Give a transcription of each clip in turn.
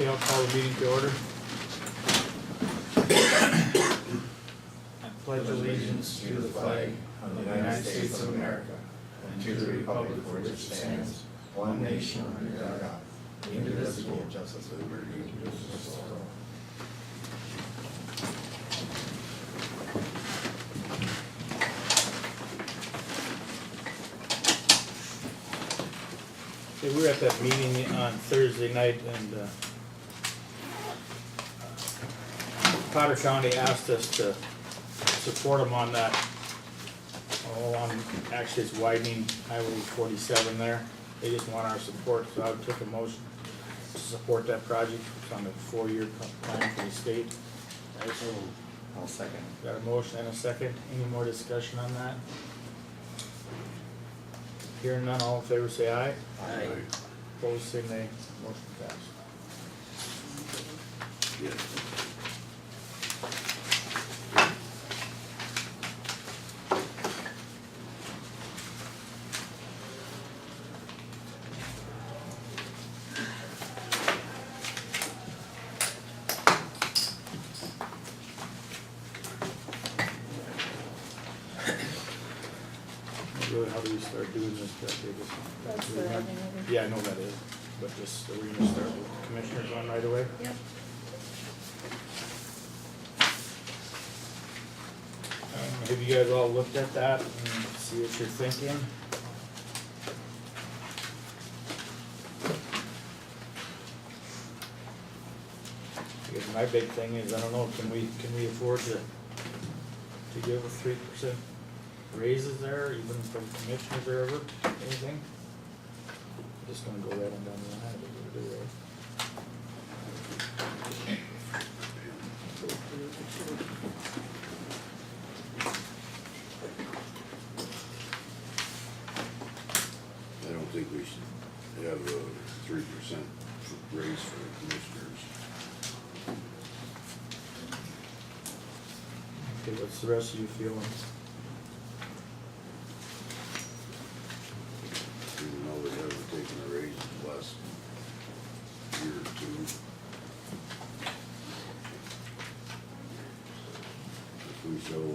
Okay, I'll call the meeting to order. I pledge allegiance to the flag of the United States of America and to the republic for which it stands, one nation under God, indivisible, with justice and liberty for all. Okay, we were at that meeting on Thursday night, and Potter County asked us to support them on that, actually it's widening Highway 47 there. They just want our support, so I took a motion to support that project. It's on a 4-year plan for the state. I'll second. Got a motion and a second. Any more discussion on that? Hearing none, all in favor say aye. Aye. Opposed say nay. Motion passed. Yes. Really, how do we start doing this? That's the revenue. Yeah, I know that is, but just, are we gonna start with the commissioners on right away? Yep. Have you guys all looked at that and see what you're thinking? I guess my big thing is, I don't know, can we afford to give a 3% raises there, even from commissioners or ever, anything? I'm just gonna go right on down the line, what we're gonna do there. I don't think we should have a 3% raise for the commissioners. Okay, what's the rest of you feeling? Even though they haven't taken a raise in the last year or two. If we show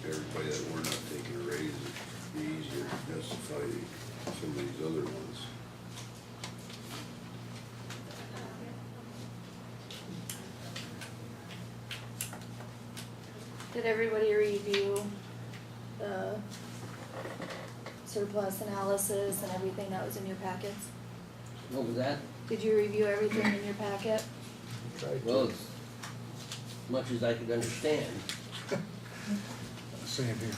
everybody that we're not taking a raise, it'd be easier to justify some of these other ones. Did everybody review the surplus analysis and everything that was in your packets? What was that? Did you review everything in your packet? Tried to. Well, as much as I could understand. Same here.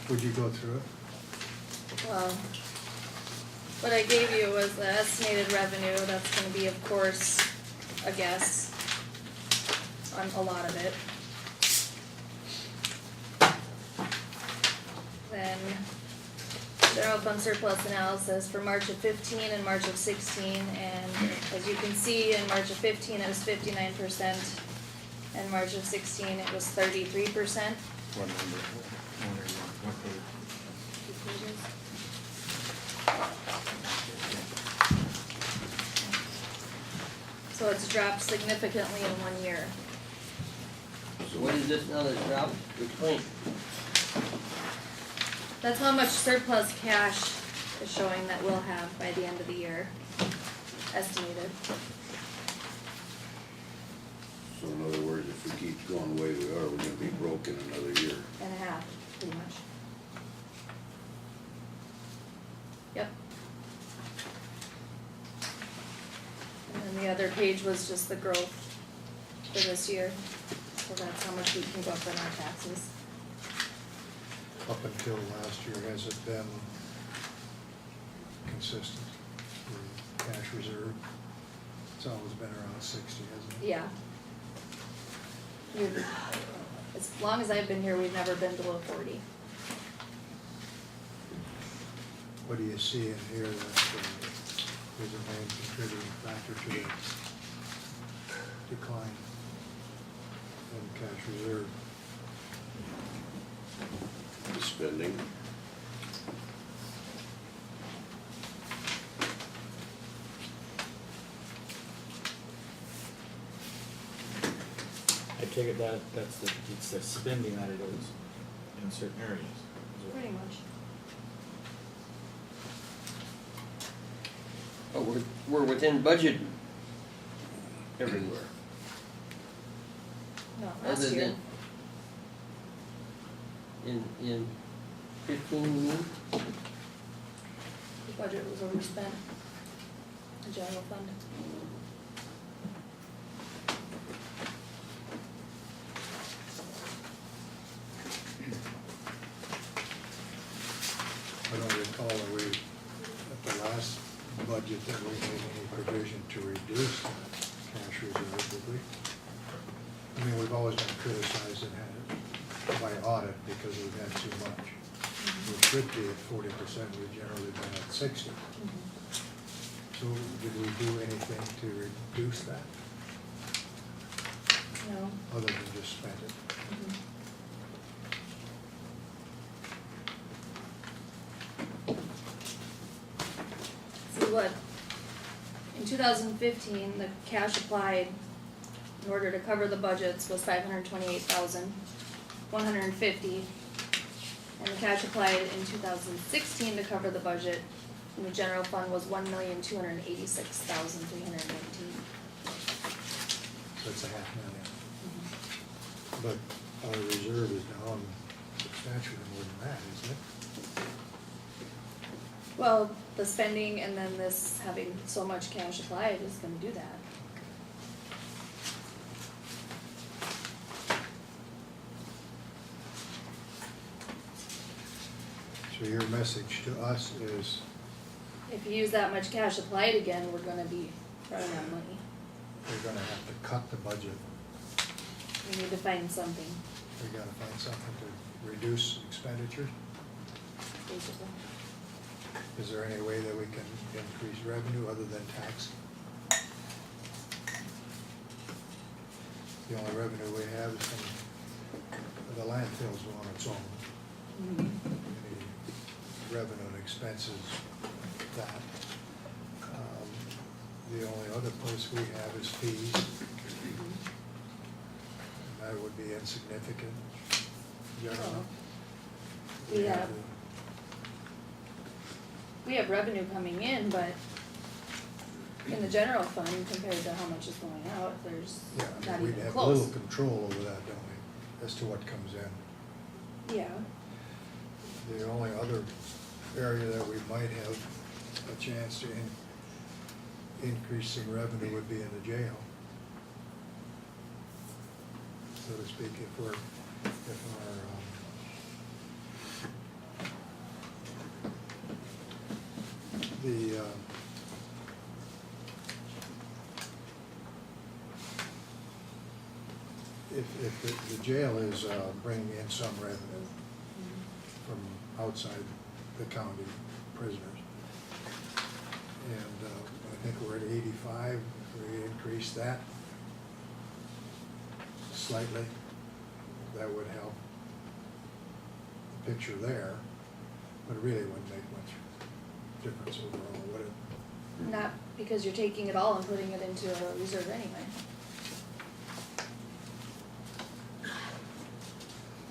Would you go through it? Well, what I gave you was the estimated revenue. That's gonna be, of course, a guess on a lot of it. Then general fund surplus analysis for March of 15 and March of 16, and as you can see, in March of 15 it was 59%, and March of 16 it was 33%. What number? What page? So it's dropped significantly in 1 year. So what is this now that's dropped? Explain. That's how much surplus cash is showing that we'll have by the end of the year, estimated. So in other words, if we keep going the way we are, we're gonna be broke in another year. And a half, pretty much. Yep. And then the other page was just the growth for this year. So that's how much we can go up in our taxes. Up until last year, has it been consistent, the cash reserve? It's always been around 60, hasn't it? Yeah. As long as I've been here, we've never been below 40. What do you see in here that is a main contributing factor to the decline in cash reserve? The spending. take it that's it's the spending that it is in certain areas. is what- Pretty much. Oh, we're within budget everywhere. No, Other last year. than in 15, you mean? The budget was overspent. The general fund. I don't recall that we, at the last budget, that we made any provision to reduce the cash reserve, did we? I mean, we've always been criticized and had by audit because we've had too much. We should be at 40%, we've generally been at 60. So did we do anything to reduce that, No. other than just spend it? See what, in 2015, the cash applied in order to cover the budgets was 528,150. And the cash applied in 2016 to cover the budget in the general fund was 1,286,319. So it's $500,000. But our reserve is down substantially more than that, isn't it? Well, the spending and then this having so much cash applied is gonna do that. So your message to us is, If you use that much cash applied again, we're gonna be running out of money. we're gonna have to cut the budget. We need to find something, We gotta find something to reduce expenditures. basically. Is there any way that we can increase revenue other than tax? The only revenue we have is from the landfills on its own. Any revenue and expenses, that. The only other place we have is fees. That would be insignificant, generally. We have revenue coming in, but in the general fund compared to how much is going out, there's Yeah, I not mean, we'd even have a close. little control over that, don't we, as to what comes in. Yeah, The only other area that we might have a chance to increase some revenue would be in the jail. So to speak, if our, if the jail is bringing in some revenue from outside the county prisoners. And I think we're at 85, if we increase that slightly, that would help the picture there, but it really wouldn't make much difference overall, would it? not because you're taking it all and putting it into a reserve anyway.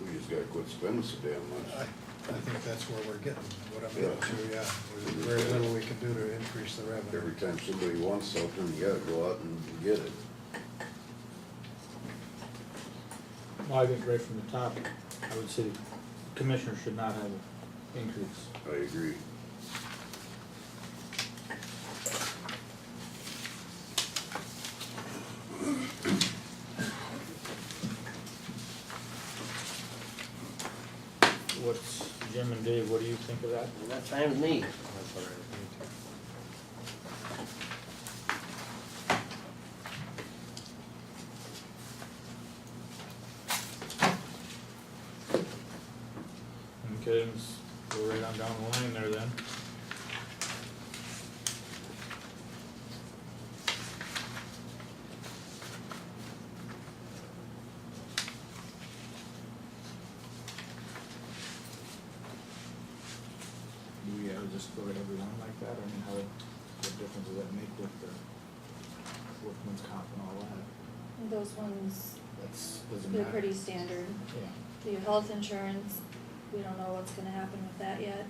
We just gotta quit spending so damn much. I think that's where we're getting, what I'm getting to, yeah. There's very little we can do to increase the revenue. Every time somebody wants something, you gotta go out and get it. Well, I think right from the top, I would say commissioners should not have an increase. I agree. What's, Jim and Dave, what do you think of that? And that's fine with me. That's what I think. Okay, let's go right on down the line there then. Do we just go at every one like that? I mean, what difference does that make with the workman's comp and all that? Those ones, that's, doesn't They're matter. pretty standard. Yeah. The health insurance, we don't know what's gonna happen with that yet.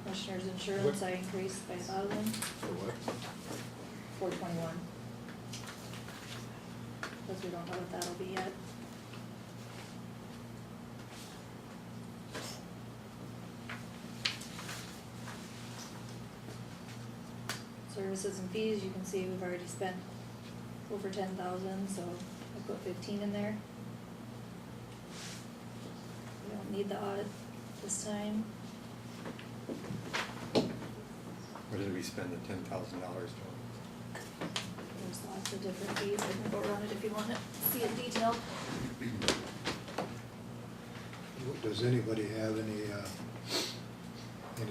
Commissioner's insurance, I increased by 1,000, For what? 421. Cause we don't know what that'll be yet. Services and fees, you can see we've already spent over 10,000, so I put 15 in there. We don't need the audit this time. Where did we spend the $10,000 on? There's lots of different fees, I can go run it if you want to see it detailed. Does anybody have any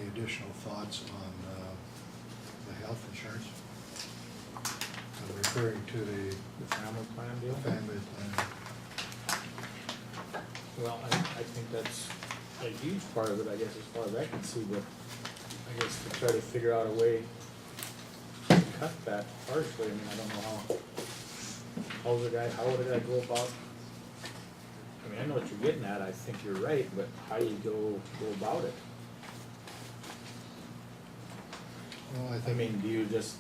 additional thoughts on the health insurance? I'm referring to the The family plan deal? family plan. Well, I think that's a huge part of it, I guess, as far as I can see, but I guess to try to figure out a way to cut that partially, I mean, I don't know how would a guy go about? I mean, I know what you're getting at, I think you're right, but how do you go about it? Well, I I think, mean, do you just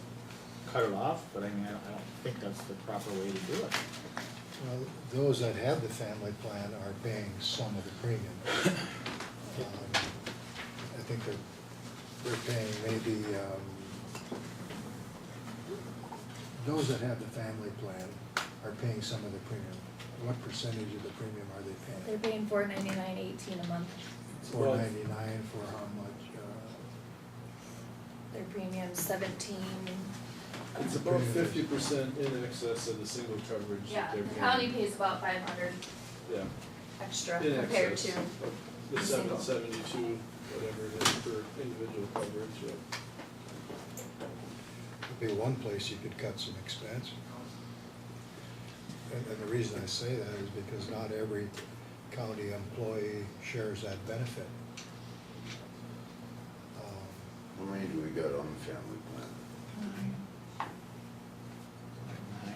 cut it off? But I mean, I don't think that's the proper way to do it. well, those that have the family plan are paying some of the premium. I think they're paying maybe, those that have the family plan are paying some of the premium. What percentage of the premium are they They're paying? paying $499.18 a month. $4.99 for how much? Their premium's 17. It's about 50% in excess of the single coverage Yeah, that they're the paying. county pays about 500 Yeah, extra in compared excess to, of the the single. 772, whatever it is for individual coverage, yeah. Would be one place you could cut some expense. And the reason I say that is because not every county employee shares that benefit. How many do we got on the family plan?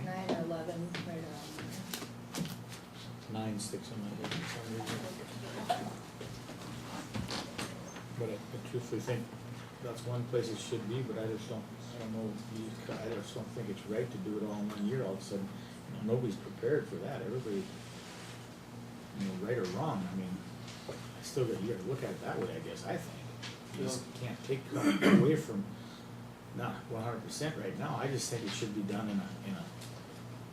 9 or 11, right around there. 9 sticks in my head for some reason. But I truthfully think that's one place it should be, but I just don't know, I just don't think it's right to do it all in 1 year all of a sudden. You know, nobody's prepared for that, everybody, you know, right or wrong, I mean, I still got, you gotta look at it that way, I guess, I think. You just can't take away from, not 100% right now, I just think it should be done in a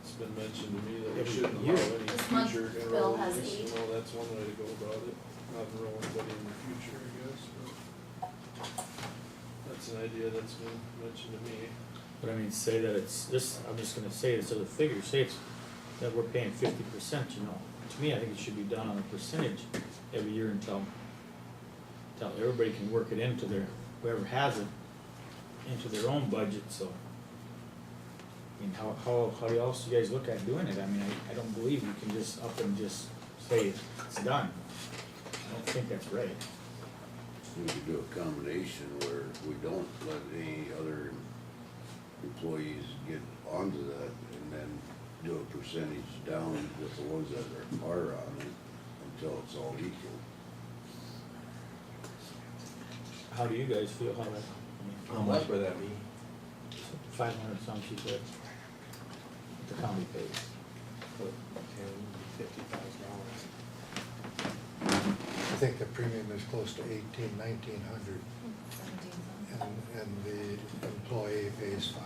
It's been mentioned to me that we Every shouldn't year. allow any This month, future Bill has enrollees, 8. you know, that's one way to go about it, not enroll anybody in the future, I guess, but that's an idea that's been mentioned to me. But I mean, say that it's this, I'm just gonna say this other figure, say it's, that we're paying 50%, you know. To me, I think it should be done on a percentage every year until everybody can work it into their, whoever has it, into their own budget, so. I mean, how else do you guys look at doing it? I mean, I don't believe you can just up and just say it's done. I don't think that's right. We could do a combination where we don't let any other employees get onto that and then do a percentage down with the ones that are on it until it's all equal. How do you guys feel, how that, I mean, would that be? 500 some she said, the county pays. $50,000. I think the premium is close to $1,900, 17 something. and the employee pays $500 and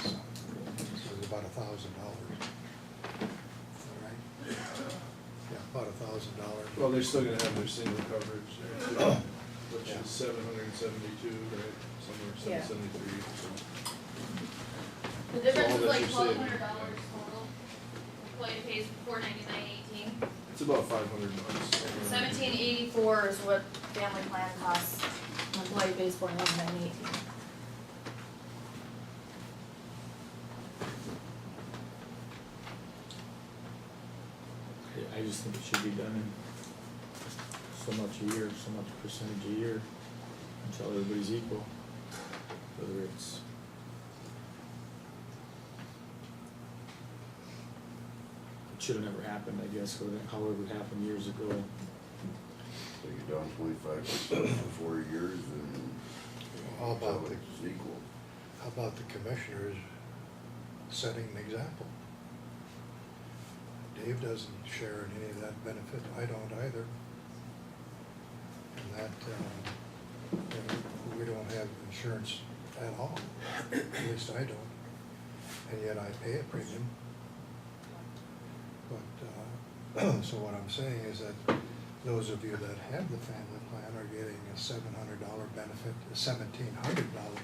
some, so it's about $1,000. All right? Yeah, about $1,000. Well, they're still gonna have their single coverage there too, which Yeah. is 772, right, somewhere Yeah. 773, so. The difference all is that like you're saving. $1,200 total. Employee pays $499.18. It's about 500 bucks. $17.84 is what family plan costs. Employee pays $499.18. I just think it should be done in so much a year, so much percentage a year, until everybody's equal. Whether it's should've never happened, I guess, however it happened years ago. So you're down 25% for 4 years and How about so the, it's equal. how about the commissioners setting an example? Dave doesn't share in any of that benefit, I don't either. And that, we don't have insurance at all, at least I don't, and yet I pay a premium. But, so what I'm saying is that those of you that have the family plan are getting a $700 benefit, a $1,700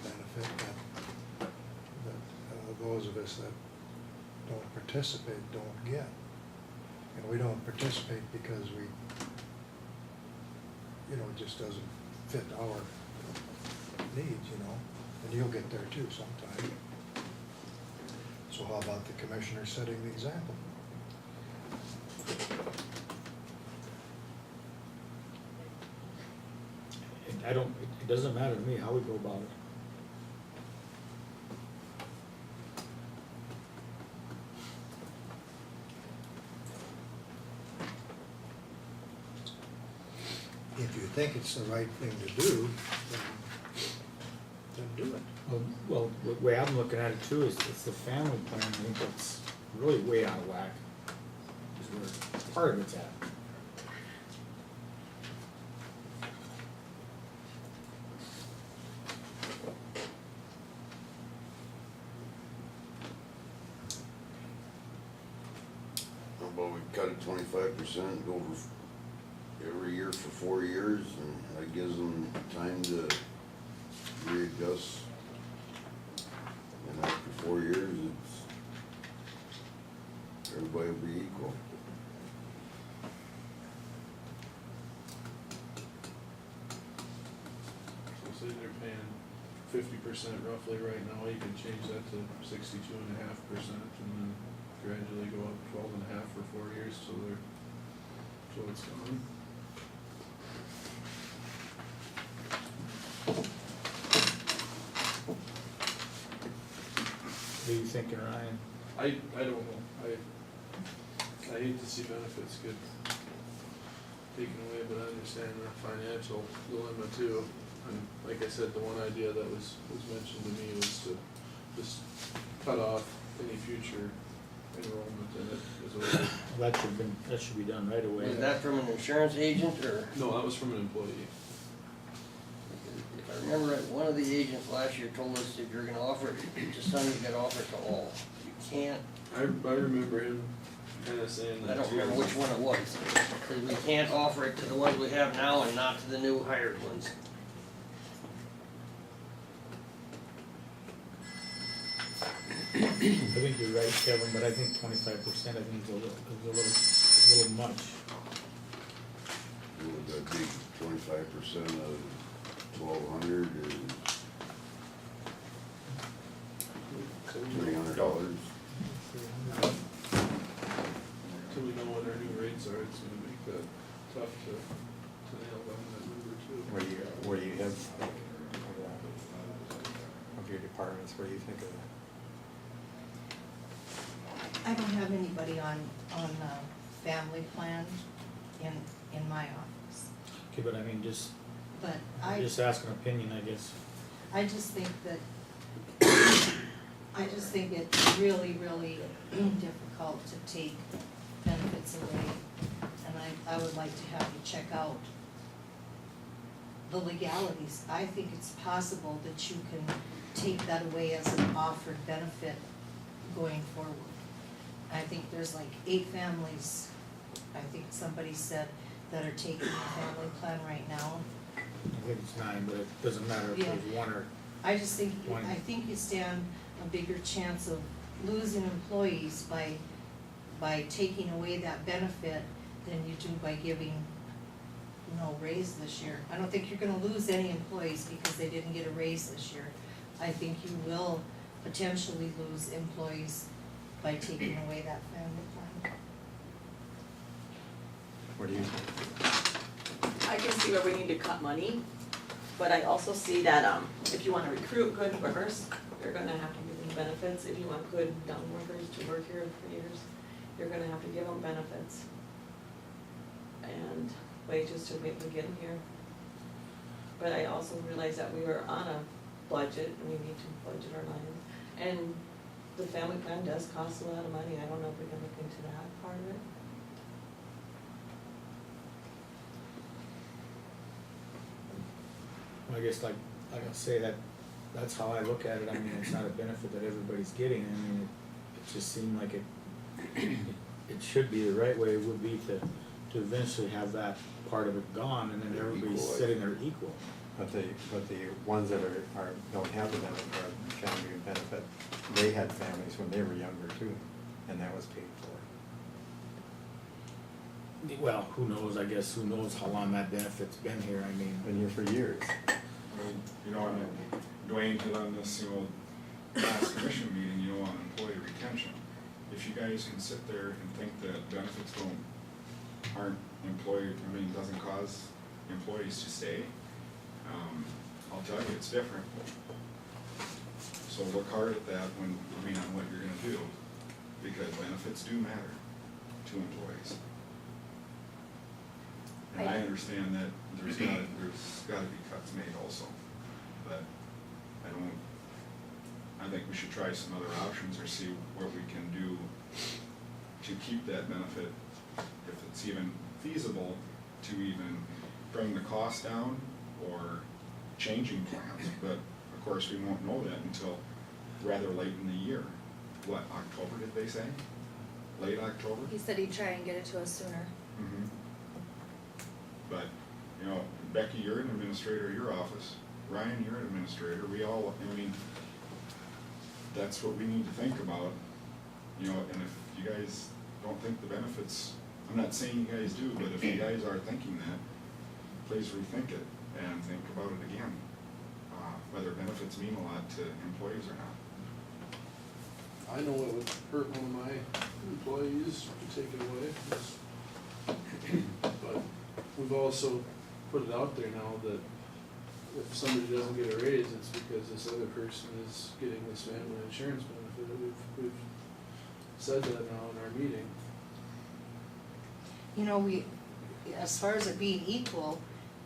benefit that those of us that don't participate don't get. And we don't participate because we, it just doesn't fit our needs, and you'll get there too sometime. So how about the commissioner setting the example? It doesn't matter to me how we go about it. If you think it's the right thing to do, then do it. Well, the way I'm looking at it too is it's the family plan, I think that's really way out of whack. Is where part of it's at. How about we cut it 25%, go over every year for 4 years, and that gives them time to readjust. And after 4 years, everybody will be equal. So say they're paying 50% roughly right now, you can change that to 62.5% and then gradually go up 12.5 for 4 years till it's gone. What are you thinking, Ryan? I don't know, I hate to see benefits get taken away, but I understand the financial dilemma too. And like I said, the one idea that was mentioned to me was to just cut off any future enrollment in it as well. Well, that should be done right away. Was that from an insurance agent, or? No, that was from an employee. If I remember right, one of the agents last year told us if you're gonna offer it to some, you gotta offer it to all. You can't, I remember him kinda saying that I don't too. remember which one it was. Said we can't offer it to the ones we have now and not to the new hired ones. I think you're right, Kevin, but I think 25%, I think is a little much. Would that be 25% of 1,200 is $300? Till we know what our new rates are, it's gonna make that tough to nail down that number too. Where do you have, like, of your departments, where do you think of that? I don't have anybody on family plan in my office, Okay, but I mean, but just ask an opinion, I guess. I just think that, I just think it's really, really difficult to take benefits away. And I would like to have you check out the legalities. I think it's possible that you can take that away as an offered benefit going forward. I think there's like 8 families, I think somebody said, that are taking the family plan right now. I think it's 9, but it doesn't matter if Yeah. there's 1 or, I just think, One. I think you stand a bigger chance of losing employees by taking away that benefit than you do by giving no raise this year. I don't think you're gonna lose any employees because they didn't get a raise this year. I think you will potentially lose employees by taking away that family plan. What do you think? I can see where we need to cut money, but I also see that, if you wanna recruit good workers, you're gonna have to give them benefits. If you want good young workers to work here for years, you're gonna have to give them benefits and wages to be able to get them here. But I also realized that we were on a budget, and we need to budget our lines. And the family plan does cost a lot of money, I don't know if we can look into that part of it. I guess like I say, that's how I look at it. I mean, it's not a benefit that everybody's getting. I mean, it just seemed like it should be, the right way would be to eventually have that part of it gone, and then everybody's Equal, sitting there equal. But the ones that don't have the benefit, or family benefit, they had families when they were younger too, and that was paid for. Well, who knows, I guess, who knows how long that benefit's been here, I mean. Been here for years. I mean, you know, and Dwayne hit on this, last commission meeting, on employee retention. If you guys can sit there and think that benefits aren't doesn't cause employees to stay, I'll tell you, it's different. So look hard at that on what you're gonna do, because benefits do matter to employees. And I understand that there's gotta be cuts made also, but I think we should try some other options or see what we can do to keep that benefit, if it's even feasible, to even bring the cost down or changing plans. But of course, we won't know that until rather late in the year. What, October did they say? Late October? He said he'd try and get it to us sooner. Mhm. But, Becky, you're an administrator of your office. Ryan, you're an administrator. We all, that's what we need to think about. And if you guys don't think the benefits, I'm not saying you guys do, but if you guys are thinking that, please rethink it and think about it again. Whether benefits mean a lot to employees or not. I know it would hurt one of my employees to take it away. But we've also put it out there now that if somebody doesn't get a raise, it's because this other person is getting this family insurance benefit. We've said that now in our meeting. As far as it being equal,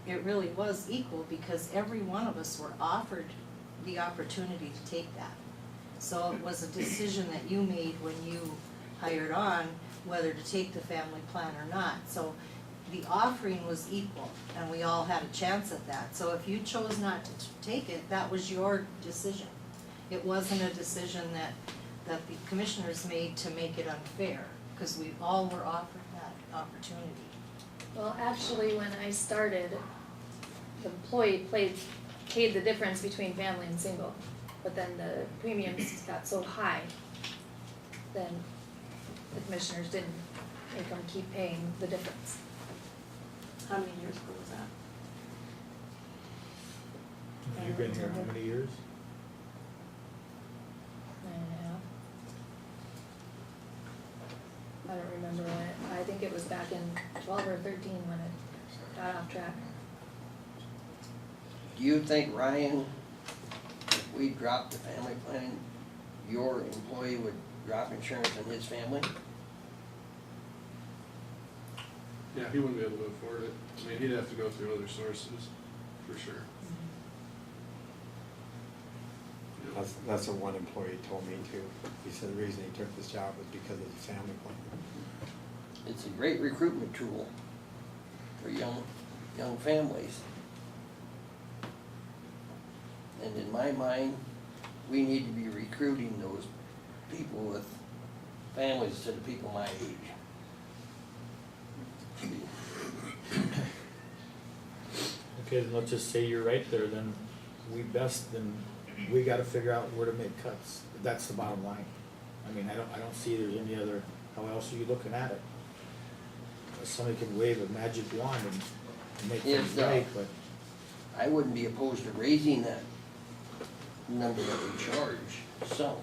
it really was equal because every one of us were offered the opportunity to take that. So it was a decision that you made when you hired on whether to take the family plan or not. So the offering was equal and we all had a chance at that. So if you chose not to take it, that was your decision. It wasn't a decision that the commissioners made to make it unfair, because we all were offered that opportunity. Well, actually, when I started, the employee paid the difference between family and single. But then the premiums got so high, then the commissioners didn't make them keep paying the difference. How many years ago was that? You've been here how many years? 9.5. I don't remember when I think it was back in 12 or 13 when it got off track. Do you think, Ryan, if we dropped the family plan, your employee would drop insurance on his family? Yeah, he wouldn't be able to afford it. He'd have to go through other sources, for sure. That's what one employee told me too. He said the reason he took this job was because of the family plan. It's a great recruitment tool for young families. And in my mind, we need to be recruiting those people with families instead of people my age. Okay, then let's just say you're right there, then we gotta figure out where to make cuts. That's the bottom line. I don't see there's any other, how else are you looking at it? Somebody can wave a magic wand and make things right, but. I wouldn't be opposed to raising that number that we charge some.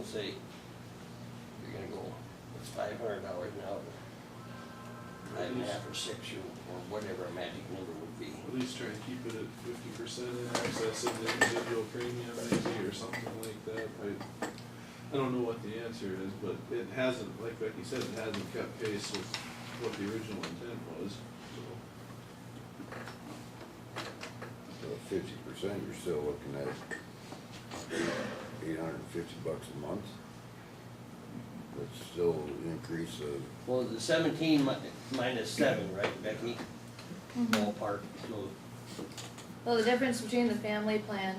Say, you're gonna go, it's $500 now, 5.5 or 6 or whatever a magic number would be. At least try and keep it at 50% in excess of the individual premium maybe, or something like that. I don't know what the answer is, but it hasn't, like Becky said, it hasn't kept pace with what the original intent was, so. So 50%, you're still looking at $850 a month. That's still an increase of, Well, the 17 minus 7, right, Becky? Ballpark, so Well, the difference between the family plan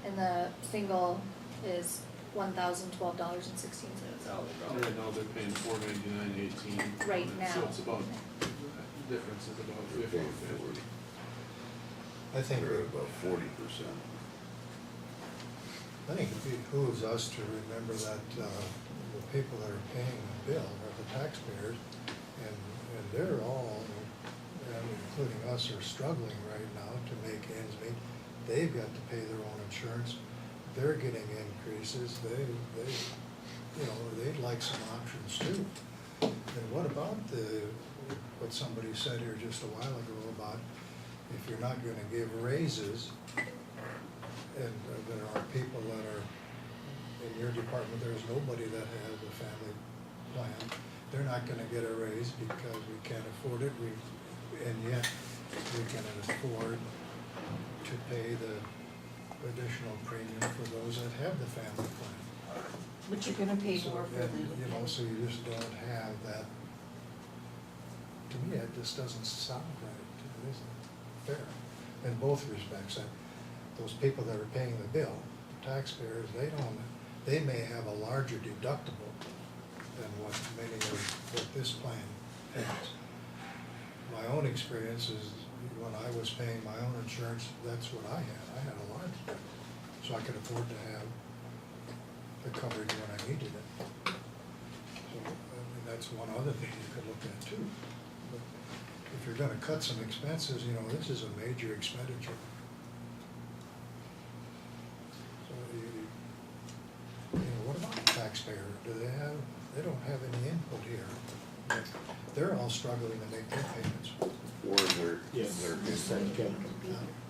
and the single is $1,012.16. $1,000. Right now, they're paying $499.18. Right So now. it's about, the difference is about you're 50. paying for, I think, or about 40%. I think it behooves us to remember that, the people that are paying the bill are the taxpayers, and they're all, and including us, are struggling right now to make ends meet. They've got to pay their own insurance, they're getting increases, they, you know, they'd like some options too. And what about what somebody said here just a while ago about if you're not gonna give raises, and there are people that are, in your department, there's nobody that has a family plan, they're not gonna get a raise because we can't afford it, and yet we can afford to pay the additional premium for those that have the family plan. But you're gonna pay So, more for and, the. you know, so you just don't have that, to me, it just doesn't sound right, it isn't fair, in both respects. And those people that are paying the bill, taxpayers, they may have a larger deductible than what this plan has. My own experience is, when I was paying my own insurance, that's what I had a large deductible, so I could afford to have the coverage when I needed it. So, I mean, that's one other thing you could look at too. But if you're gonna cut some expenses, you know, this is a major expenditure. So you know, what about the taxpayer? They don't have any input here. They're all struggling to make their payments. Or their Yes. input,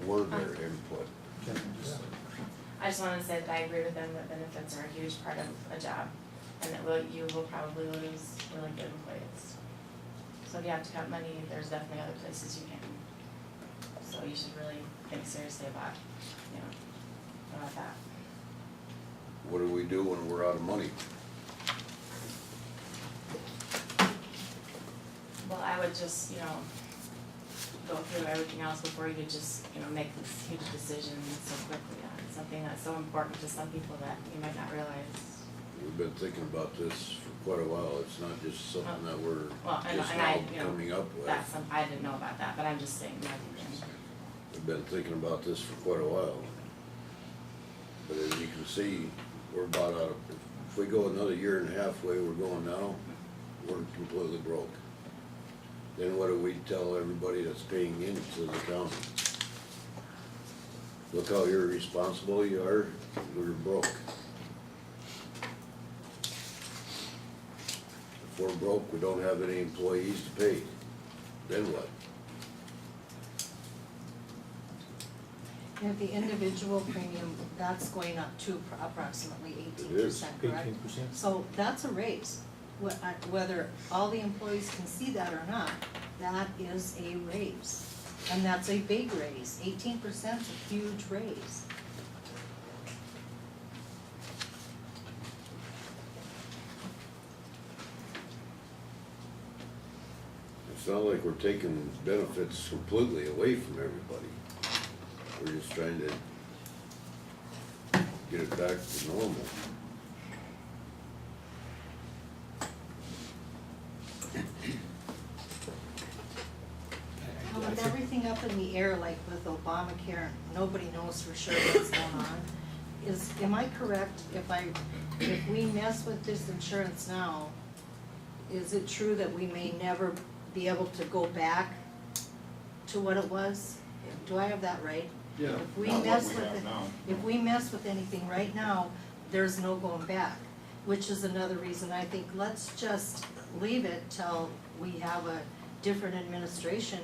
or their input. Yeah. I just wanted to say that I agree with them that benefits are a huge part of a job, and that you will probably lose really good employees. So if you have to cut money, there's definitely other places you can. So you should really think seriously about, about that. What do we do when we're out of money? Well, I would just, go through everything else before you could just, make this huge decision so quickly on something that's so important to some people that you might not realize. We've been thinking about this for quite a while, it's not just something that we're Well, and just I, now coming up with. I didn't know about that, but I'm just saying, my opinion. We've been thinking about this for quite a while. But as you can see, we're about out of, if we go another year and a half the way we're going now, we're completely broke. Then what do we tell everybody that's paying into the county? Look how irresponsible you are, we're broke. If we're broke, we don't have any employees to pay, then what? And the individual premium, that's going up to approximately It is. 18%, correct? 18%. So that's a raise. Whether all the employees can see that or not, that is a raise. And that's a big raise. 18% is a huge raise. It's not like we're taking benefits completely away from everybody. We're just trying to get it back to normal. Now, with everything up in the air, like with Obamacare, nobody knows for sure what's going on. Am I correct, if we mess with this insurance now, is it true that we may never be able to go back to what it was? Do I have that right? Yeah. If we Not what mess we with have it, now. if we mess with anything right now, there's no going back, which is another reason I think let's just leave it till we have a different administration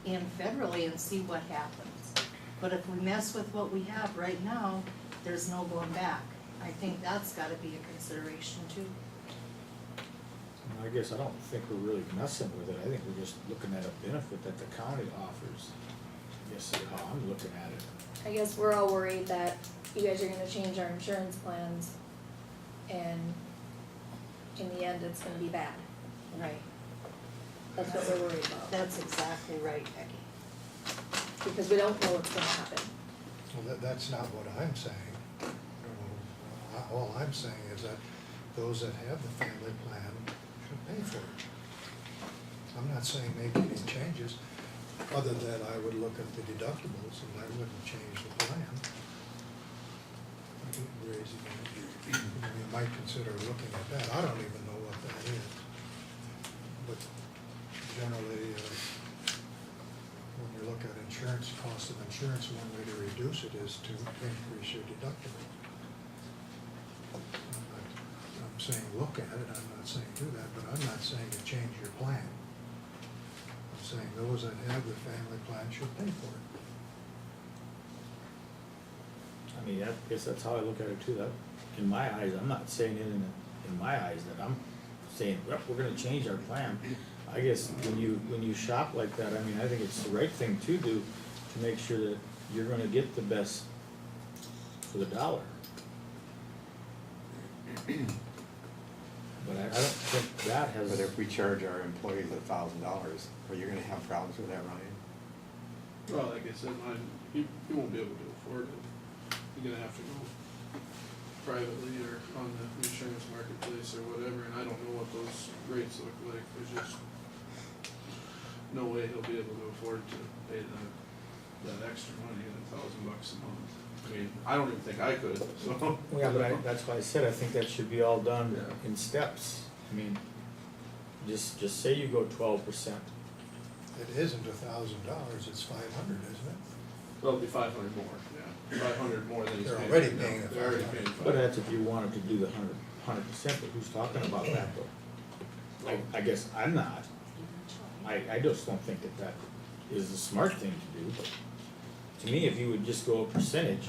in federally and see what happens. But if we mess with what we have right now, there's no going back. I think that's gotta be a consideration too. I guess I don't think we're really messing with it, I think we're just looking at a benefit that the county offers. I guess is how I'm looking at it. I guess we're all worried that you guys are gonna change our insurance plans and in the end, it's gonna be bad. Right. That's what we're worried about, That's exactly right, Becky. because we don't know what's gonna happen. Well, that's not what I'm saying. You know, all I'm saying is that those that have the family plan should pay for it. I'm not saying make any changes, other than I would look at the deductibles and I wouldn't change the plan. Raising it, you might consider looking at that, I don't even know what that is. But generally, when you look at insurance, cost of insurance, one way to reduce it is to increase your deductible. I'm saying look at it, I'm not saying do that, but I'm not saying to change your plan. I'm saying those that have the family plan should pay for it. I mean, I guess that's how I look at it too, that, in my eyes, I'm not saying it in my eyes that I'm saying, yep, we're gonna change our plan. I guess when you shop like that, I mean, I think it's the right thing to do, to make sure that you're gonna get the best for the dollar. But I don't think that has. But if we charge our employees $1,000, are you gonna have problems with that, Ryan? Well, like I said, you won't be able to afford it. You're gonna have to go privately or on the insurance marketplace or whatever, and I don't know what those rates look like. There's just no way he'll be able to afford to pay that extra money, $1,000 a month. I mean, I don't even think I could, so. Yeah, but that's why I said, I think that should be all done Yeah. in steps. I mean, just say you go 12%. It isn't $1,000, it's $500, isn't it? Well, it'll be 500 more, yeah, 500 more than he's They're paying. already right now. paying the They're already 500. paying But that's if you wanted to do the 100%, but who's talking about that though? I guess I'm not. I just don't think that is the smart thing to do, but to me, if you would just go a percentage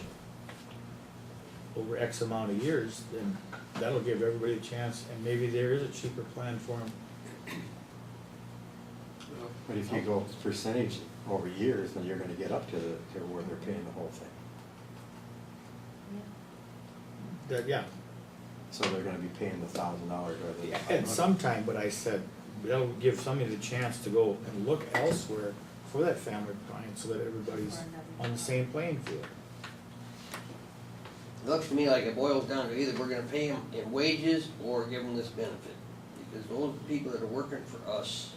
over X amount of years, then that'll give everybody a chance, and maybe there is a cheaper plan for them. Well, But if you go percentage over years, then you're gonna get up to where they're paying the whole thing. Yeah, So they're gonna be paying the $1,000 or the. at some time, but I said, that'll give somebody the chance to go and look elsewhere for that family plan, so that everybody's on the same playing field. It looks to me like it boils down to either we're gonna pay them in wages or give them this benefit. Because those people that are working for us,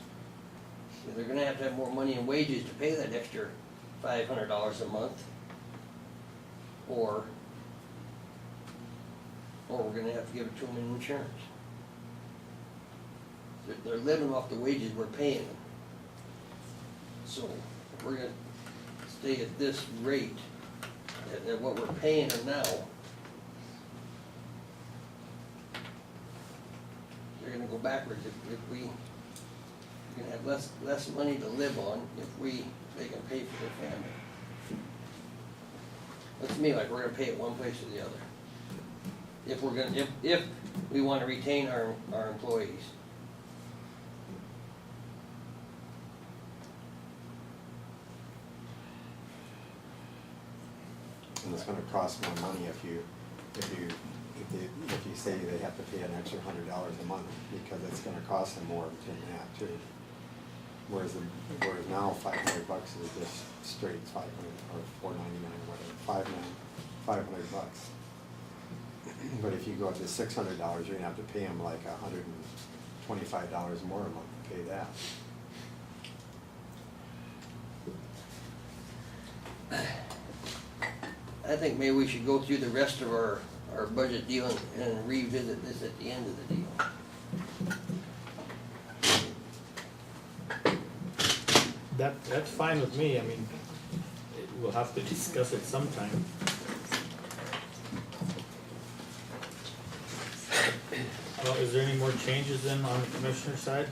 they're gonna have to have more money in wages to pay that extra $500 a month. Or we're gonna have to give it to them in insurance. They're living off the wages we're paying them. So if we're gonna stay at this rate, at what we're paying them now, they're gonna go backwards if we're gonna have less money to live on if they can pay for their family. Looks to me like we're gonna pay it one place or the other. If we wanna retain our employees. And it's gonna cost more money if you say they have to pay an extra $100 a month, because it's gonna cost them more than that too. Whereas now $500 is just straight 500 or $4.99 or whatever, $500. But if you go up to $600, you're gonna have to pay them like $125 more a month to pay that. I think maybe we should go through the rest of our budget deal and revisit this at the end of the deal. That's fine with me, I mean, we'll have to discuss it sometime. Well, is there any more changes then on the commissioner side?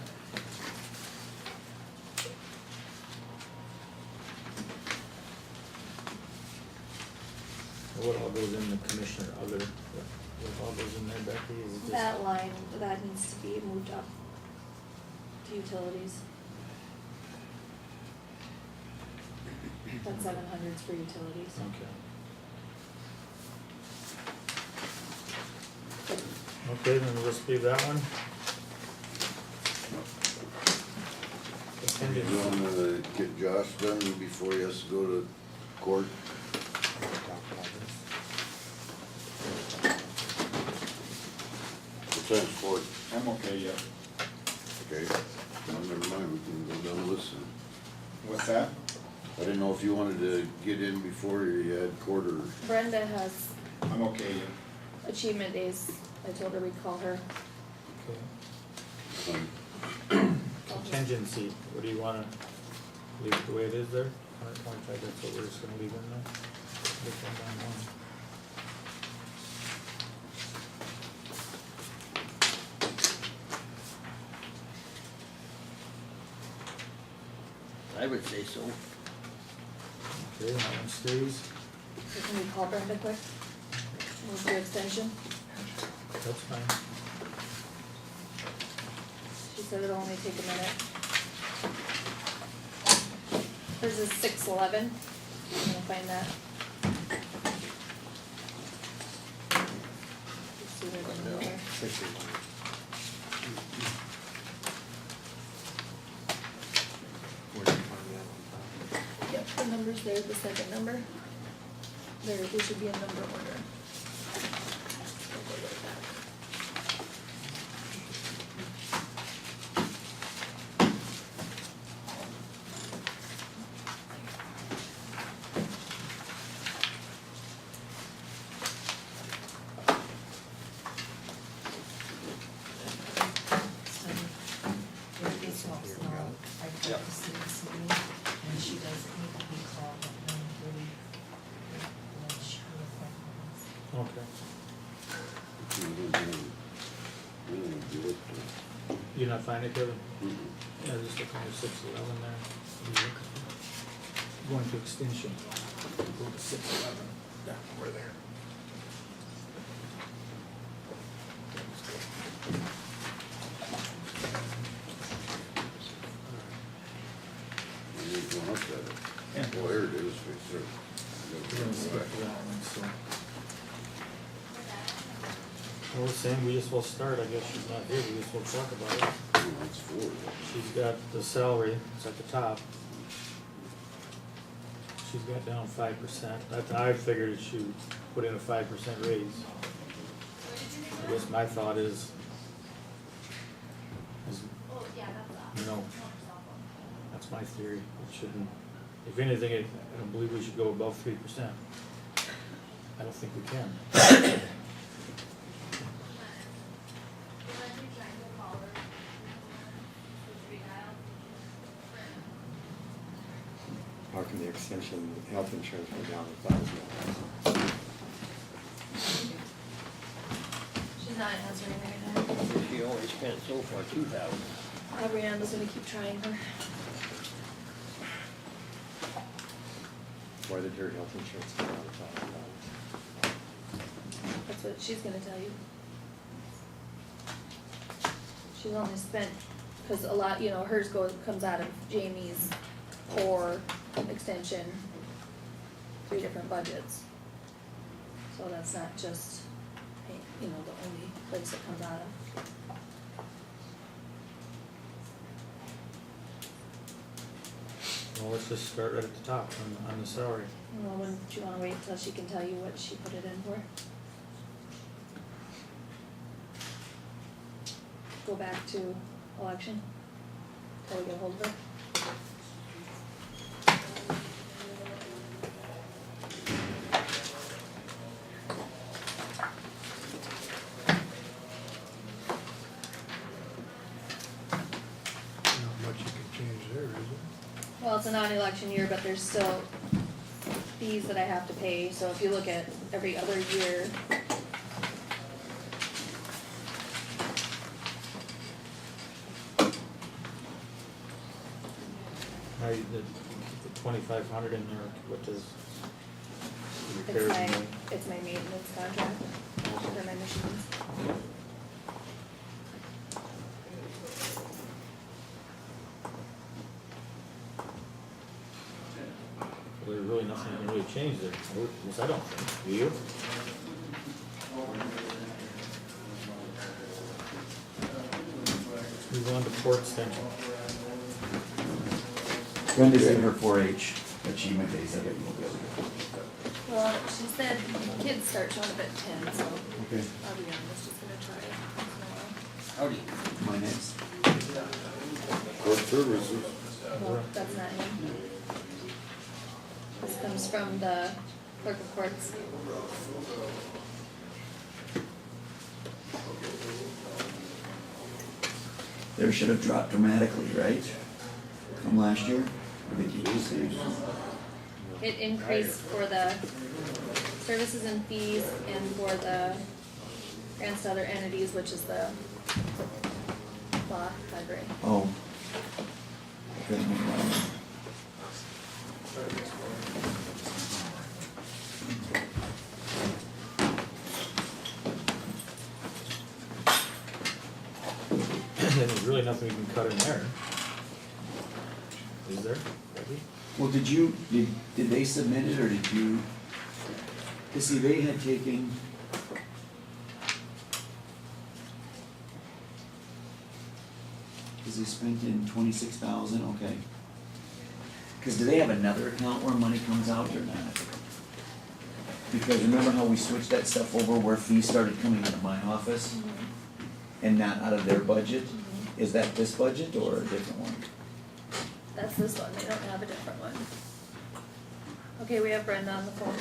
What all goes in the commissioner other, what all goes in there, Becky, is it just? That line, that needs to be moved up to utilities. That 700's for utilities. Okay. Okay, then we'll just leave that one. Do you wanna get Josh done before he has to go to court? What time's court? I'm okay, yeah. Okay, well, never mind, we can go down and listen. With that, I didn't know if you wanted to get in before you had court or. Brenda has I'm okay, yeah. achievement days. I told her we'd call her. Okay. Contingency, what do you wanna leave it the way it is there? 125, that's what we're just gonna leave in there? Leave one down one. I would say so. Okay, that one stays, So can we call Brenda quick? Move to extension. that's fine. She said it'll only take a minute. Hers is 611. I'm gonna find that. Let's see where the number are. 61. Where did you find that on top? Yep, the number's there, the second number. There should be a number order. I'll go right back. So, if this helps now, I'd like Yep. to see this meeting, and she doesn't need to be called at 9:30. Lunch or appointments. Okay. Mm-mm. You're not finding it, Kevin? Yeah, just look under 611 there. What are you looking for? Going to extension. Go to 611. Yeah, we're there. You ain't going up that. Yeah. Well, there it is, right there. We're gonna stick to that one, so. Well, Sam, we just will start, I guess she's not here, we just will talk about it. Oh, that's four. She's got the salary, it's at the top. She's got down 5%, I figured she would put in a 5% raise. I guess my thought is, you know, that's my theory, it shouldn't, if anything, I don't believe we should go above 3%. I don't think we can. How can the extension health insurance go down $1,000? She's not answering right now. She only spent so far 2,000. Brianna's gonna keep trying her. Why did your health insurance go down $1,000? That's what she's gonna tell you. She's only spent, cause a lot, you know, hers comes out of Jamie's core extension, 3 different budgets. So that's not just, you know, the only place it comes out of. Well, let's just start right at the top on the salary. Well, when, do you wanna wait till she can tell you what she put it in for? Go back to election, till we get hold of her. Not much you can change there, is it? Well, it's a non-election year, but there's still fees that I have to pay, so if you look at every other year. Now, the 2,500 in there, what does, repairs and maintenance. It's my maintenance contract for my machines. Well, there's really nothing you can really change there, at least I don't think, do you? Move on to port extension. Brenda's in her 4-H achievement days, I bet you'll be able to. Well, she said kids start showing up at 10, so Okay. I'll be honest, just gonna try it once in a while. Howdy. My next. Court services, Well, that's not him. This comes from the clerk of courts. There should have dropped dramatically, right? From last year? Or did you just say? It increased for the services and fees and for the grants to other entities, which is the law library. Oh. Okay, no problem. Then there's really nothing you can cut in there. Is there, Debbie? Well, did they submit it or did you? Cause see, they had taken. Cause they spent in 26,000, okay. Cause do they have another account where money comes out or not? Because remember how we switched that stuff over where fees started coming out of my office and not out of their budget? Is that this budget or a different one? That's this one, they don't have a different one. Okay, we have Brenda on the phone.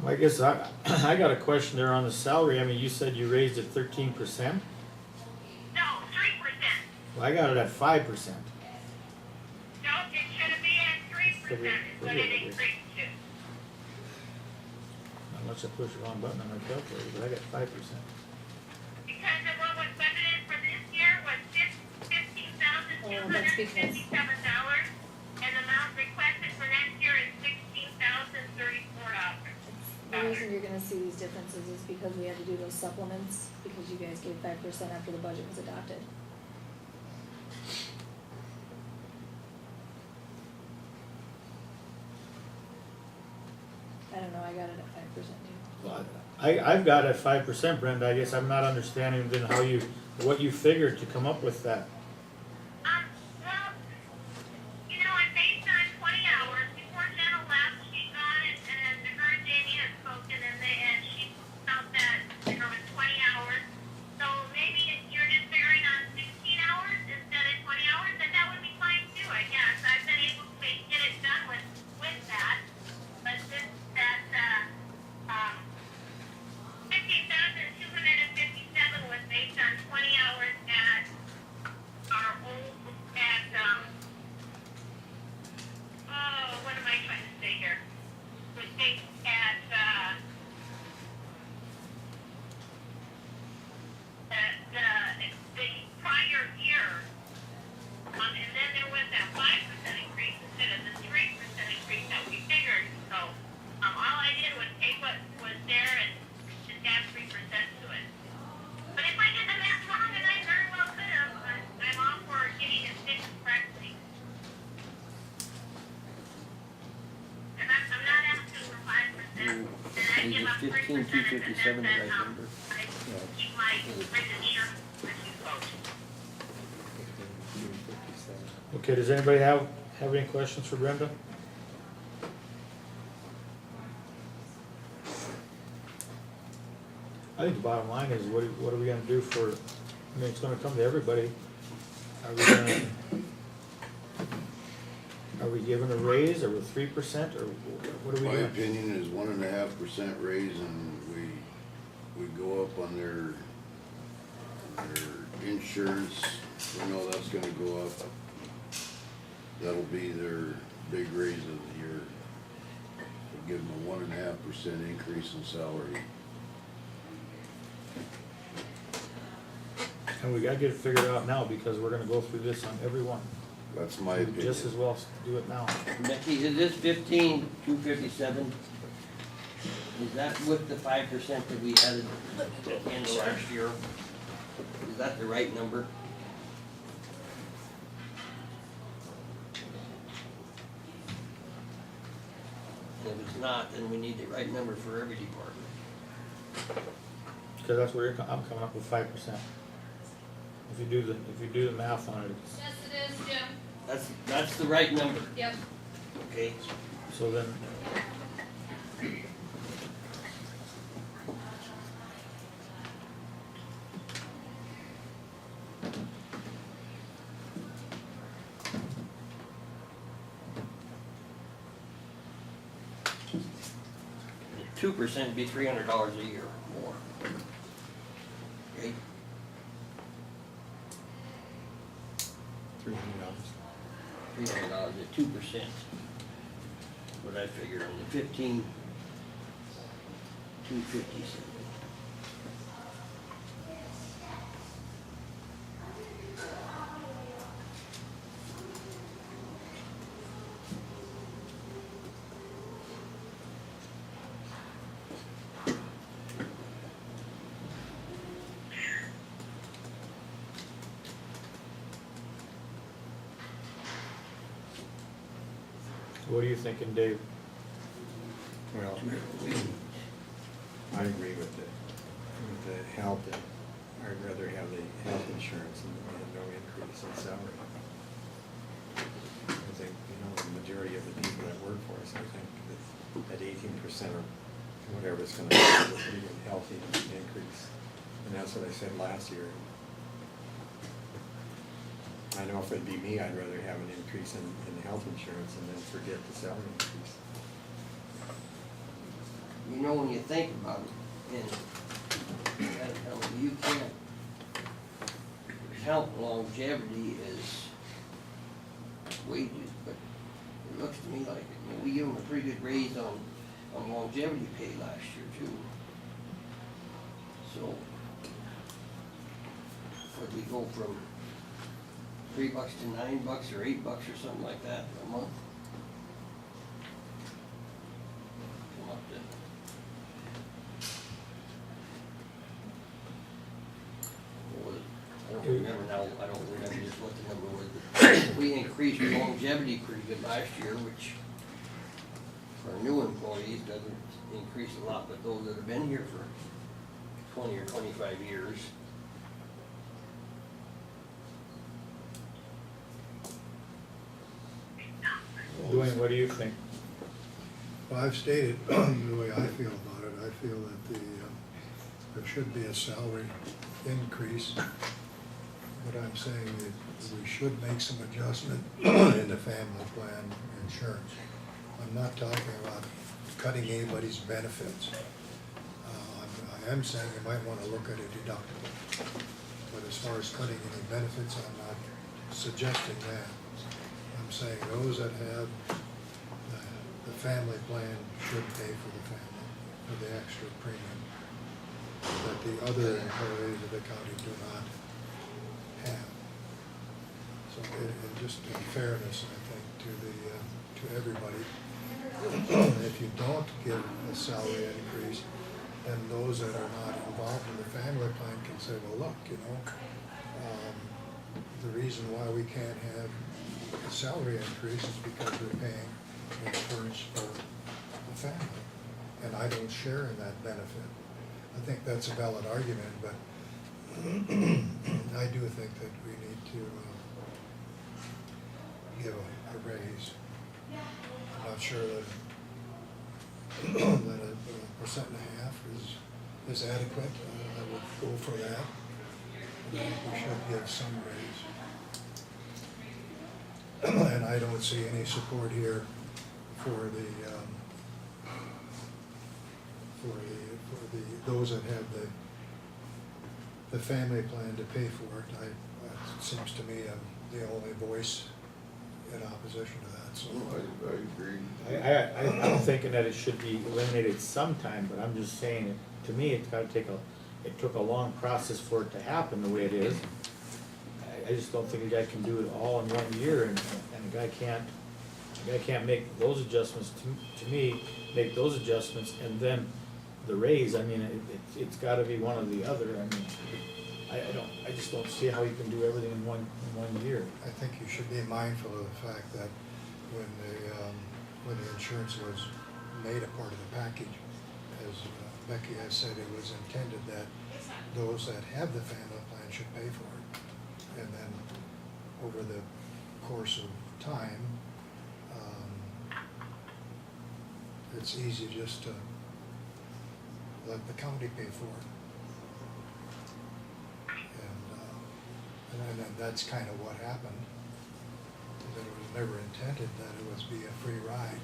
Well, I guess I got a question there on the salary. I mean, you said you raised it 13%? No, 3%. Well, I got it at 5%. No, it should be at 3% is what it increased to. Unless I push the wrong button on my calculator, but I got 5%. Because of what was budgeted for this year was $15,257, and the amount requested for next year is $16,034. The reason you're gonna see these differences is because we had to do those supplements, because you guys gave 5% after the budget was adopted. I don't know, I got it at 5% too. Well, I've got it at 5%, Brenda. I guess I'm not understanding then what you figured to come up with that. Well, you know, it's based on 20 hours. Before Jenna left, she's on and her and Jamie had spoken, and she felt that there was 20 hours. So maybe if you're just figuring on 16 hours instead of 20 hours, then that would be fine too, I guess. I've been able to get it done with that. But since that, 15,257 was based on 20 hours at $15,257 the right number. I keep my written insurance with you folks. 15,257. Okay, does anybody have any questions for Brenda? I think the bottom line is, what are we gonna do for, I mean, it's gonna come to everybody. Are we giving a raise, or with 3%, or what are we My doing? opinion is 1.5% raise, and we go up on their insurance. We know that's gonna go up. That'll be their big raise of the year. We'll give them a 1.5% increase in salary. And we gotta get it figured out now, because we're gonna go through this on every one. That's my We opinion. just as well do it now. Becky, is this 15,257? Is that with the 5% that we added at the end of last year? Is that the right number? And if it's not, then we need the right number for every department. Cause that's where I'm coming up with 5%. If you do the math on it, it's, Yes, it is, Jim. That's the right number, Yep. okay? so then, 2% would be $300 a year more. Okay, $300. $300 at 2%. What I figured on the 15,257. what are you thinking, Dave? Well, I agree with the health, I'd rather have the health insurance and no increase in salary. I think, the majority of the people that work for us, I think that 18% or whatever it's gonna be, is a pretty healthy increase. And that's what I said last year. I know if it'd be me, I'd rather have an increase in health insurance and then forget the salary increase. You know, when you think about it, and you can't count longevity as wages, but it looks to me like, we give them a pretty good raise on longevity pay last year too. So, would we go from $3 to $9 or $8 or something like that a month? Come up to. What was it? I don't remember now, I don't remember just what the number was, but we increased longevity pretty good last year, which for new employees doesn't increase a lot, but those that have been here for 20 or 25 years. Dwayne, what do you think? Well, I've stated the way I feel about it. I feel that there should be a salary increase. But I'm saying that we should make some adjustment in the family plan insurance. I'm not talking about cutting anybody's benefits. I am saying you might want to look at a deductible. But as far as cutting any benefits, I'm not suggesting that. I'm saying those that have the family plan should pay for the family, for the extra premium, that the other employees of the county do not have. So, and just in fairness, I think, to everybody, if you don't give a salary increase, then those that are not involved in the family plan can say, well, look, the reason why we can't have a salary increase is because we're paying insurance for the family. and I don't share in that benefit. I think that's a valid argument, but I do think that we need to give a raise. I'm not sure that that a 1.5% is adequate. I would go for that. I think we should give some raise. And I don't see any support here for those that have the family plan to pay for it. It seems to me I'm the only voice in opposition to that, so. I agree. I'm thinking that it should be eliminated sometime, but I'm just saying, to me, it took a long process for it to happen the way it is. I just don't think a guy can do it all in 1 year, and a guy can't make those adjustments, to me, make those adjustments, and then the raise. I mean, it's gotta be one or the other. I mean, I just don't see how you can do everything in one year. I think you should be mindful of the fact that when the insurance was made a part of the package, as Becky has said, it was intended that those that have the family plan should pay for it. And then over the course of time, it's easy just to let the county pay for it. And that's kind of what happened. That it was never intended that it was be a free ride,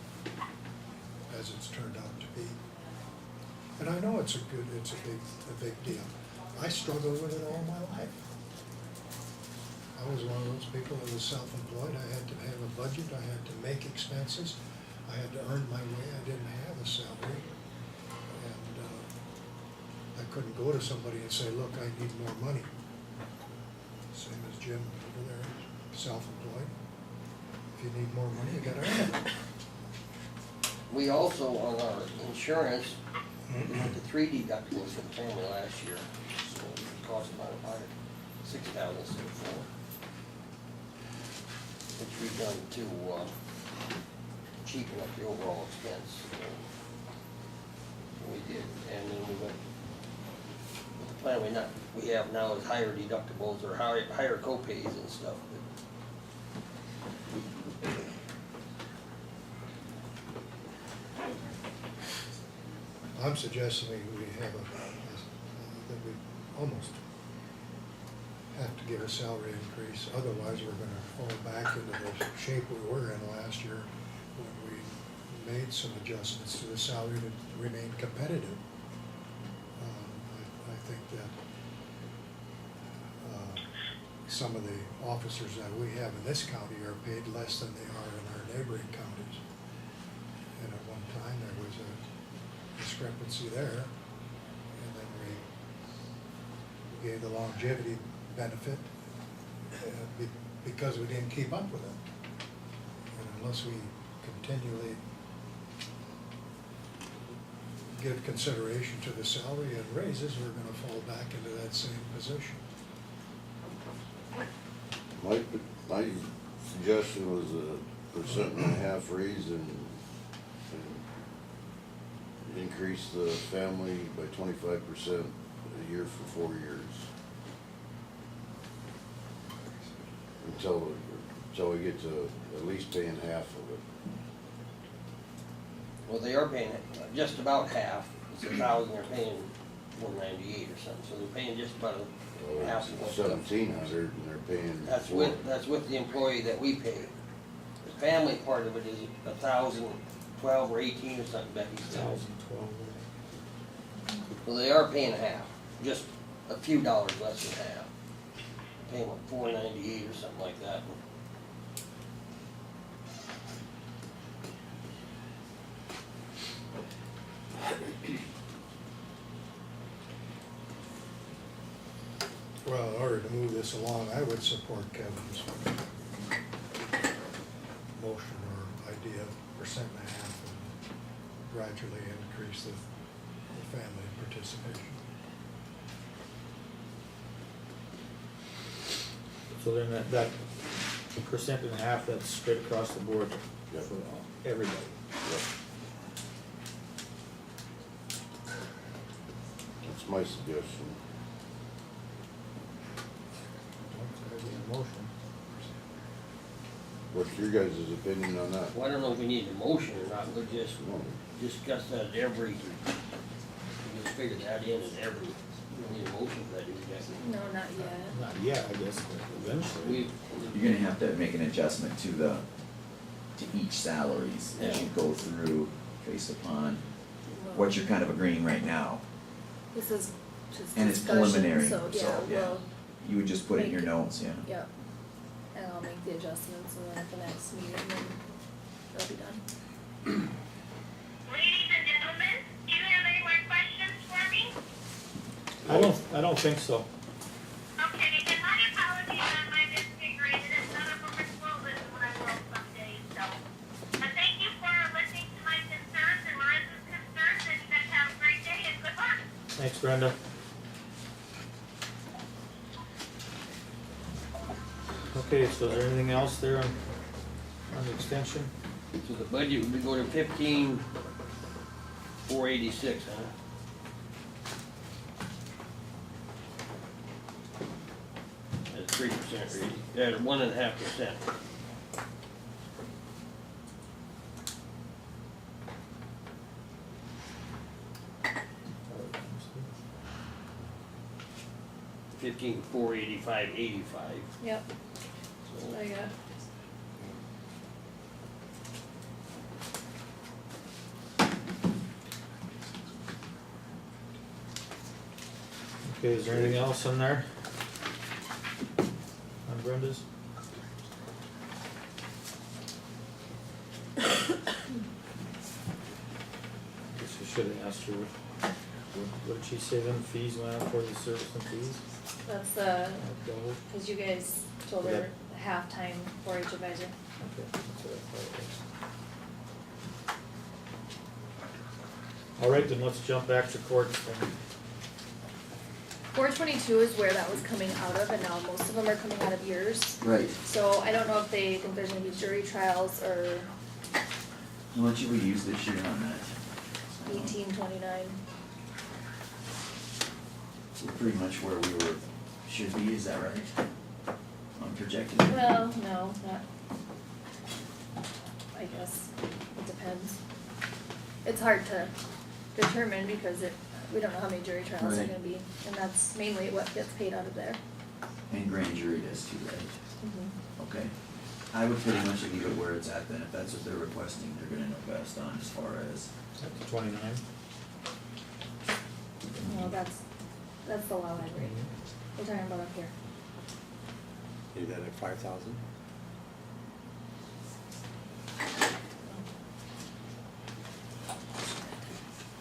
as it's turned out to be. And I know it's a big deal. I struggled with it all my life. I was one of those people that was self-employed. I had to have a budget. I had to make expenses. I had to earn my way. I didn't have a salary. And I couldn't go to somebody and say, look, I need more money. Same as Jim over there, self-employed. If you need more money, you gotta earn it. We also, on our insurance, we went to 3 deductibles for the family last year, so it cost about $6,000 instead of $4,000. Which we've done to cheapen up the overall expense. We did, and then we went, the plan we have now is higher deductibles or higher co-pays and stuff. I'm suggesting we have that we almost have to give a salary increase, otherwise we're gonna fall back into the shape we were in last year when we made some adjustments to the salary to remain competitive. I think that some of the officers that we have in this county are paid less than they are in our neighboring counties. And at one time, there was a discrepancy there, and then we gave the longevity benefit because we didn't keep up with it. And unless we continually give consideration to the salary and raises, we're gonna fall back into that same position. My suggestion was a 1.5% raise and increase the family by 25% a year for 4 years. Until we get to at least paying half of it. Well, they are paying just about half. It's $1,000, they're paying $498 or something, so they're paying just about half of what. 1,700, and they're paying. That's with the employee that we pay. The family part of it is $1,012 or $18 or something, Becky said. 1,012. So they are paying half, just a few dollars less than half. Paying what, $498 or something like that. Well, in order to move this along, I would support Kevin's motion or idea, 1.5%, and gradually increase the family participation. So then that 1.5%, that's straight across the board Yep. for everybody. Yep. my suggestion. That's gotta be a motion. What's your guys' opinion on that? Well, I don't know if we need a motion or not, we'll just discuss that at every, we just figure that in at every, we don't need a motion for that, do we, Jesse? No, not yet. Not yet, I guess, but eventually. You're gonna have to make an adjustment to each salaries as you go through based upon what you're kind of agreeing right now. This is just And it's discussion, preliminary, so, yeah, so, yeah. we'll, You would just put it in your Make- notes, yeah. yep. And I'll make the adjustments and then at the next meeting, then it'll be done. Ladies and gentlemen, do you have any more questions for me? I don't think so. Okay, and my apologies on my misfiguring, it is not a woman's world, this is what I will someday, so. But thank you for listening to my concerns and Marissa's concerns, and you guys have a great day and good luck. Thanks, Brenda. Okay, so is there anything else there on the extension? So the budget would be going to 15,486, huh? At 3% rate, at 1.5%. $15,485.85. Yep, So I got. Okay, is there anything else in there? On Brenda's? Guess we should have asked her, what did she say then, fees went up for the service and fees? That's the, Double? cause you guys told her Yep. halftime 4-H advisor. Okay, that's what I thought it was. All right, then let's jump back to courts then. 422 is where that was coming out of, and now most of them are coming out of yours. Right. So I don't know if they think there's gonna be jury trials or How much have we used this year on that? 1829. We're pretty much where we should be, is that right? On projected? Well, no, not. I guess it depends. It's hard to determine because we don't know how many jury trials are Right. gonna be, and that's mainly what gets paid out of there. And grand jury does too, right? Mm-hmm. Okay. I would pretty much leave it where it's at then, if that's what they're requesting, they're gonna know best on as far as. At the 29? Well, that's the law library. We're talking about up here. You did at 5,000?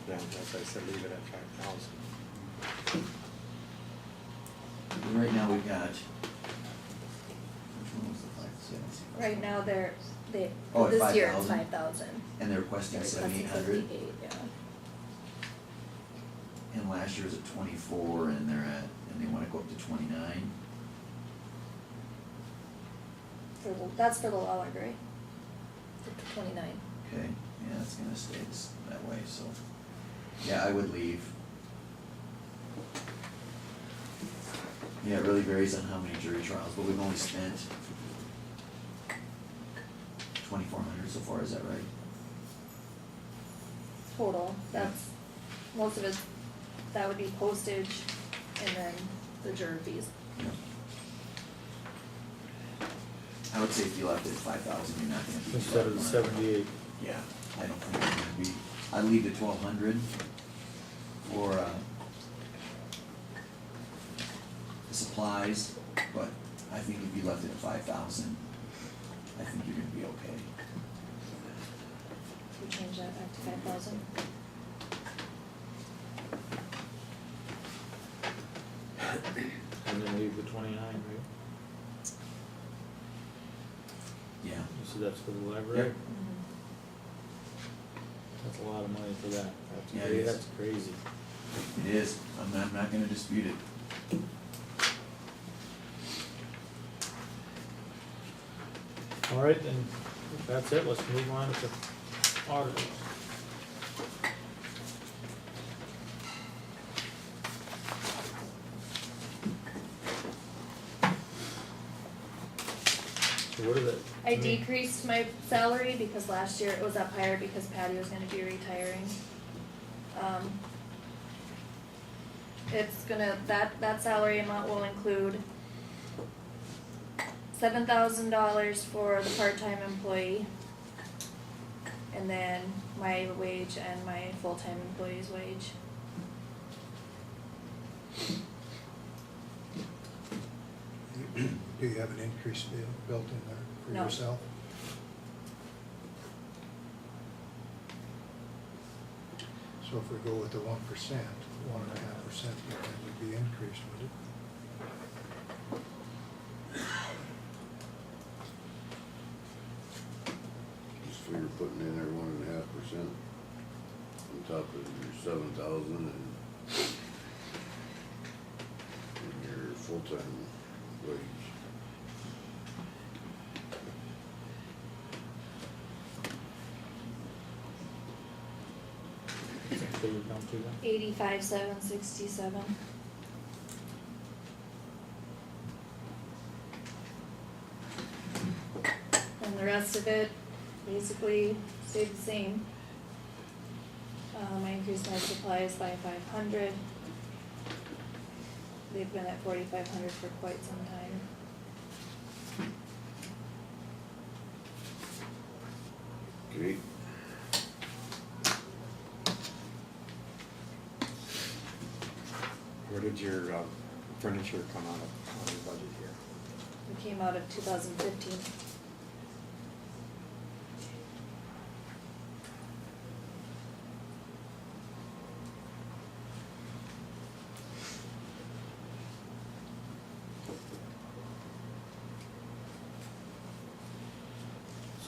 Yeah, that's why I said leave it at 5,000. Right now we've got. Which one was the five, see, I don't see five. Right now, Oh, at this year it's 5,000? 5,000. And they're requesting They're 7,800, 78, yeah. and last year was at 24, and they wanna go up to 29. That's for the law library. For 29. Okay, yeah, it's gonna stay that way, so, yeah, I would leave. Yeah, it really varies on how many jury trials, but we've only spent 2,400 so far, is that right? Total, that's, most of it, that would be postage and then the juror fees. Yeah. I would say if you left it at 5,000, you're not gonna be. Instead of the 78. Yeah, I don't think it's gonna be, I'd leave it 1,200 for, the supplies, but I think if you left it at 5,000, I think you're gonna be okay. We change that back to 5,000. And then leave the 29, right? Yeah. So that's for the library? Yep. That's a lot of money for that. Yeah, it is. That's crazy. It is, I'm not gonna dispute it. All right, then, if that's it, let's move on to auditors. So what is it? I to me? decreased my salary because last year it was up higher because Patty was gonna be retiring. It's gonna, that salary amount will include $7,000 for the part-time employee. And then my wage and my full-time employee's wage. Do you have an increase built in there for No. yourself? So if we go with the 1%, 1.5%, that would be increased, would it? Just figure putting in there 1.5% on top of your 7,000 and your full-time wage. What's that figure come to then? 85,767. And the rest of it basically stayed the same. I increased my supplies by 500. They've been at 4,500 for quite some time. Okay. Where did your furniture come out of on your budget here? It came out of 2015.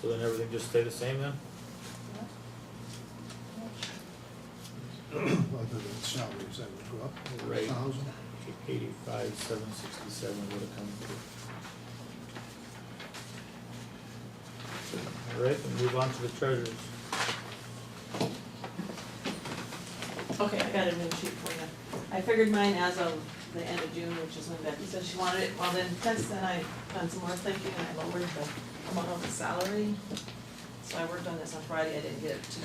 So then everything just stay the same then? Other than salaries, that would go up over Right. 1,000. 85,767 would have come through. All right, then move on to the treasurers. Okay, I got a new sheet for you. I figured mine as of the end of June, which is when Becky said she wanted it. Well, then since then I done some more thinking and I lowered the amount of the salary. So I worked on this on Friday, I didn't get it to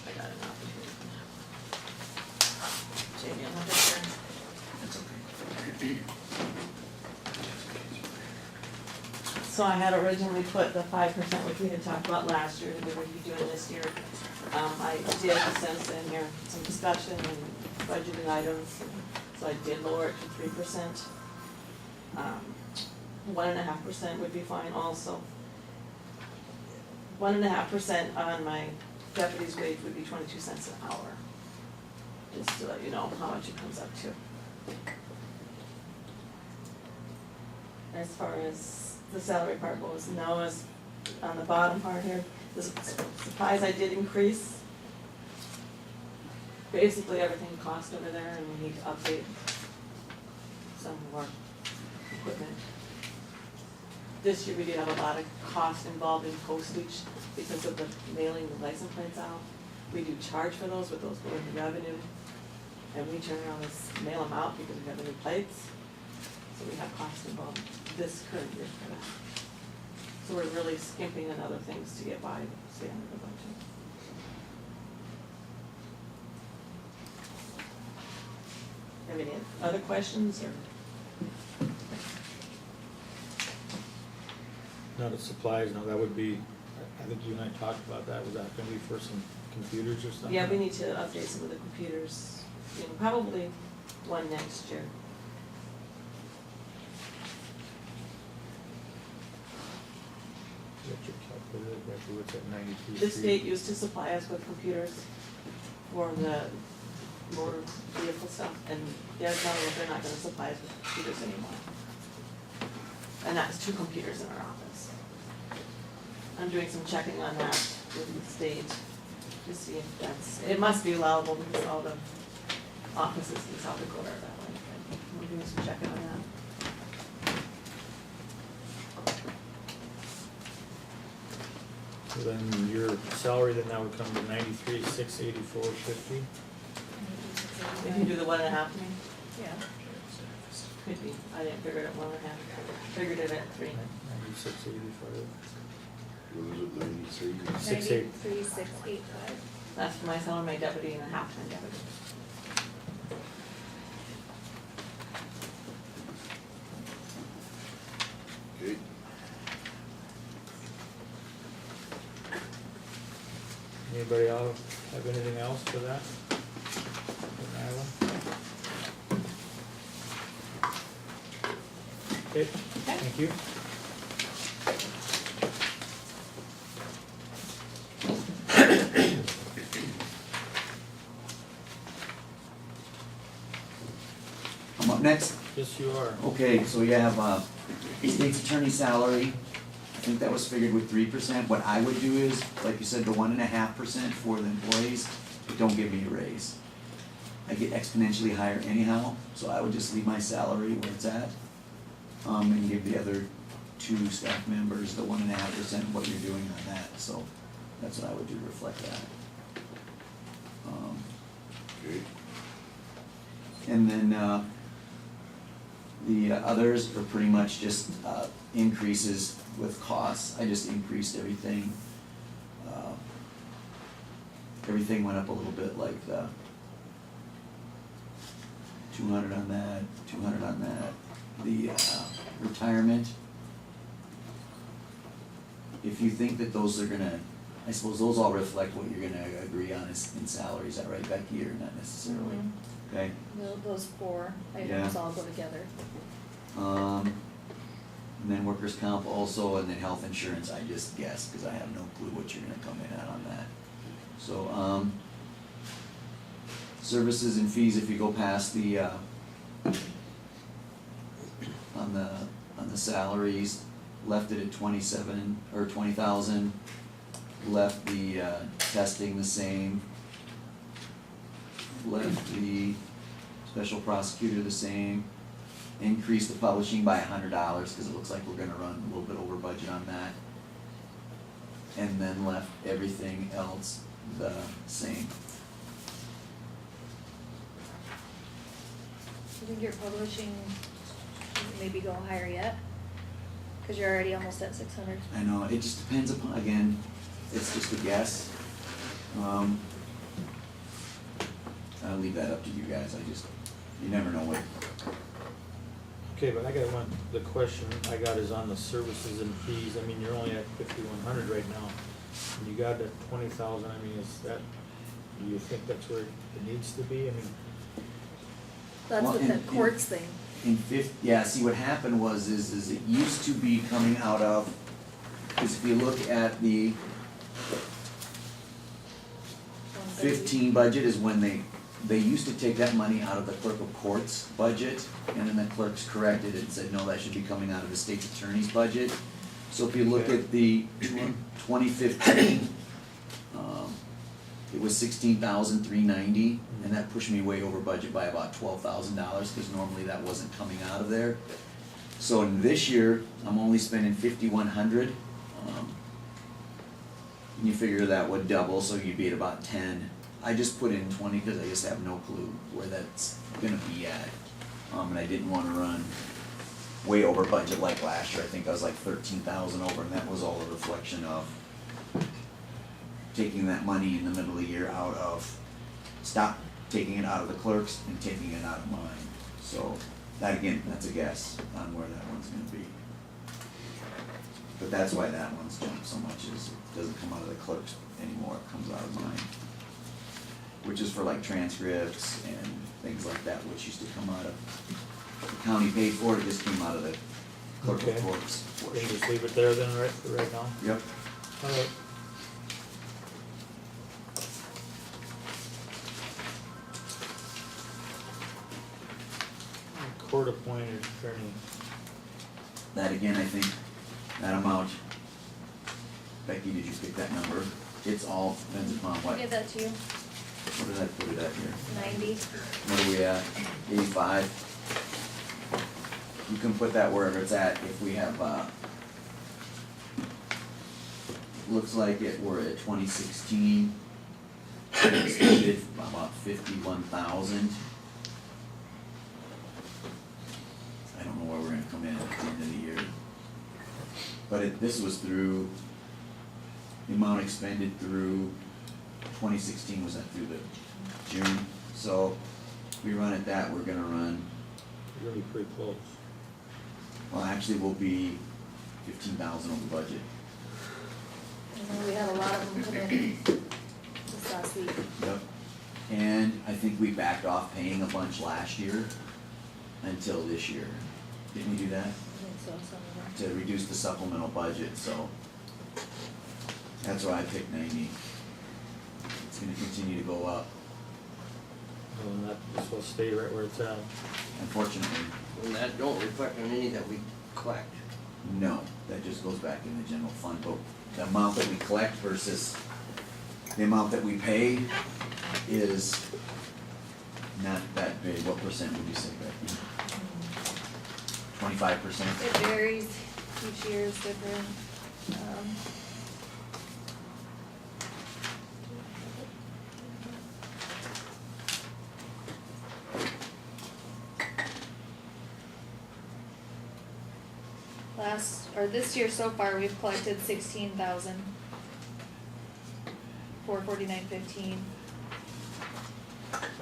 I got it now. Jamie, I'll have it here. That's okay. So I had originally put the 5%, which we had talked about last year, that we would be doing this year. I did since in here some discussion and budgeting items, so I did lower it to 3%. 1.5% would be fine also. 1.5% on my deputy's wage would be 22 cents an hour. Just to let you know how much it comes up to. As far as the salary part goes, now is on the bottom part here, the supplies I did increase. Basically everything cost over there and we need to update some of our equipment. This year we did have a lot of cost involved in postage because of the mailing the license plates out. We do charge for those, but those go into revenue. And we turn around and mail them out because we have the new plates. So we have cost involved this current year for that. So we're really skimping on other things to get by to stay under the budget. Have any other questions or? Now the supplies, now that would be, I think you and I talked about that, was that gonna be for some computers or something? Yeah, we need to update some of the computers, you know, probably one next year. What's your calculator, Becky, what's that, 92? The state used to supply us with computers for the motor vehicle stuff, and they're telling us they're not gonna supply us with computers anymore. And that's 2 computers in our office. I'm doing some checking on that with the state to see if that's, it must be allowable because all the offices in South Dakota are that way. But I'm doing some checking on that. Then your salary then now would come to 93,684.50. If you do the 1.5, Yeah. could be, I didn't figure it at 1.5, figured it at 3. 96,85. What was it, 93? 6.8. 93,685. That's for my salary, my deputy, and a half-time deputy. Okay. Anybody else have anything else for that? For Nyla? Okay, thank you. I'm up next. Yes, you are. Okay, so you have, state's attorney salary, I think that was figured with 3%. What I would do is, like you said, the 1.5% for the employees, but don't give me a raise. I get exponentially higher anyhow, so I would just leave my salary where it's at. And give the other 2 staff members the 1.5% what you're doing on that, so that's what I would do to reflect that. Okay. And then, the others are pretty much just, increases with costs. I just increased everything. Everything went up a little bit, like the 200 on that, 200 on that. The, retirement. If you think that those are gonna, I suppose those all reflect what you're gonna agree on in salary, is that right, Becky, or not necessarily? Mhm. Okay. Those 4 items Yeah. all go together. And then workers' comp also, and then health insurance, I just guessed, cause I have no clue what you're gonna come in at on that. So, services and fees, if you go past the, on the salaries, left it at 27, or 20,000, left the, testing the same, left the special prosecutor the same, increased the publishing by $100, cause it looks like we're gonna run a little bit over budget on that. And then left everything else the same. You think your publishing should maybe go higher yet? Cause you're already almost at 600. I know, it just depends upon, again, it's just a guess. I'll leave that up to you guys, you never know what. Okay, but I got one, the question I got is on the services and fees. I mean, you're only at 5,100 right now. And you got that 20,000, I mean, is that, do you think that's where it needs to be? I mean, That's Well, with the in- courts thing. Yeah, see, what happened was, is it used to be coming out of, cause if you look at the 15 budget is when they used to take that money out of the clerk of courts budget, and then the clerks corrected it and said, no, that should be coming out of the state's attorney's budget. So if you look Okay. at the 2015, it was $16,390, and that pushed me way over budget by about $12,000, cause normally that wasn't coming out of there. So in this year, I'm only spending 5,100. And you figure that would double, so you'd be at about 10. I just put in 20 because I just have no clue where that's gonna be at. And I didn't wanna run way over budget like last year. I think I was like 13,000 over, and that was all a reflection of taking that money in the middle of the year out of, stop taking it out of the clerks and taking it out of mine. So that, again, that's a guess on where that one's gonna be. But that's why that one's jumped so much, is it doesn't come out of the clerks anymore, it comes out of mine. Which is for like transcripts and things like that, which used to come out of, the county paid for it, just came out of the clerk of Okay. courts we portion. can just leave it there then, right, for right now? Yep. All right. Court appointed attorney. That again, I think, that amount, Becky, did you pick that number? It's all depends upon I'll what, give that to you, what did I put it at here? 90. What are we at, 85? You can put that wherever it's at if we have, looks like we're at 2016. We expended about 51,000. I don't know where we're gonna come in at the end of the year. But this was through, the amount expended through 2016 was that through the June. So we run at that, we're gonna run, You're gonna be pretty close. well, actually we'll be 15,000 over budget. And then we had a lot of them come in this last week. Yep. And I think we backed off paying a bunch last year until this year. Didn't we do that? I think so, some of them. To reduce the supplemental budget, so that's why I picked 90. It's gonna continue to go up, And that, this will stay right where it's at. unfortunately. And that don't reflect on any that we collect. No, that just goes back in the general fund, but the amount that we collect versus the amount that we pay is not that big. What percent would you say, Becky? 25%? It varies, each year is different. This year so far, we've collected 16,000. 449.15.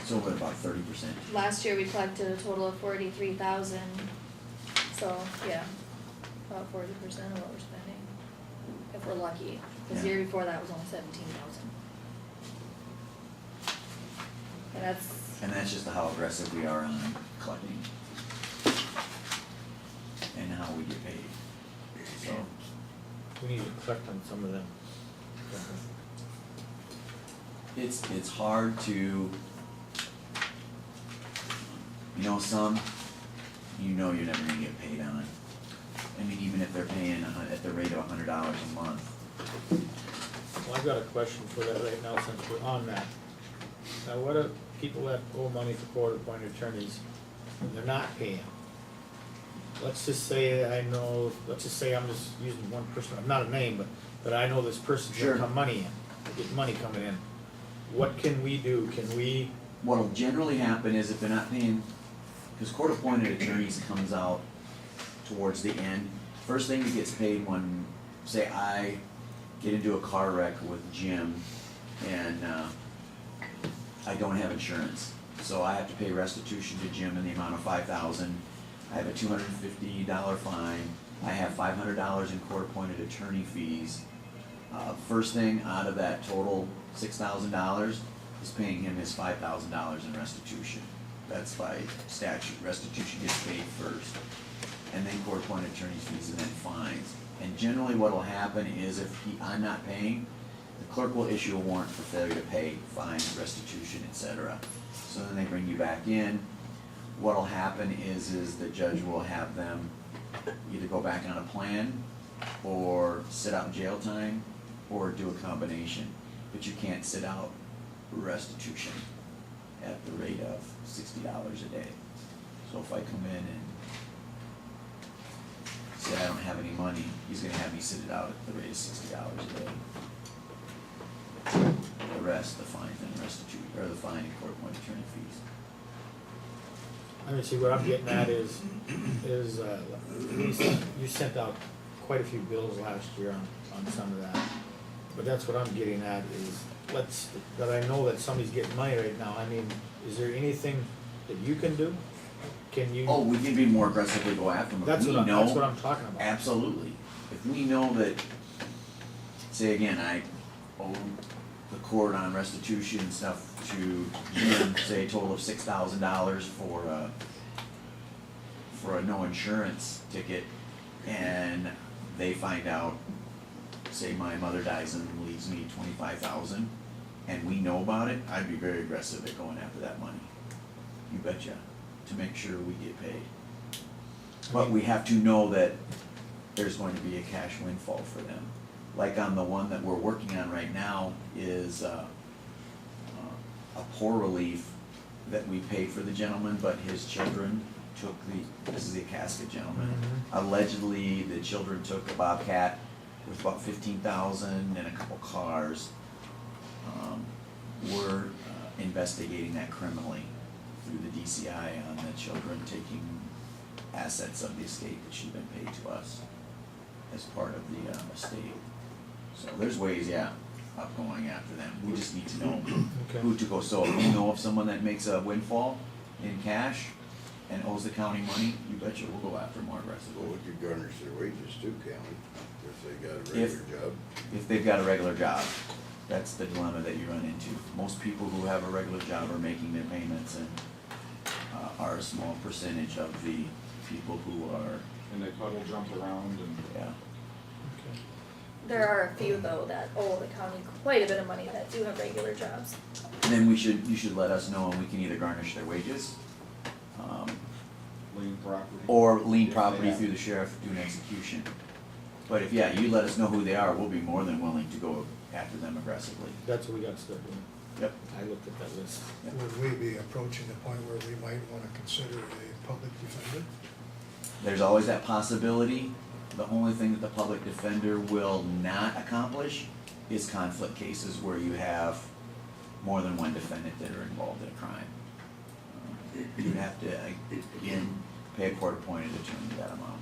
So what, about 30%? Last year, we collected a total of 43,000, so, yeah, about 40% of what we're spending, if we're lucky. Cause the year before that was only 17,000. And that's just how aggressive we are on collecting and how we get paid, so. We need to collect on some of them. It's hard to, some, you're never gonna get paid on. I mean, even if they're paying at the rate of $100 a month. Well, I've got a question for that right now since we're on that. Now, what if people that owe money for court-appointed attorneys, and they're not paying? Let's just say I'm just using one person, not a name, but I know this person's Sure. gonna come money in, get money coming in. What can we do? Can we, What'll generally happen is if they're not paying, because court-appointed attorneys comes out towards the end. First thing that gets paid when, say I get into a car wreck with Jim and I don't have insurance. So I have to pay restitution to Jim in the amount of $5,000. I have a $250 fine. I have $500 in court-appointed attorney fees. First thing out of that total $6,000 is paying him his $5,000 in restitution. That's by statute. Restitution gets paid first, and then court-appointed attorney's fees, and then fines. And generally what'll happen is if I'm not paying, the clerk will issue a warrant for failure to pay, fines, restitution, etc. So then they bring you back in. What'll happen is the judge will have them either go back on a plan or sit out jail time or do a combination. But you can't sit out restitution at the rate of $60 a day. So if I come in and say I don't have any money, he's gonna have me sit it out at the rate of $60 a day. The rest, the fines and restitution, or the fine and court-appointed attorney fees. I mean, see, what I'm getting at is you sent out quite a few bills last year on some of that. But that's what I'm getting at is, that I know that somebody's getting money right now. I mean, is there anything that you can do? Can you? Oh, we can be more aggressively go after them. That's what I'm talking about. Absolutely. If we know that, say again, I owe the court on restitution and stuff to Jim, say a total of $6,000 for a no insurance ticket, and they find out, say my mother dies and leaves me $25,000, and we know about it, I'd be very aggressive at going after that money. You betcha, to make sure we get paid. But we have to know that there's going to be a cash windfall for them. Like on the one that we're working on right now is a poor relief that we paid for the gentleman, but his children took this is the casket gentleman. Mhm. Allegedly, the children took a bobcat with about 15,000 and a couple cars. We're investigating that criminally through the DCI on the children taking assets of the estate that should have been paid to us as part of the estate. So there's ways, yeah, of going after them. We just need to know Okay. who to go. So if you know of someone that makes a windfall in cash and owes the county money, you betcha we'll go after them more aggressively. Well, we could garnish their wages too, can't we, if they got a If- regular job? If they've got a regular job, that's the dilemma that you run into. Most people who have a regular job are making their payments and are a small percentage of the people who are, And they puddle jump around and yeah. Okay. There are a few though that owe the county quite a bit of money that do have regular jobs. And then you should let us know and we can either garnish their wages, lien property. or lien If they property have- through the sheriff doing execution. But if, yeah, you let us know who they are, we'll be more than willing to go after them aggressively. That's what we got to start doing. Yep. I looked at that list. Would we be approaching the point where we might wanna consider a public defender? There's always that possibility. The only thing that the public defender will not accomplish is conflict cases where you have more than one defendant that are involved in a crime. You'd have to, again, pay a court-appointed attorney that amount.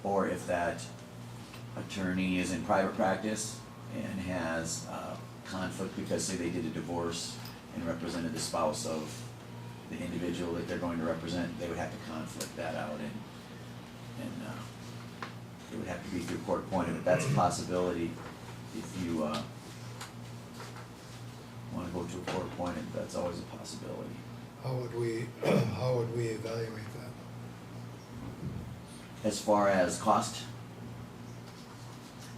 Or if that attorney is in private practice and has conflict because, say, they did a divorce and represented the spouse of the individual that they're going to represent, they would have to conflict that out and it would have to be through court appointed, but that's a possibility if you wanna go to a court appointed, that's always a possibility. How would we evaluate that? As far as cost,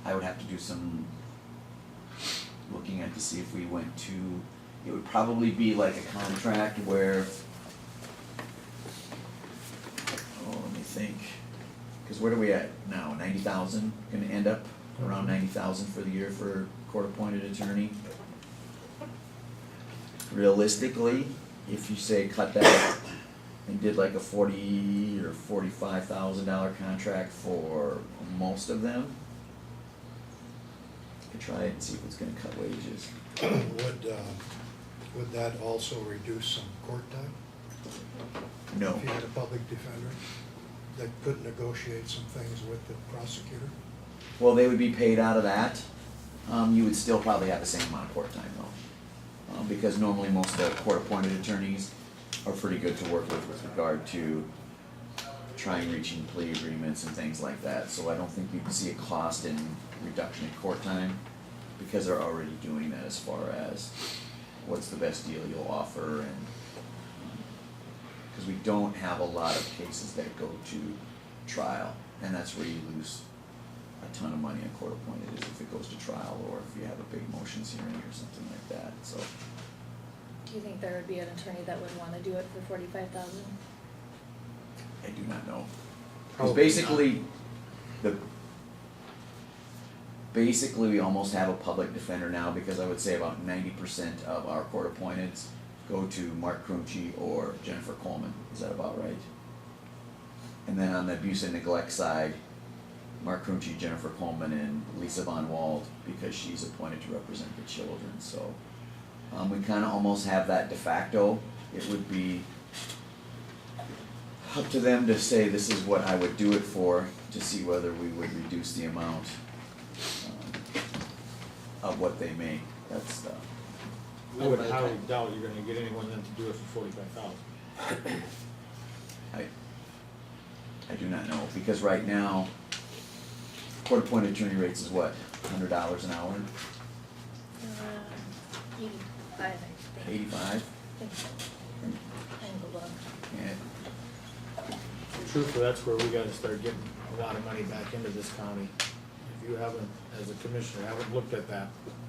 I would have to do some looking at to see if we went to, it would probably be like a contract where, let me think, cause where are we at now, 90,000, gonna end up around 90,000 for the year for court-appointed attorney? Realistically, if you say cut that and did like a $40,000 or $45,000 contract for most of them, could try it and see if it's gonna cut wages. Would that also reduce some court time? No, If you had a public defender that could negotiate some things with the prosecutor? well, they would be paid out of that. You would still probably have the same amount of court time though. Because normally most of the court-appointed attorneys are pretty good to work with regard to trying reaching plea agreements and things like that. So I don't think you'd see a cost in reduction in court time because they're already doing that as far as what's the best deal you'll offer and because we don't have a lot of cases that go to trial and that's where you lose a ton of money in court appointed is if it goes to trial or if you have a big motions hearing or something like that, so. Do you think there would be an attorney that would wanna do it for 45,000? I do not know. Cause Probably basically, basically we almost have a public defender now because I would say about 90% of our court appointeds go to Mark Crumchie or Jennifer Coleman, is that about right? And then on the abuse and neglect side, Mark Crumchie, Jennifer Coleman, and Lisa Von Wald, because she's appointed to represent the children, so. We kinda almost have that de facto, it would be up to them to say this is what I would do it for, to see whether we would reduce the amount of what they make, that's the. I would highly doubt you're gonna get anyone then to do it for 45,000. I do not know, because right now, court-appointed attorney rates is what, $100 an hour, 85, I think. 85? I think so. I can go look. Yeah, Truthfully, that's where we gotta start getting a lot of money back into this county. If you haven't, as a commissioner, haven't looked at that,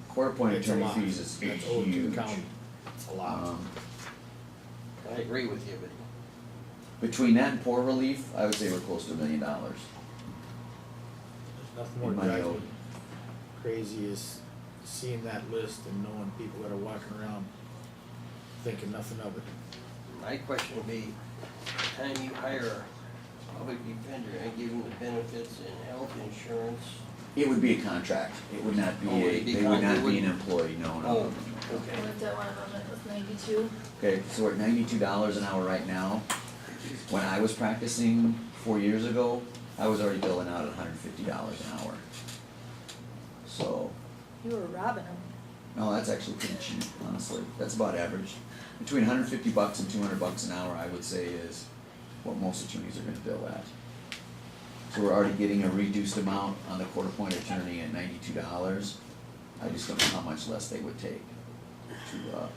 court-appointed it's a attorney lot. fees is That's owed to huge. the county. It's a lot. I agree with you, but Between that and poor relief, I would say we're close to $1 million. There's nothing more in money drives me owed. crazy is seeing that list and knowing people that are walking around thinking nothing of it. my question would be, the time you hire a public defender and give them the benefits and health insurance It would be a contract, it would not be Oh, it'd be they would not be an wouldn't- employee, no, no. Oh, I okay. looked at one of them, it was 92. Okay, so we're at $92 an hour right now. When I was practicing 4 years ago, I was already billing out at $150 an hour. So, You were robbing them. no, that's actually pretty cheap, honestly, that's about average. Between $150 and $200 an hour, I would say is what most attorneys are gonna bill at. So we're already getting a reduced amount on the court-appointed attorney at $92. I just don't know how much less they would take to,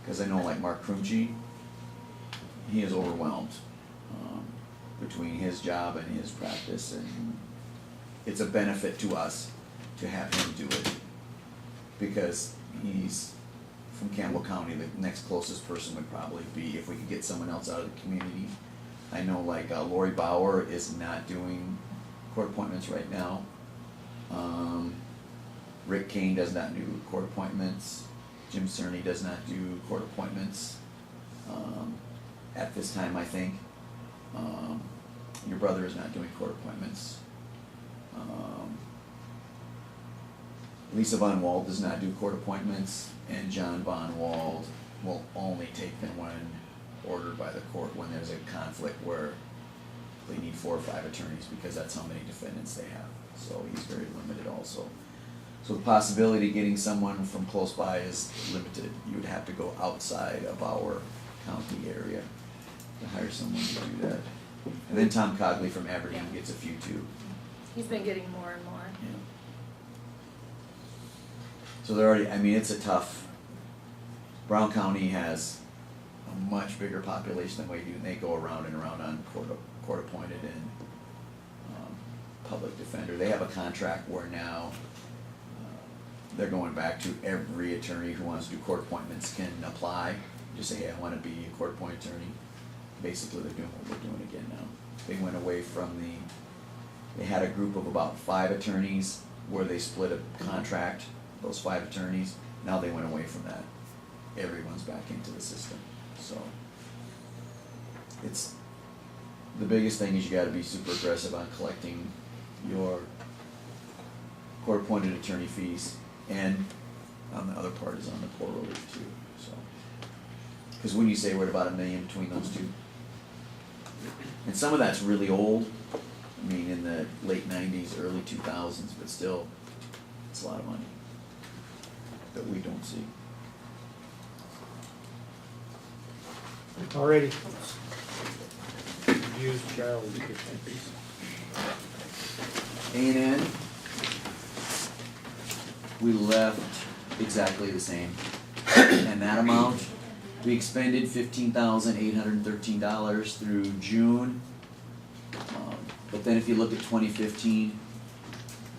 cause I know like Mark Krumchi, he is overwhelmed, between his job and his practice, and it's a benefit to us to have him do it. Because he's from Campbell County, the next closest person would probably be, if we could get someone else out of the community. I know like Lori Bauer is not doing court appointments right now. Rick Kane does not do court appointments. Jim Cerny does not do court appointments, at this time, I think. Your brother is not doing court appointments. Lisa Von Wald does not do court appointments, and John Von Wald will only take them when ordered by the court, when there's a conflict where they need 4 or 5 attorneys, because that's how many defendants they have. So he's very limited also. So the possibility of getting someone from close by is limited. You would have to go outside of our county area to hire someone to do that. And then Tom Cogley from Aberdeen gets a few too. He's been getting more and more. Yeah. So they're already, I mean, it's a tough, Brown County has a much bigger population than we do, and they go around and around on court appointed and public defender. They have a contract where now they're going back to every attorney who wants to do court appointments can apply. Just say, hey, I wanna be a court appointed attorney. Basically, they're doing what we're doing again now. They went away from they had a group of about 5 attorneys where they split a contract, those 5 attorneys. Now they went away from that. Everyone's back into the system, so. It's, the biggest thing is you gotta be super aggressive on collecting your court-appointed attorney fees, and on the other part is on the poor relief too, so. Cause when you say we're at about $1 million between those two, and some of that's really old, I mean, in the late 90s, early 2000s, but still, it's a lot of money that we don't see. Alrighty. Use Charlie to get that piece. A&N, we left exactly the same. And that amount, we expended $15,813 through June. But then if you look at 2015,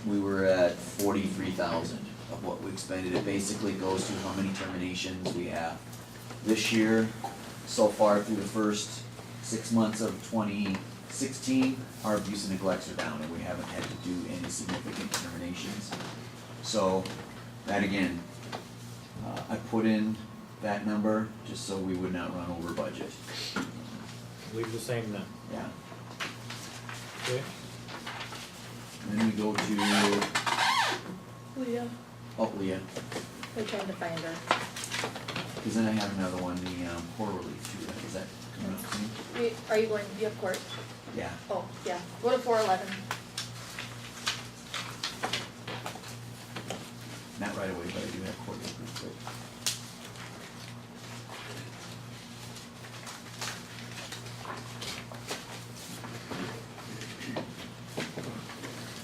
we were at 43,000 of what we expended. It basically goes to how many terminations we have. This year, so far through the first 6 months of 2016, our abuse and neglects are down, and we haven't had to do any significant terminations. So, that again, I put in that number just so we would not run over budget. Leave the same then. Yeah. Okay. And then we go to, Leah, Leah, we're trying to find her. because then I have another one, the poor relief too, is that coming up soon? Are you going, you have court? Yeah. Oh, yeah, go to 411. Not right away, but I do have court relief real quick.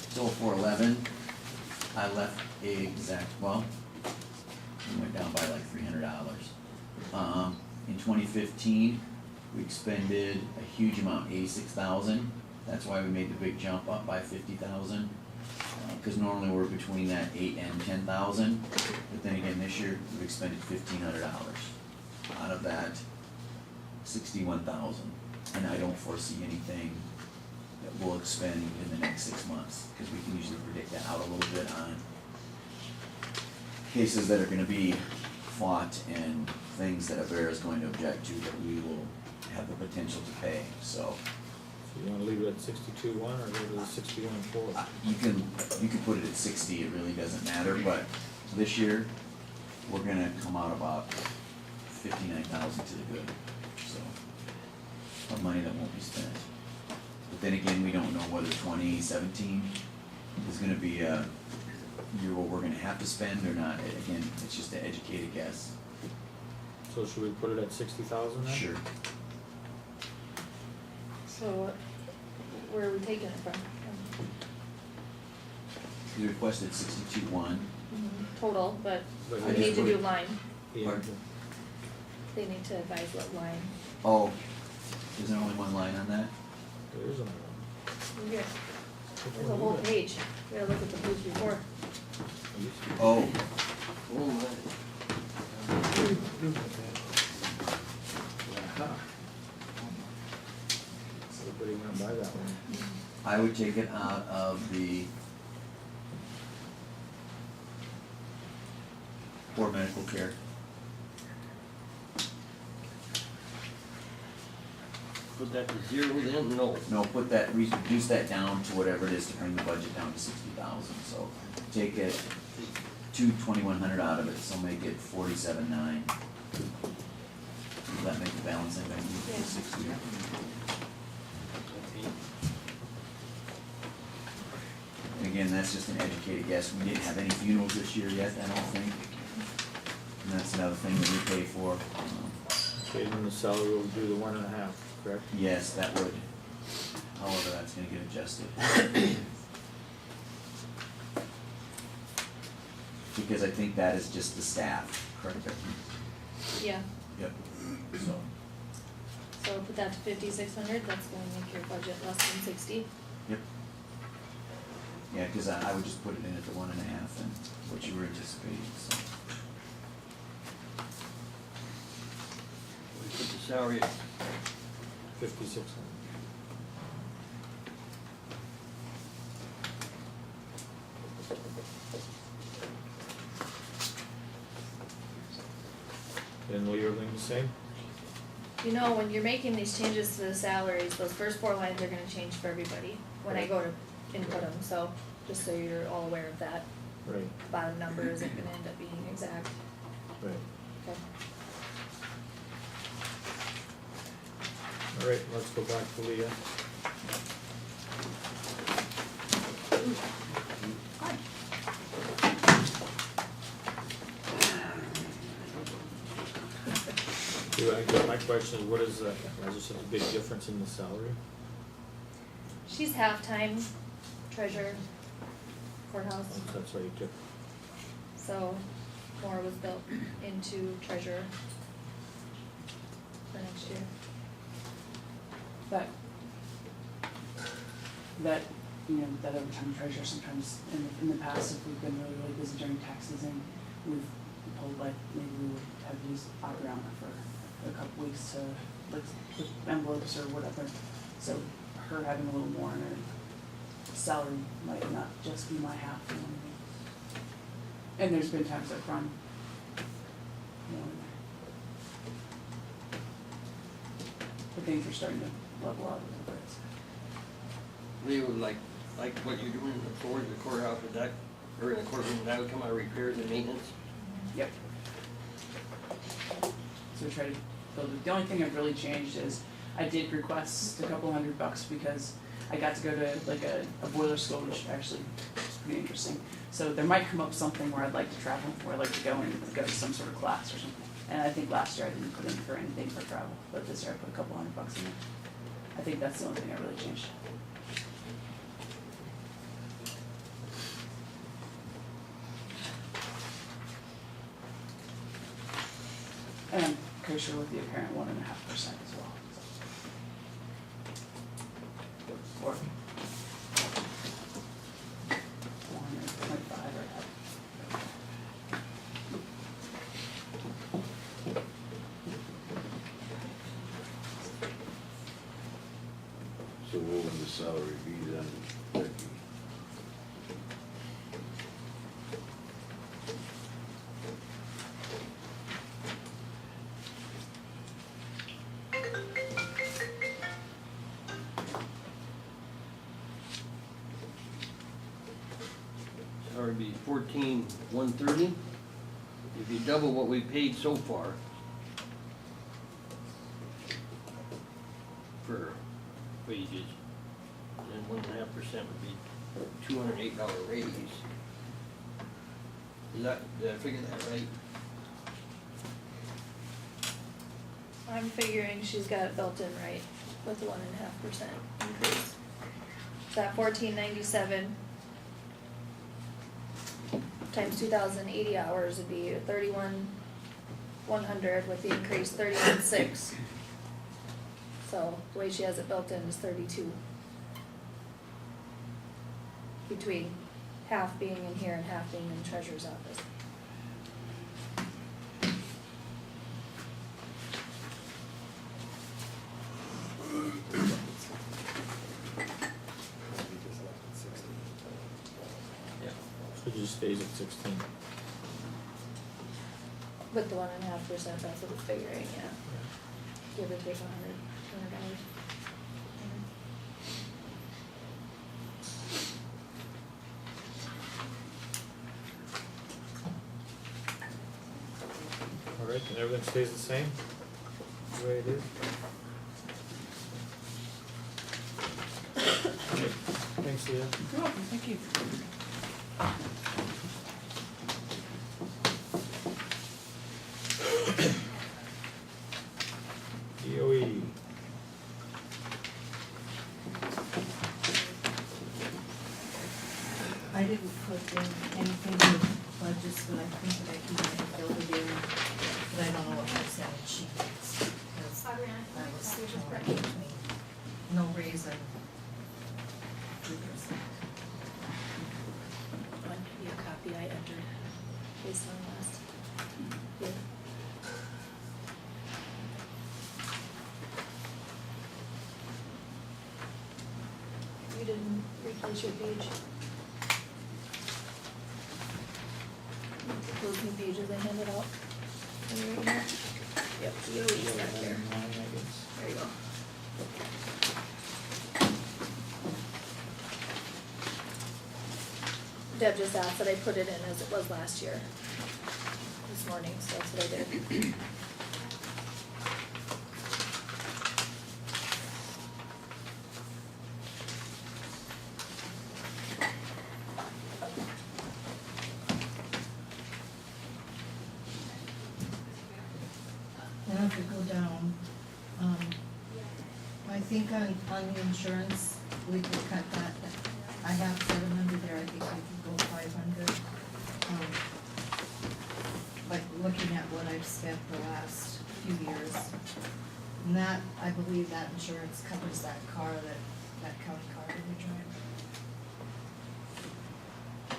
So 411, I left well, we went down by like $300. In 2015, we expended a huge amount, 86,000. That's why we made the big jump up by 50,000. Because normally we're between that 8 and 10,000. But then again, this year we expended $1,500. Out of that, 61,000. And I don't foresee anything that we'll expend in the next 6 months, because we can usually predict that out a little bit on cases that are gonna be fought and things that a bear is going to object to that we will have the potential to pay, so So you wanna leave it at 62.1 or go to the 61.4? You can put it at 60, it really doesn't matter, but this year, we're gonna come out about 59,000 to the good, so, of money that won't be spent. But then again, we don't know whether 2017 is gonna be a year where we're gonna have to spend or not. Again, it's just an educated guess. So should we put it at 60,000 then? Sure. So where are we taking it from? You requested 62.1. Total, but But we I need just to put do it- line. Yeah. Pardon? They need to advise what line. Oh, is there only one line on that? There isn't one. Here, there's a whole page. We gotta look at the page before. Oh, Oh my. Everybody went by that one. I would take it out of the for medical care. Put that to zero then? No. No, put that, reduce that down to whatever it is to bring the budget down to 60,000, so take it, 2,100 out of it, so make it 47,900. Does that make the balance anything equal to 60? And again, that's just an educated guess, we didn't have any funerals this year yet, I don't think. And that's another thing that we pay for. Okay, then the salary will do the 1.5, correct? Yes, that would, however, that's gonna get adjusted. Because I think that is just the staff, correct? Yeah, Yep, so, so put that to 5,600, that's gonna make your budget less than 60. yep. Yeah, cause I would just put it in at the 1.5 and what you were anticipating, so. We put the salary at 5,600. And leave everything the same? You know, when you're making these changes to the salaries, those first 4 lines are gonna change for everybody when I go to input them, so just so you're all aware of that. Right, Bottom number isn't gonna end up being exact. right. Okay. All right, let's go back to Leah. My question is, what is that, is there such a big difference in the salary? She's half-time treasurer courthouse, That's why you took, so more was built into treasurer for next year. That, you know, that overtime treasure sometimes in the past, if we've been really, really busy during tax season, we've pulled like, maybe we would have used Adriana for a couple weeks to, like, with envelopes or whatever. So her having a little more in her salary might not just be my half, you know what I mean? And there's been times I've run more in there. But things are starting to level out a little bit. Leo, like what you're doing in the floor of the courthouse, with that, or in the courtroom, that would come out of repairs and maintenance? Yep. So we try to build it. The only thing I've really changed is I did request a couple $100 because I got to go to like a boiler school, which actually is pretty interesting. So there might come up something where I'd like to travel, where I'd like to go and go to some sort of class or something. And I think last year I didn't put in for anything for travel, but this year I put a couple $100 in there. I think that's the only thing I really changed. And I'm kosher with the apparent 1.5% as well. Or 425 or So what would the salary be then, Becky? probably be 14,130. If you double what we paid so far for wages, then 1.5% would be $208 raise. Did I figure that right? I'm figuring she's got it built in right with the 1.5% increase. So that 1497 times 2,080 hours would be 31,100 with the increase 31,600. So the way she has it built in is 32. Between half being in here and half being in the treasurer's office. We just left at 16. Yeah. So it just stays at 16. With the 1.5%, that's what it's figuring, yeah. Give or take $100. All right, and everything stays the same, the way it is? Okay, thanks, Leah. You're welcome, thank you. DOE. I didn't put in anything with budgets, but I think that I can build it in, but I don't know what percentage she gets, because I was torn between no raise and 3%. I'll give you a copy I entered based on last. Yeah. You didn't replace your page. Those new pages I handed out. Are you right here? Yep, DOE's back there. There you go. Deb just asked that I put it in as it was last year, this morning, so that's what I did. Now if we go down, I think on the insurance, we could cut that, I have 700 there, I think I could go 500. Like looking at what I've spent the last few years. And that, I believe that insurance covers that car, that county car that we drive.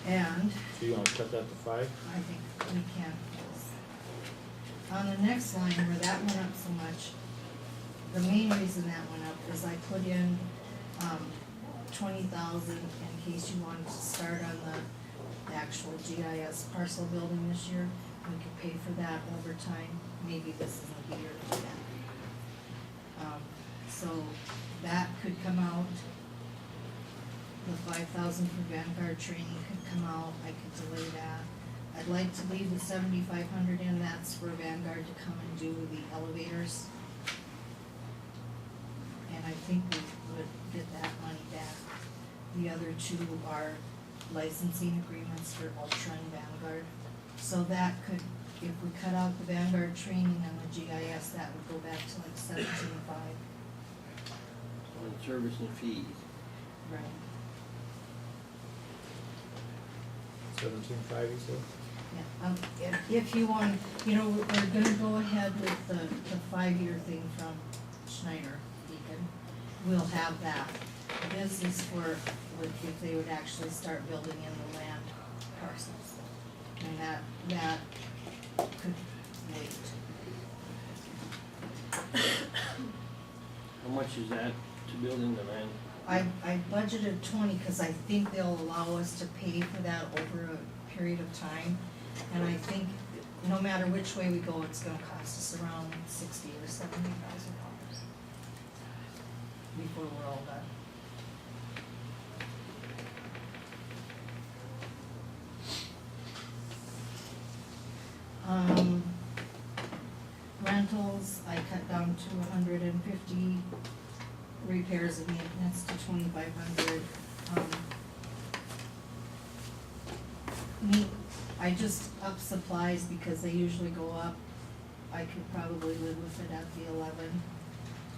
And So you wanna cut that to 5? I think we can, yes. On the next line where that went up so much, the main reason that went up is I put in, 20,000 in case you wanted to start on the actual GIS parcel building this year. We could pay for that over time, maybe this isn't the year to do that. So that could come out. The 5,000 for Vanguard training could come out, I could delay that. I'd like to leave the 7,500 in, that's for Vanguard to come and do the elevators. And I think we would get that money back. The other two are licensing agreements for Ultra and Vanguard. So that could, if we cut out the Vanguard training and the GIS, that would go back to like 17,500. On service and fees. Right. 17.5, you said? Yeah, if you want, you know, we're gonna go ahead with the 5-year thing from Schneider, Deacon. We'll have that. This is for, if they would actually start building in the land parcels. And that could wait. How much is that to build in the land? I budgeted 20, cause I think they'll allow us to pay for that over a period of time. And I think no matter which way we go, it's gonna cost us around $60,000 or $70,000 before we're all done. vehicles, I cut down to 150, repairs and maintenance to 2,500. I just up supplies because they usually go up. I could probably live with it at the 11.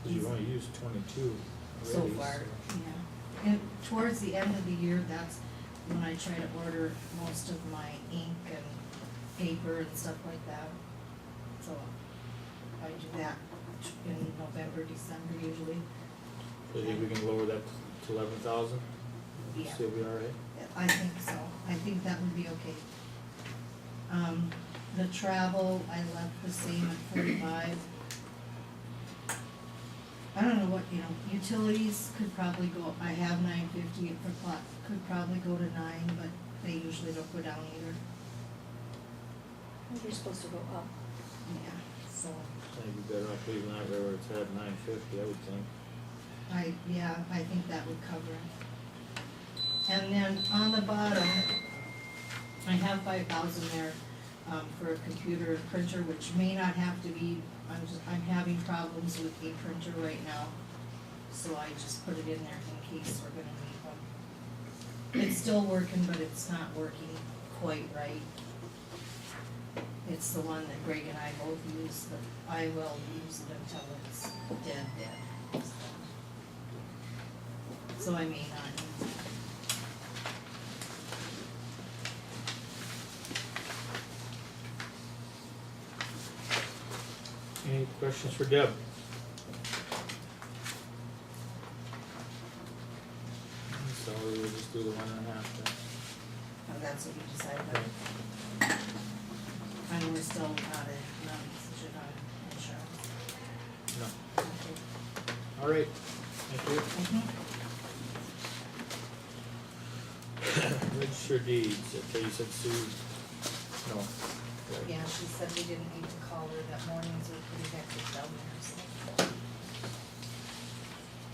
Cause you only used 22 So already, far, so. yeah. And towards the end of the year, that's when I try to order most of my ink and paper and stuff like that. So I do that in November, December usually. So you think we can lower that to 11,000? Yeah. Still be alright? I think so. I think that would be okay. The travel, I left the same at 45. I don't know what, utilities could probably go, I have 950, it could probably go to 9, but they usually don't go down either. I think you're supposed to go up. Yeah, so, I think we better off leaving that where it's at 950, I would think. I think that would cover it. And then on the bottom, I have 5,000 there, for a computer and printer, which may not have to be, I'm having problems with a printer right now. So I just put it in there in case we're gonna need one. It's still working, but it's not working quite right. It's the one that Greg and I both use, but I will use it until it's dead. So I may not use it. Any questions for Deb? So we will just do the 1.5 then. Oh, that's what you decided on. And we're still not at, decision on insurance. No. Okay. Alright, thank you. Register deeds, okay, you said Sue, no. Okay. Yeah, she said we didn't need to call her, that mornings were pretty hectic down there, so.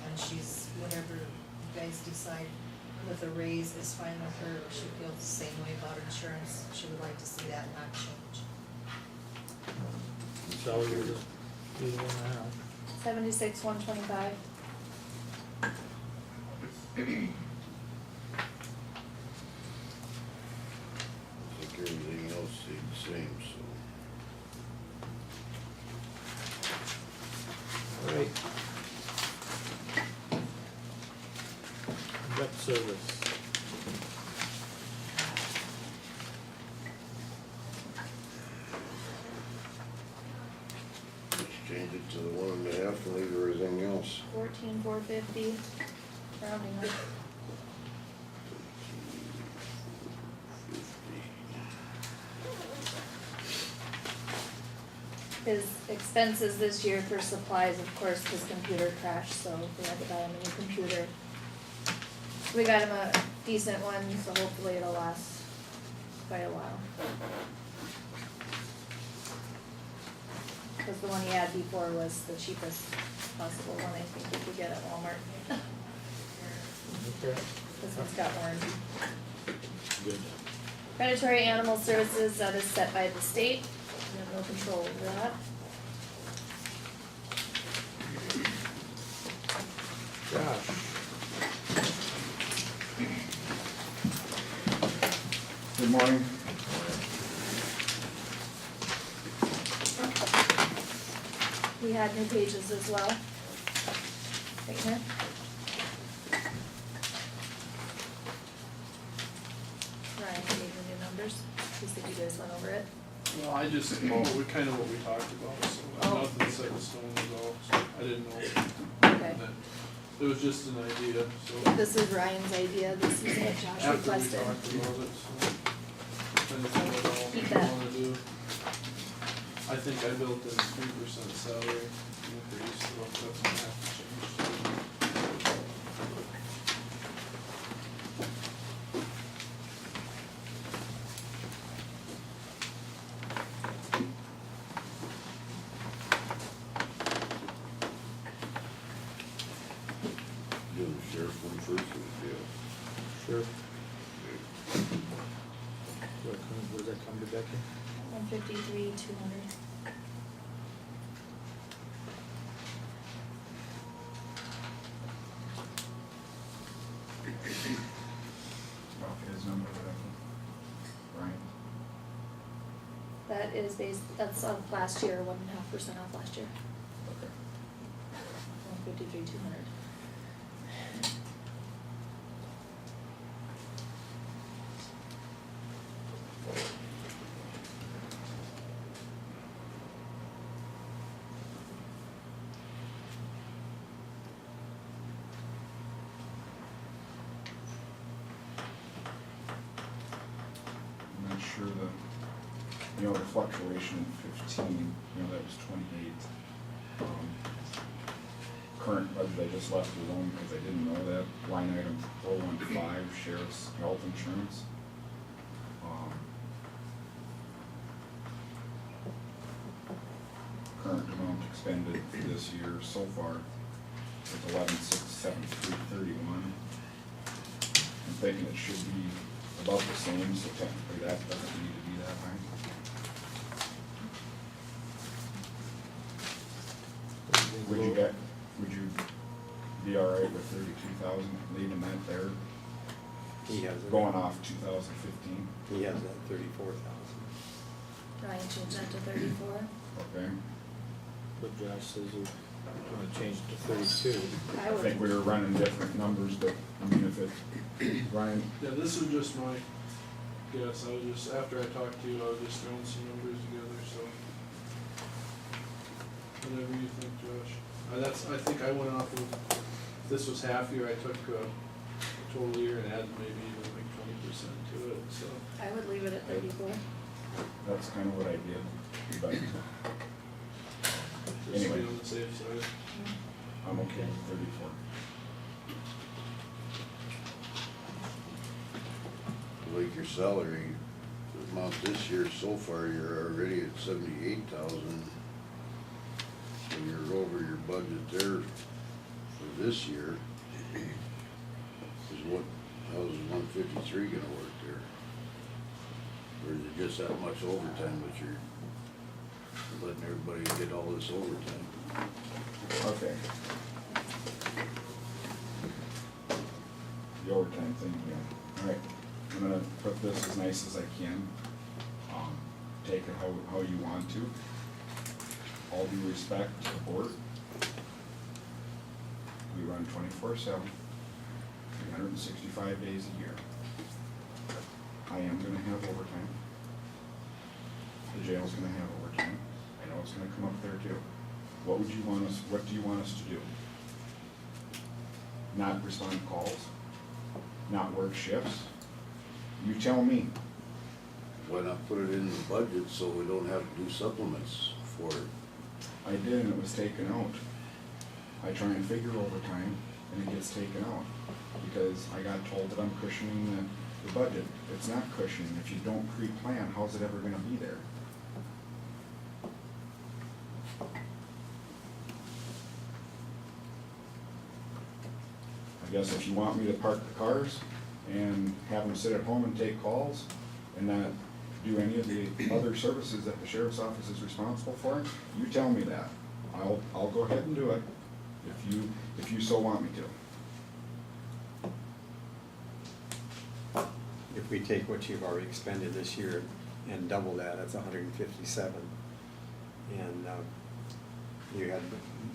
And she's, whatever you guys decide with a raise is fine with her, she feels the same way about insurance, she would like to see that not change. So we will just do the 1.5. 76,125. I think everything else stayed the same, so. Alright. Debt service. Let's change it to the 1.5 and leave everything else. 14,450, rounding up. His expenses this year for supplies, of course, his computer crashed, so we had to buy him a new computer. We got him a decent one, so hopefully it'll last quite a while. Cause the one he had before was the cheapest possible one I think we could get at Walmart. Okay, This one's got warranty. good. Predatory animal services, that is set by the state, we have no control over that. Josh. Good morning. We had new pages as well. Right here. Ryan gave me new numbers, he said you guys went over it. Well, I just, what we talked about, so Oh. nothing set in stone at all, so I didn't know. Okay. And then, it was just an idea, so. This is Ryan's idea, this is what Josh After we requested. talked about it, so. Kind of what all Keep we that. wanna do. I think I built in 3% salary increase, so that's gonna have to change. Do the sheriff one first or the jail? Sure. What does that come to, Becky? 153, 200. That is that's off last year, 1.5% off last year, Okay. 153,200. I'm not sure the fluctuation in 15, that was 28. Current budget I just left alone because I didn't know that. Line item 415, sheriff's health insurance. Current amount expended for this year so far is 11,673.31. I'm thinking it should be about the same, so technically that doesn't need to be that high. Would you be all right with 32,000, leaving that there? He has it. Going off 2015, He has that 34,000. Now you change that to 34. okay? But Josh says we're gonna change it to 32. I think we were running different numbers, but I mean, if it, Ryan, Yeah, this was just my guess, I was just, after I talked to you, I was just throwing some numbers together, so. Whatever you think, Josh. I think I went off of, if this was half year, I took total year and added maybe even like 20% to it, so. I would leave it at 34. that's kind of what I did, but Just to Anyway. be on the safe side. I'm okay with 34. Like your salary amount this year, so far, you're already at 78,000. So you're over your budget there for this year. How's 153 gonna work there? Or is it just that much overtime, but you're letting everybody get all this overtime? Okay. The overtime thing, yeah. All right, I'm gonna put this as nice as I can. Take it how you want to. All due respect to the board. We run 24/7, 365 days a year. I am gonna have overtime. The jail's gonna have overtime. I know it's gonna come up there too. What do you want us to do? Not respond to calls? Not work shifts? You tell me. Why not put it in the budget so we don't have to do supplements for it? I did, and it was taken out. I try and figure overtime, and it gets taken out, because I got told that I'm cushioning the budget. It's not cushioning. If you don't pre-plan, how's it ever gonna be there? I guess if you want me to park the cars and have them sit at home and take calls and not do any of the other services that the sheriff's office is responsible for, you tell me that. I'll go ahead and do it if you so want me to. If we take what you've already expended this year and double that, that's 157. And you had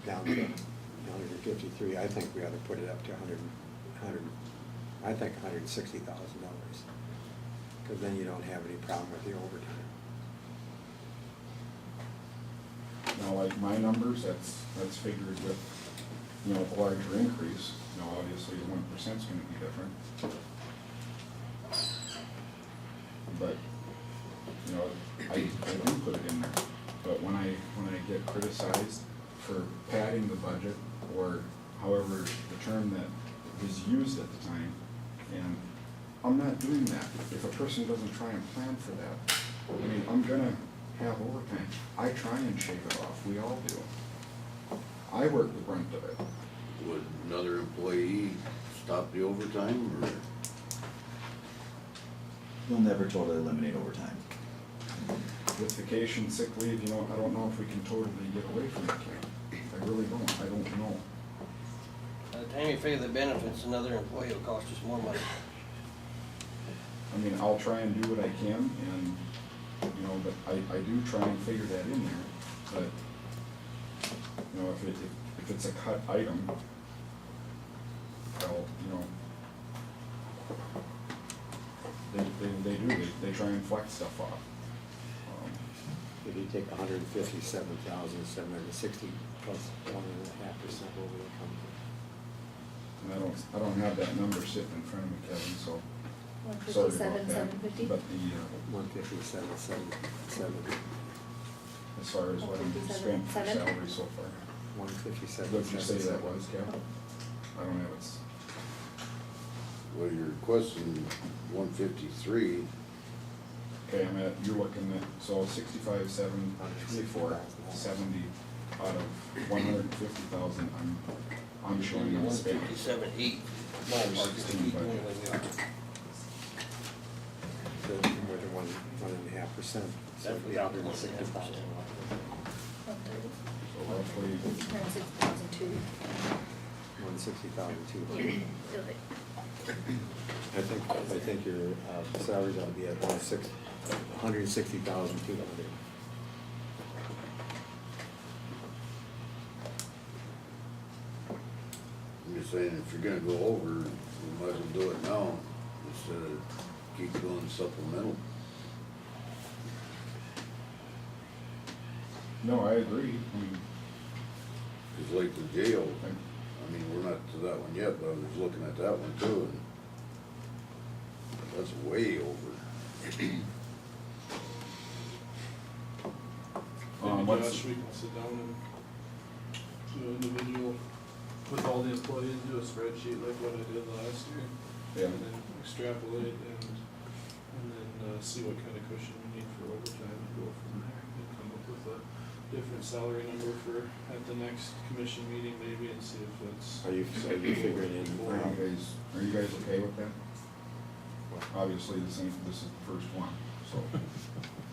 down to 153, I think we ought to put it up to I think $160,000. Because then you don't have any problem with the overtime. Now, like my numbers, that's figured with, the larger increase. Now, obviously, the 1% is gonna be different. But, I do put it in there. But when I get criticized for padding the budget, or however the term that was used at the time, and I'm not doing that. If a person doesn't try and plan for that, I'm gonna have overtime. I try and shave it off, we all do. I work the brunt of it. Would another employee stop the overtime, or? You'll never totally eliminate overtime. With vacation, sick leave, I don't know if we can totally get away from it. I really don't, I don't know. By the time you figure the benefits, another employee will cost us more money. I'll try and do what I can, and you know, but I do try and figure that in there, but, you know, if it's a cut item, well, you know, they try and flex stuff off. If you take 157,760 plus 1.5%, what would it come to? And I don't have that number sitting in front of me, Kevin, so. Sorry about 157, that. 750? But the, 157,770. as far as what we 157, spent for 7? salary so far. 157. What did you say that was, Kevin? I don't have it. Well, you're requesting 153. Okay, you're looking at, so 65, 724, 70 out of 150,000, I'm showing on the spend. 157.8. For 16 budget. So more than 1.5%, so it'd be 160,000. 130. So roughly, 160,002. 160,200. Yeah. I think your salaries ought to be at 160,200. I'm just saying, if you're gonna go over, we might as well do it now, instead of keep going supplemental. no, I agree. Cause like the jail, I mean, we're not to that one yet, but I was looking at that one too, and that's way over. Maybe what's- Josh, we can sit down and do an individual, with all the employees, do a spreadsheet like what I did last year. Yeah. And then extrapolate and then see what kind of cushion we need for overtime and go from there. And come up with a different salary number for, at the next commission meeting maybe, and see if it's. Are you figuring in, Are you guys okay with that? Obviously, this is the first one, so.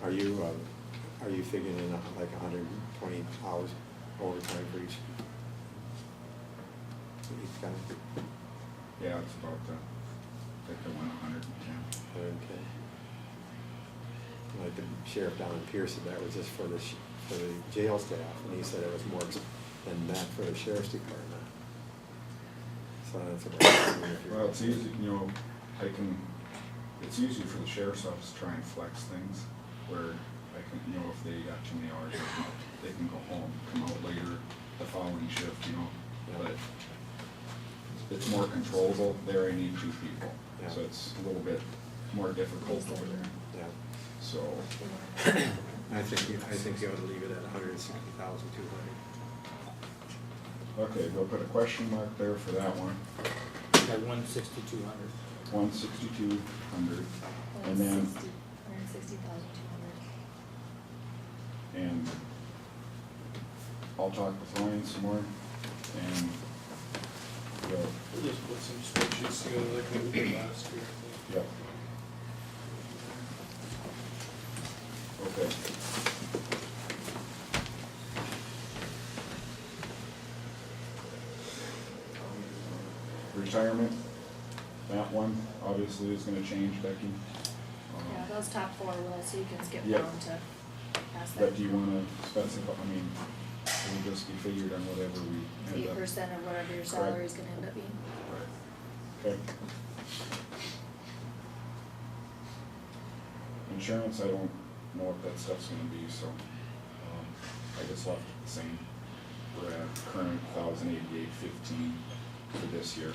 are you figuring in like 120 hours overtime for each guy? Yeah, it's about, I think I went 110. Okay. Like the sheriff down in Pierce said that was just for the jail staff, and he said it was more than that for the sheriff's department. So that's about. Well, it's easy, you know, it's easy for the sheriff's office to try and flex things, where I can, you know, if they got too many hours, they can go home, come out later the following shift, you know, but it's more controllable. There I need 2 people, so it's a little bit more difficult over there, Yeah. so. I think you ought to leave it at 160,200. Okay, we'll put a question mark there for that one, At 160,200. 16200, and then, 160,200. and I'll talk with Ryan some more, and we'll, We'll just put some spreadsheets together like we did last year, I think. yep. Okay. Retirement, that one obviously is gonna change, Becky. Yeah, those top 4 will, so you can skip Yep. down to past that. But do you wanna specify, I mean, it'll just be figured on whatever we end up. 8% of whatever your Correct. salary is gonna end up being. Okay. Insurance, I don't know what that stuff's gonna be, so, I just left it the same. We're at current 1,088.15 for this year.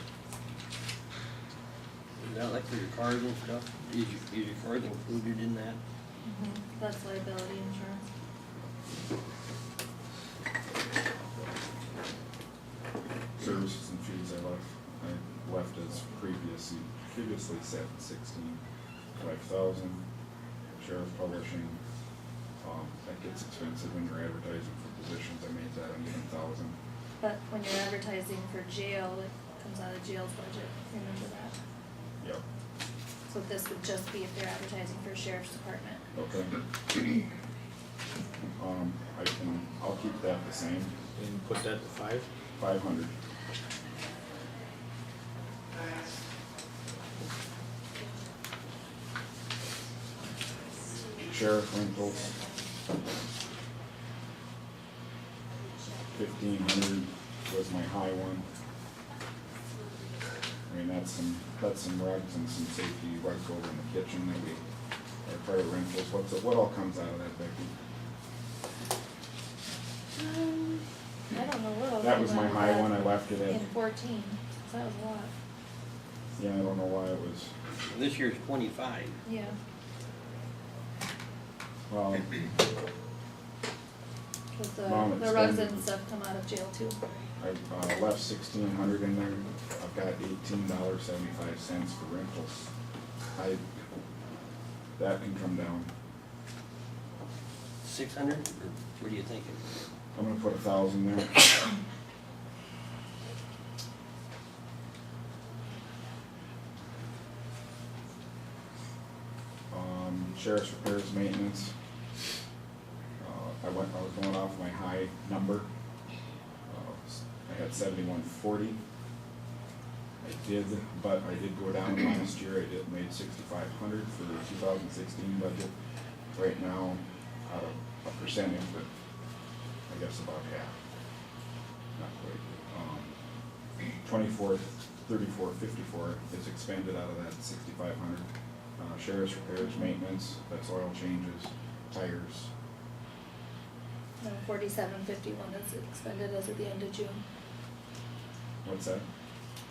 Is that like for your cars and stuff? Is your cars included in that? That's liability insurance. Services and fees I left as previously set at 5,000. Sheriff publishing, that gets expensive when you're advertising for positions, I made that an even 1,000. But when you're advertising for jail, it comes out of jail's budget, remember that? Yep, So this would just be if they're advertising for sheriff's department. okay. I'll keep that the same, And put that to 5? 500. sheriff rentals. 1,500 was my high one. I mean, that's some rugs and some safety rugs over in the kitchen that we, our private rentals, what all comes out of that, Becky? I don't know what else. That was my high one, I left it In at, 14, so that was a lot. yeah, I don't know why it was, This year's 25. Yeah. well, Cause Mom, the it's rugs been- and stuff come out of jail too. I left 1,600 in there, I've got $18.75 for rentals. That can come down, 600, or what are you thinking? I'm gonna put 1,000 there. Sheriff's repairs, maintenance. I was going off my high number. I had 7140. I did go down last year. I made 6,500 for the 2016 budget. Right now, out of a percentage, but I guess about half. Not quite. 24, 34, 54 is expended out of that 6,500. Sheriff's repairs, maintenance, that's oil changes, tires. No, 4751 is expended as of the end of June. What's that?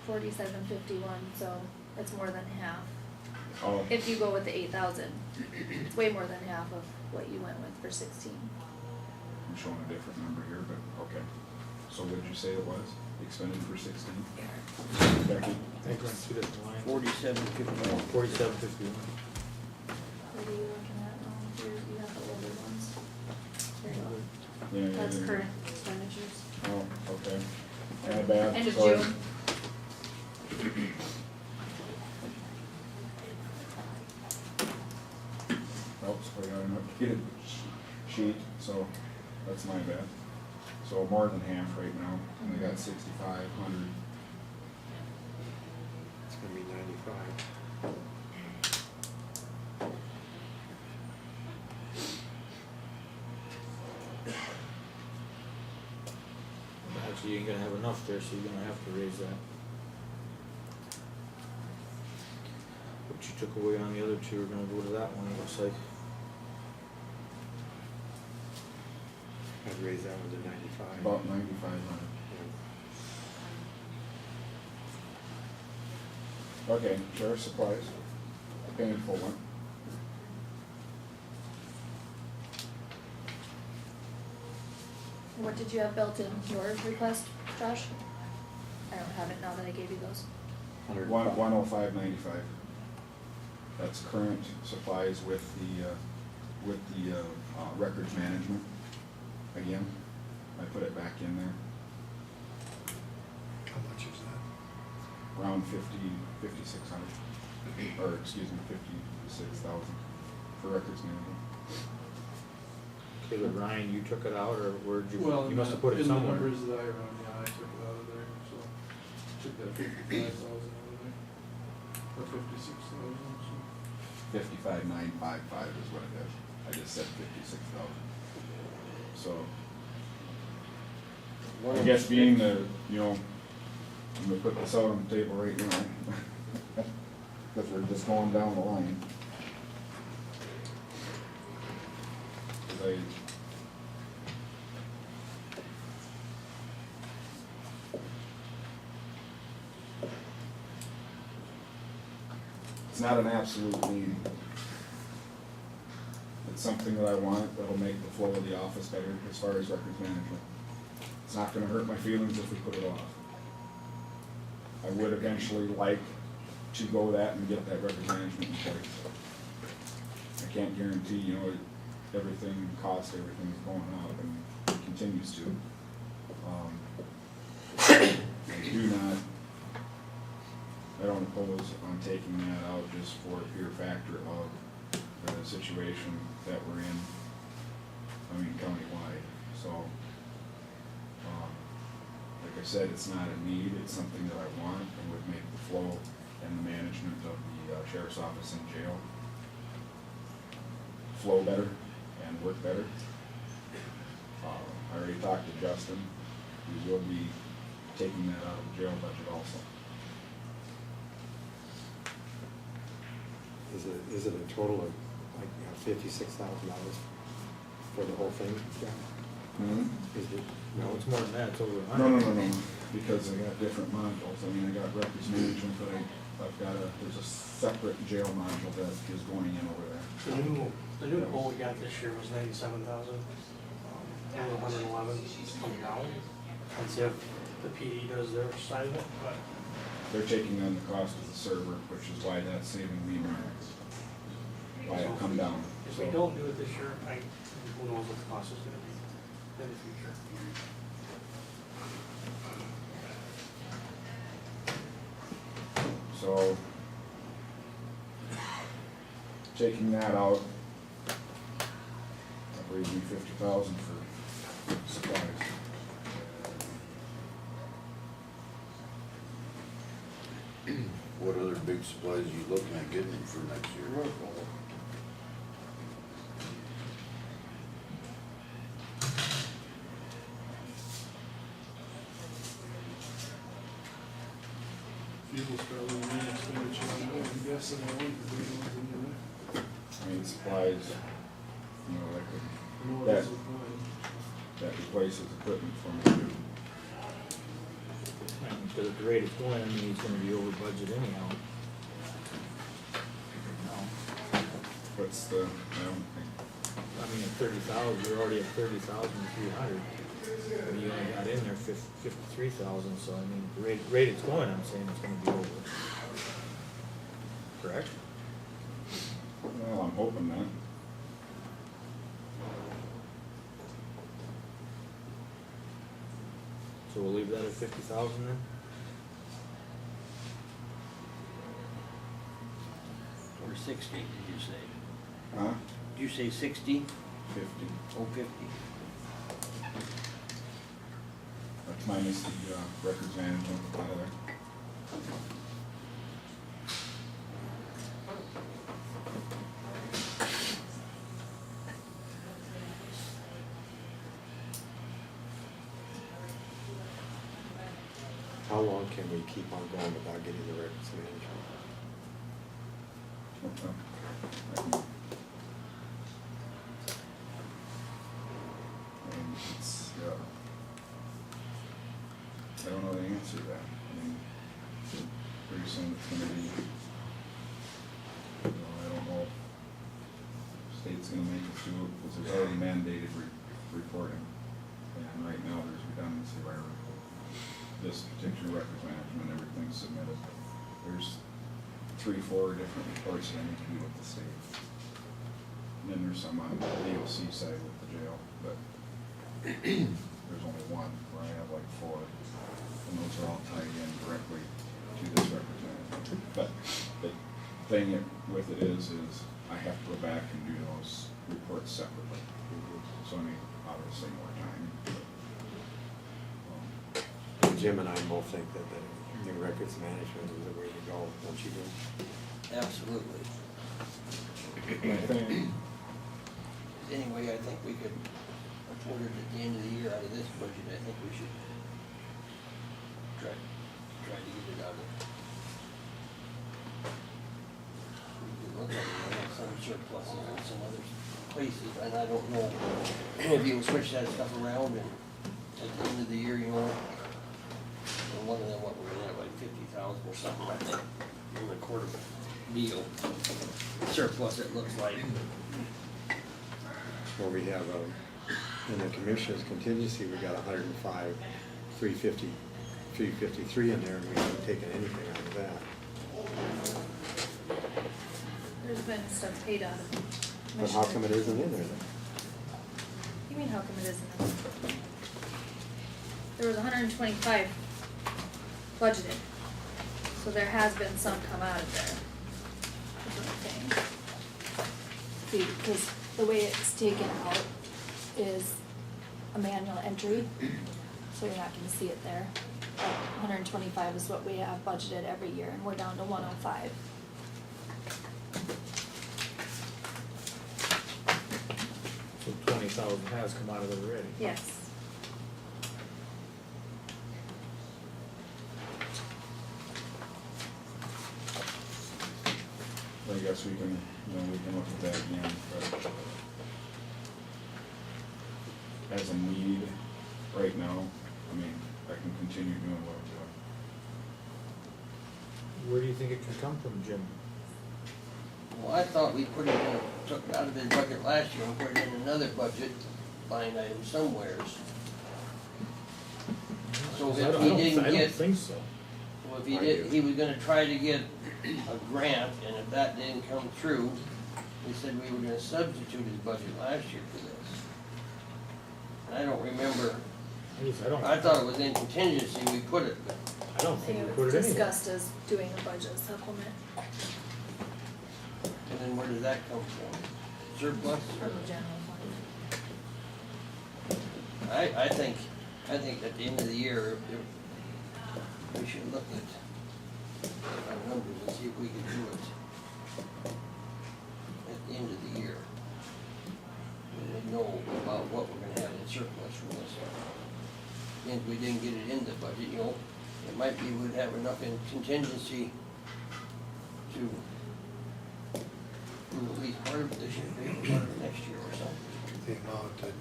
4751, so it's more than half. Oh, If you go with the 8,000, it's way more than half of what you went with for 16. I'm showing a different number here, but okay. So what did you say it was? Expended for 16? Becky? I think we're on two different lines. 47.51. 4751. What are you looking at now? You have the older ones. There you go. Yeah, yeah, That's yeah. current expenditures. Oh, okay. Kinda bad. End of Sorry. June. Oops, I got an updated sheet, so that's my bad. So more than half right now, and I got 6,500. It's gonna be 95. Actually, you ain't gonna have enough there, so you're gonna have to raise that. What you took away on the other two are gonna go to that one, it looks like. I'd raise that one to 95. About 9,500. Yeah. Okay, sheriff supplies, painful one. What did you have built in your request, Josh? I don't have it now that I gave you those. 105.95. That's current supplies with the records management. Again, I put it back in there, How much is that? around 5,600, or excuse me, 56,000 for records management. Okay, but Ryan, you took it out, or where'd you, Well, you must have put it somewhere. In the numbers that I run, yeah, I took it out of there, so, took that 55,000 out of there, or 56,000, so. 55,955 is what it is. I just said 56,000. So, I guess being the, you know, I'm gonna put this out on the table right now, because we're just going down the line. 'Cause it's not an absolute need. It's something that I want that'll make the flow of the office better as far as records management. It's not gonna hurt my feelings if we put it off. I would eventually like to go that and get that records management in place. I can't guarantee, you know, everything is going up and it continues to. I don't oppose on taking that out just for a pure factor of the situation that we're in, I mean, countywide, so. Like I said, it's not a need, it's something that I want and would make the flow and the management of the sheriff's office and jail flow better and work better. I already talked to Justin, we will be taking that out of the jail budget also. Is it a total of like $56,000 for the whole thing? Is it, No, it's more than that, it's over a No, hundred. no, no, no, because I got different modules, I mean, I got records management, but I've got there's a separate jail module that is going in over there. The new poll we got this year was 97,000. Over 111 coming down. Let's see if the PD does their side of it, but They're taking on the cost of the server, which is why that's saving me money. Why it come down. if we don't do it this year, who knows what the cost is gonna be in the future. So, taking that out, that leaves me 50,000 for supplies. What other big supplies are you looking at getting for next year? Fuel's probably the main expenditure on that, I'm guessing, I wouldn't put those in there. I mean, supplies, you know, that could, No, that, that's a plan. that replaces equipment for me too. Because at the rate it's going, I mean, he's gonna be over budget anyhow. No. What's the, I don't think, I mean, at 30,000, you're already at 30,300. I mean, you only got in there 53,000, so I mean, the rate it's going, I'm saying it's gonna be over. Correct? well, I'm hoping that. So we'll leave that at 50,000 then? Or 60, did you say? Huh? Did you say 60? 50. Oh, 50. That's minus the records management out of there. how long can we keep on going without getting the records management? And it's, I don't know the answer to that. I mean, pretty soon it's gonna be, I don't know if state's gonna make us do it, because there's already mandated reporting. And right now, there's redundancy where this particular records management, everything's submitted. There's 3-4 different reports that I need to do with the state. And then there's some on the DOC side with the jail, but there's only one where I have like 4. And those are all tied in directly to this records management. But the thing with it is I have to go back and do those reports separately. So I need obviously more time. Jim and I both think that the new records management is the way to go, don't you, Jim? Absolutely. I think, Anyway, I think we could afford it at the end of the year out of this budget. I think we should try to get it out of. We could look at it, we have some surpluses in some other places, and I don't know if you can switch that stuff around and at the end of the year, you know, and one of them, what, we're gonna have like 50,000 or something, I think, in the quarter deal. Surplus, it looks like. Where we have, in the commissioner's contingency, we got 105, 350, 353 in there, and we haven't taken anything out of that. There's been stuff paid out of. But how come it isn't in there then? You mean how come it isn't in there? There was 125 budgeted, so there has been some come out of there. Is what I'm saying. See, because the way it's taken out is a manual entry, so you're not gonna see it there. But 125 is what we have budgeted every year, and we're down to 105. $20,000 has come out of it already. Yes. I guess we can, we can look at that again, but as a need right now, I mean, I can continue doing what I'm doing. Where do you think it can come from, Jim? Well, I thought we put it in, took it out of his budget last year and put it in another budget line item somewheres. So I if don't- he I don't- didn't I don't get, think so. well, if he did, he was gonna try to get a grant, and if that didn't come through, we said we were gonna substitute his budget last year for this. And I don't remember, I thought it was in contingency, we put it, but I don't think It we was put it anywhere. discussed as doing a budget supplement and then where did that come from? Surplus? from the general fund. I think at the end of the year, we should look at our numbers and see if we can do it at the end of the year. When we know about what we're gonna have in surplus from this. And if we didn't get it in the budget, it might be we'd have enough in contingency to do at least part of it this year, maybe part of it next year or something. The amount that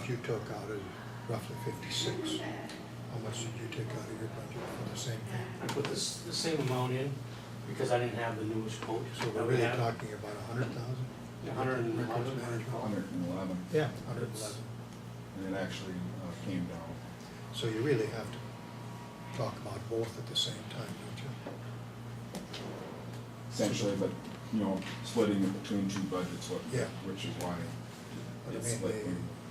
you took out is roughly 56. How much did you take out of your budget for the same thing? I put the same amount in because I didn't have the newest quote. So we're really talking about 100,000? 111, Records management? 111, Yeah. 111. and it actually came down. So you really have to talk about both at the same time, don't you? Essentially, but, splitting it between two budgets, Yeah. which is why But I it's mean, split.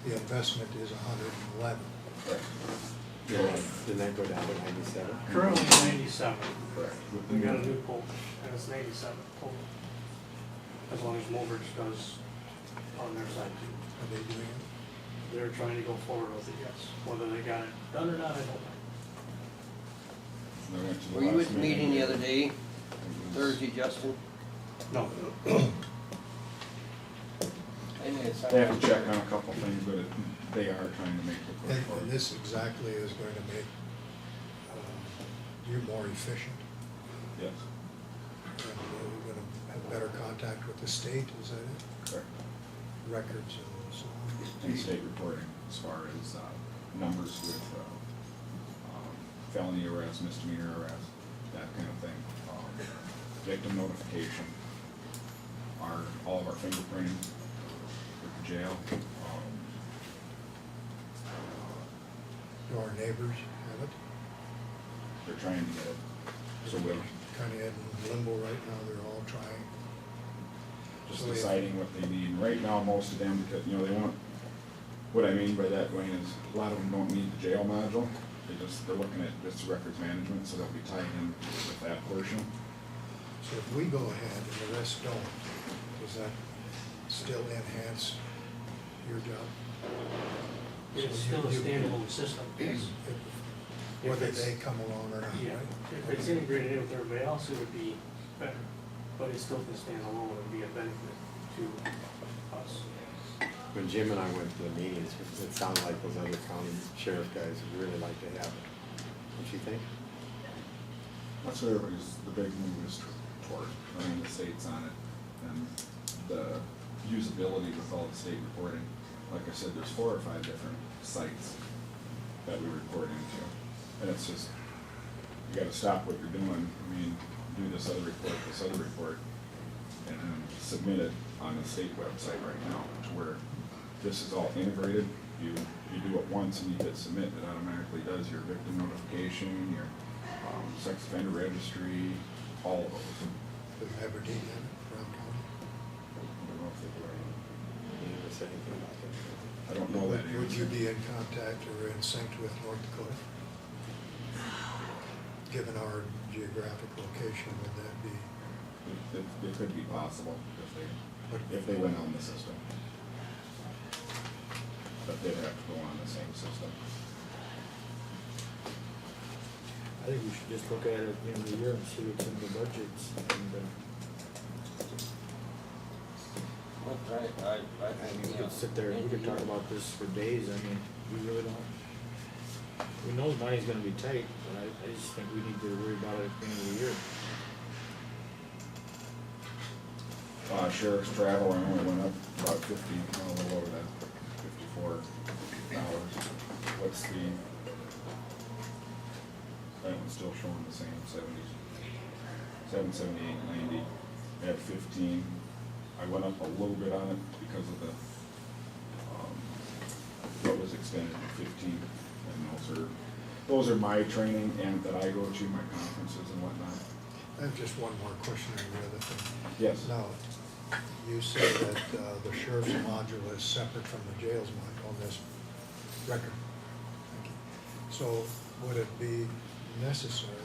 the investment is 111. Correct. Didn't that go down to 97? Currently 97. Correct. With the We got a new- new quote, and it's 97 total. As long as Mulbert's does on their side too. Are they doing it? They're trying to go forward with it, yes. Whether they got it done or not, I don't know. I went to the Were you last at the meeting the other day, It was- Thursday, Justin? No. I mean, it's. They have to check on a couple things, but they are trying to make the push And forward. this exactly is going to make you more efficient. Yes, And you're going to have better contact with the state, is that it? correct. Records and so on. And state reporting as far as numbers with felony arrest, misdemeanor arrest, that kind of thing. Victim notification, all of our fingerprinting with the jail. Do our neighbors have it? They're trying to get it. So we're Kind of in limbo right now, they're all trying. just So we- deciding what they need. Right now, most of them, because, they want, what I mean by that, Wayne, is a lot of them don't need the jail module. They're looking at just records management, so they'll be tied in with that portion. So if we go ahead and the rest don't, does that still enhance your job? It's So still a you- standalone system, yes. Whether If it's- they come along or not, Yeah, right? if it's integrated in with everybody else, it would be better, but it still can stand alone and be a benefit to us. When Jim and I went to the meetings, it sounded like those other county sheriff guys would really like to have it. Don't you think? That's what everybody's, the big move is toward, the state's on it, and the usability with all the state reporting. Like I said, there's 4 or 5 different sites that we report into, and it's just, you gotta stop what you're doing, do this other report, and then submit it on the state website right now, to where this is all integrated. You do it once and you hit submit, it automatically does your victim notification, your sex offender registry, all of those. Does Aberdeen have it, Brown County? I don't know if they do. You never said anything about that. I don't know that Would you answer. be in contact or in sync with North Dakota? Given our geographic location, would that be? It could be possible if they went on the system. But they'd have to go on the same system. I think we should just look at it at the end of the year and see what's in the budgets and, What I I mean, we yeah. could sit there, and we could talk about this for days, I mean, we really don't. We know the money's gonna be tight, but I just think we need to worry about it at the end of the year. Sheriff's travel, I only went up about 50, a little over that, $54. What's the, that one's still showing the same, 778.90. At 15, I went up a little bit on it because of the, what was extended to 15. And those are my training and that I go to, my conferences and whatnot. I have just one more question on the other thing. Yes. Now, you said that the sheriff's module is separate from the jail's module on this record. Thank you. So would it be necessary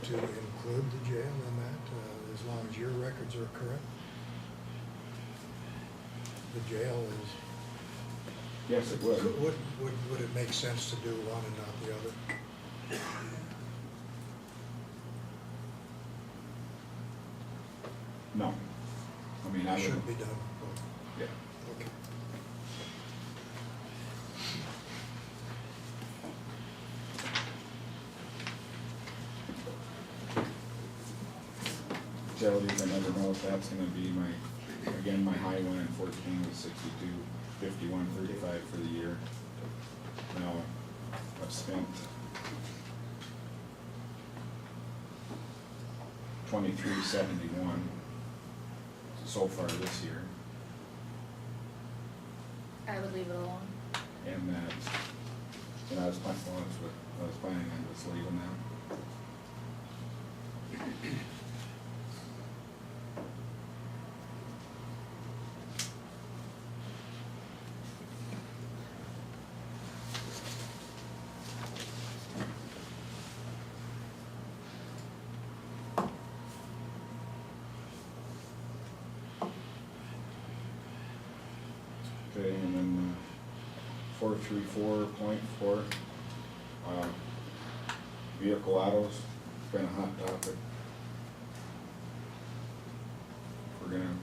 to include the jail in that, as long as your records are correct? The jail is. Yes, it would. Would it make sense to do one and not the other? No. I mean, I would. Should be done both. Yeah. Okay. Utilities, I never know if that's gonna be again, my high one in 14 was 62, 51, 35 for the year. Now, I've spent 2371 so far this year, I would leave it alone. and that, I was planning on just leaving that. Okay, and then 434.4, vehicle autos, been a hot topic. We're gonna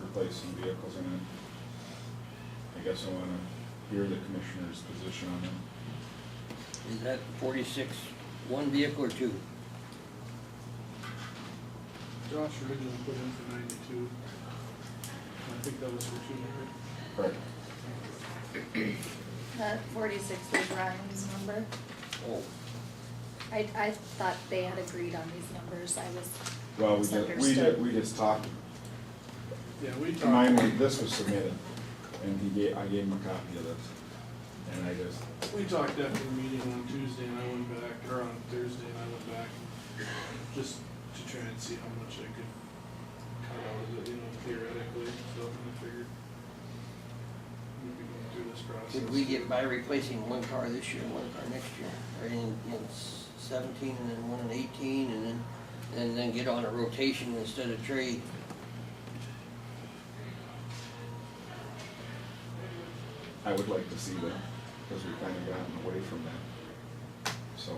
replace some vehicles in it. I guess I wanna hear the commissioner's position on that. Is that 46 one vehicle or two? Josh originally put in for 92. I think that was for 200. Right. That 46 was Ryan's number. Oh, I thought they had agreed on these numbers, I was Well, misunderstood. we just talked, Yeah, we talked. this was submitted, and I gave him a copy of this, and I just, We talked after the meeting on Tuesday and I went back, or on Thursday and I went back, just to try and see how much I could cut out of it, theoretically, so I figured we'd be going through this process. could we get by replacing one car this year and one car next year? Or in 17 and then one in 18 and then get on a rotation instead of trade? I would like to see that, because we've kind of gotten away from that. So,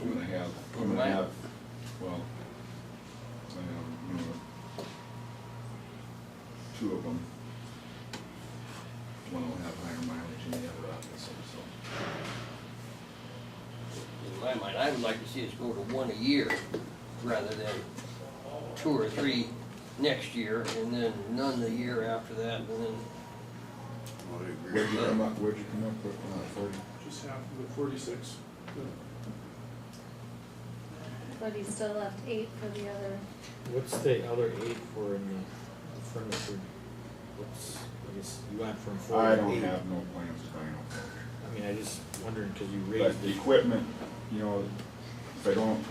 I'm gonna have, well, two of them. One will have higher mileage than the other, obviously, so. In my mind, I would like to see us go to one a year rather than two or three next year and then none the year after that and then. Where'd you come up with, 40? Just half of it, 46. But he still left 8 for the other. What's the other 8 for in the furniture? I guess you went from 4 to 8. I don't have no plans to buy no. I mean, I just wondering, cause you But raised the the equipment, if I don't,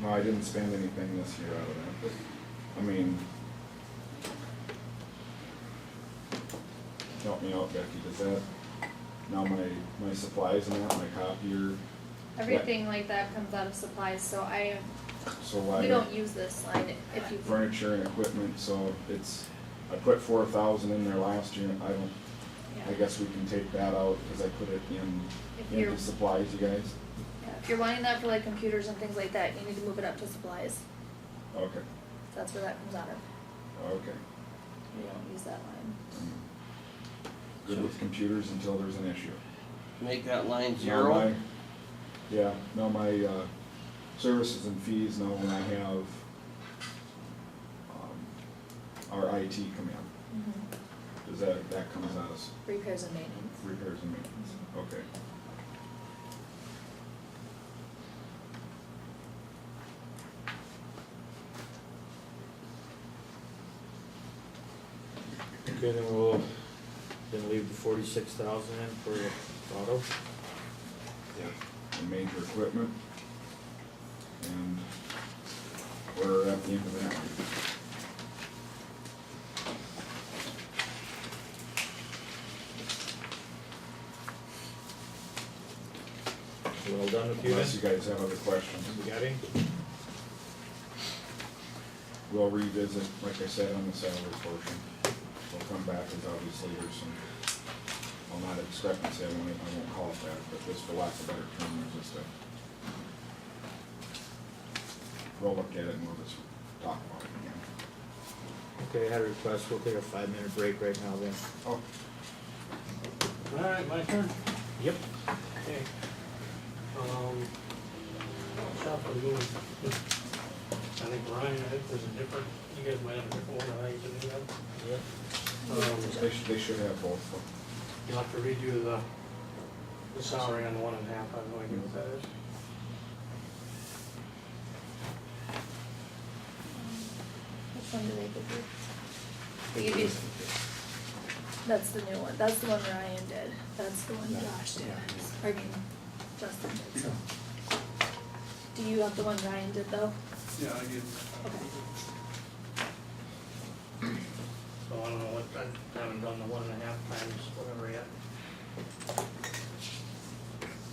no, I didn't spend anything this year out of that, but, I mean, help me out, Becky, does that, now my supplies and that, my copier, Everything like that comes out of supplies, so so we don't use this line if you. furniture and equipment, so I put 4,000 in there last year, I Yeah. guess we can take that out, cause I put it If in you're- the supplies, you guys, Yeah, if you're wanting that for like computers and things like that, you need to move it up to supplies. okay. That's where that comes out of. Okay. We don't use that line. Good with computers until there's an issue. Make that line Now zero. my- Yeah, now my, services and fees, now when I have, our IT come in, does that comes as Repairs and maintenance. repairs and maintenance? Okay. Okay, then leave the 46,000 in for auto. Yeah. And major equipment. And we're at the end of that. Well done with you then? Unless you guys have other questions. We got any? We'll revisit, like I said, on the salary portion. We'll come back, as obviously there's some, well, not a discrepancy, I won't call it that, but just for lack of a better term, there's just a, we'll look at it and we'll just talk about it again. Okay, I had a request, we'll take a 5-minute break right now then. Oh, Alright, my turn? Yep. Okay. Shop and move. I think Ryan, I think there's a different, you guys might have a different one than I usually have. Yep. they should have both, so. You'll have to redo the salary on the 1.5, I have no idea what that is. Which one do they give you? They give you, that's the new one, that's the one Ryan did, that's the one Josh did, I mean, Justin did, so. Do you have the one Ryan did though? Yeah, I get. Okay. So I don't know what, I haven't done the 1.5 times whatever yet.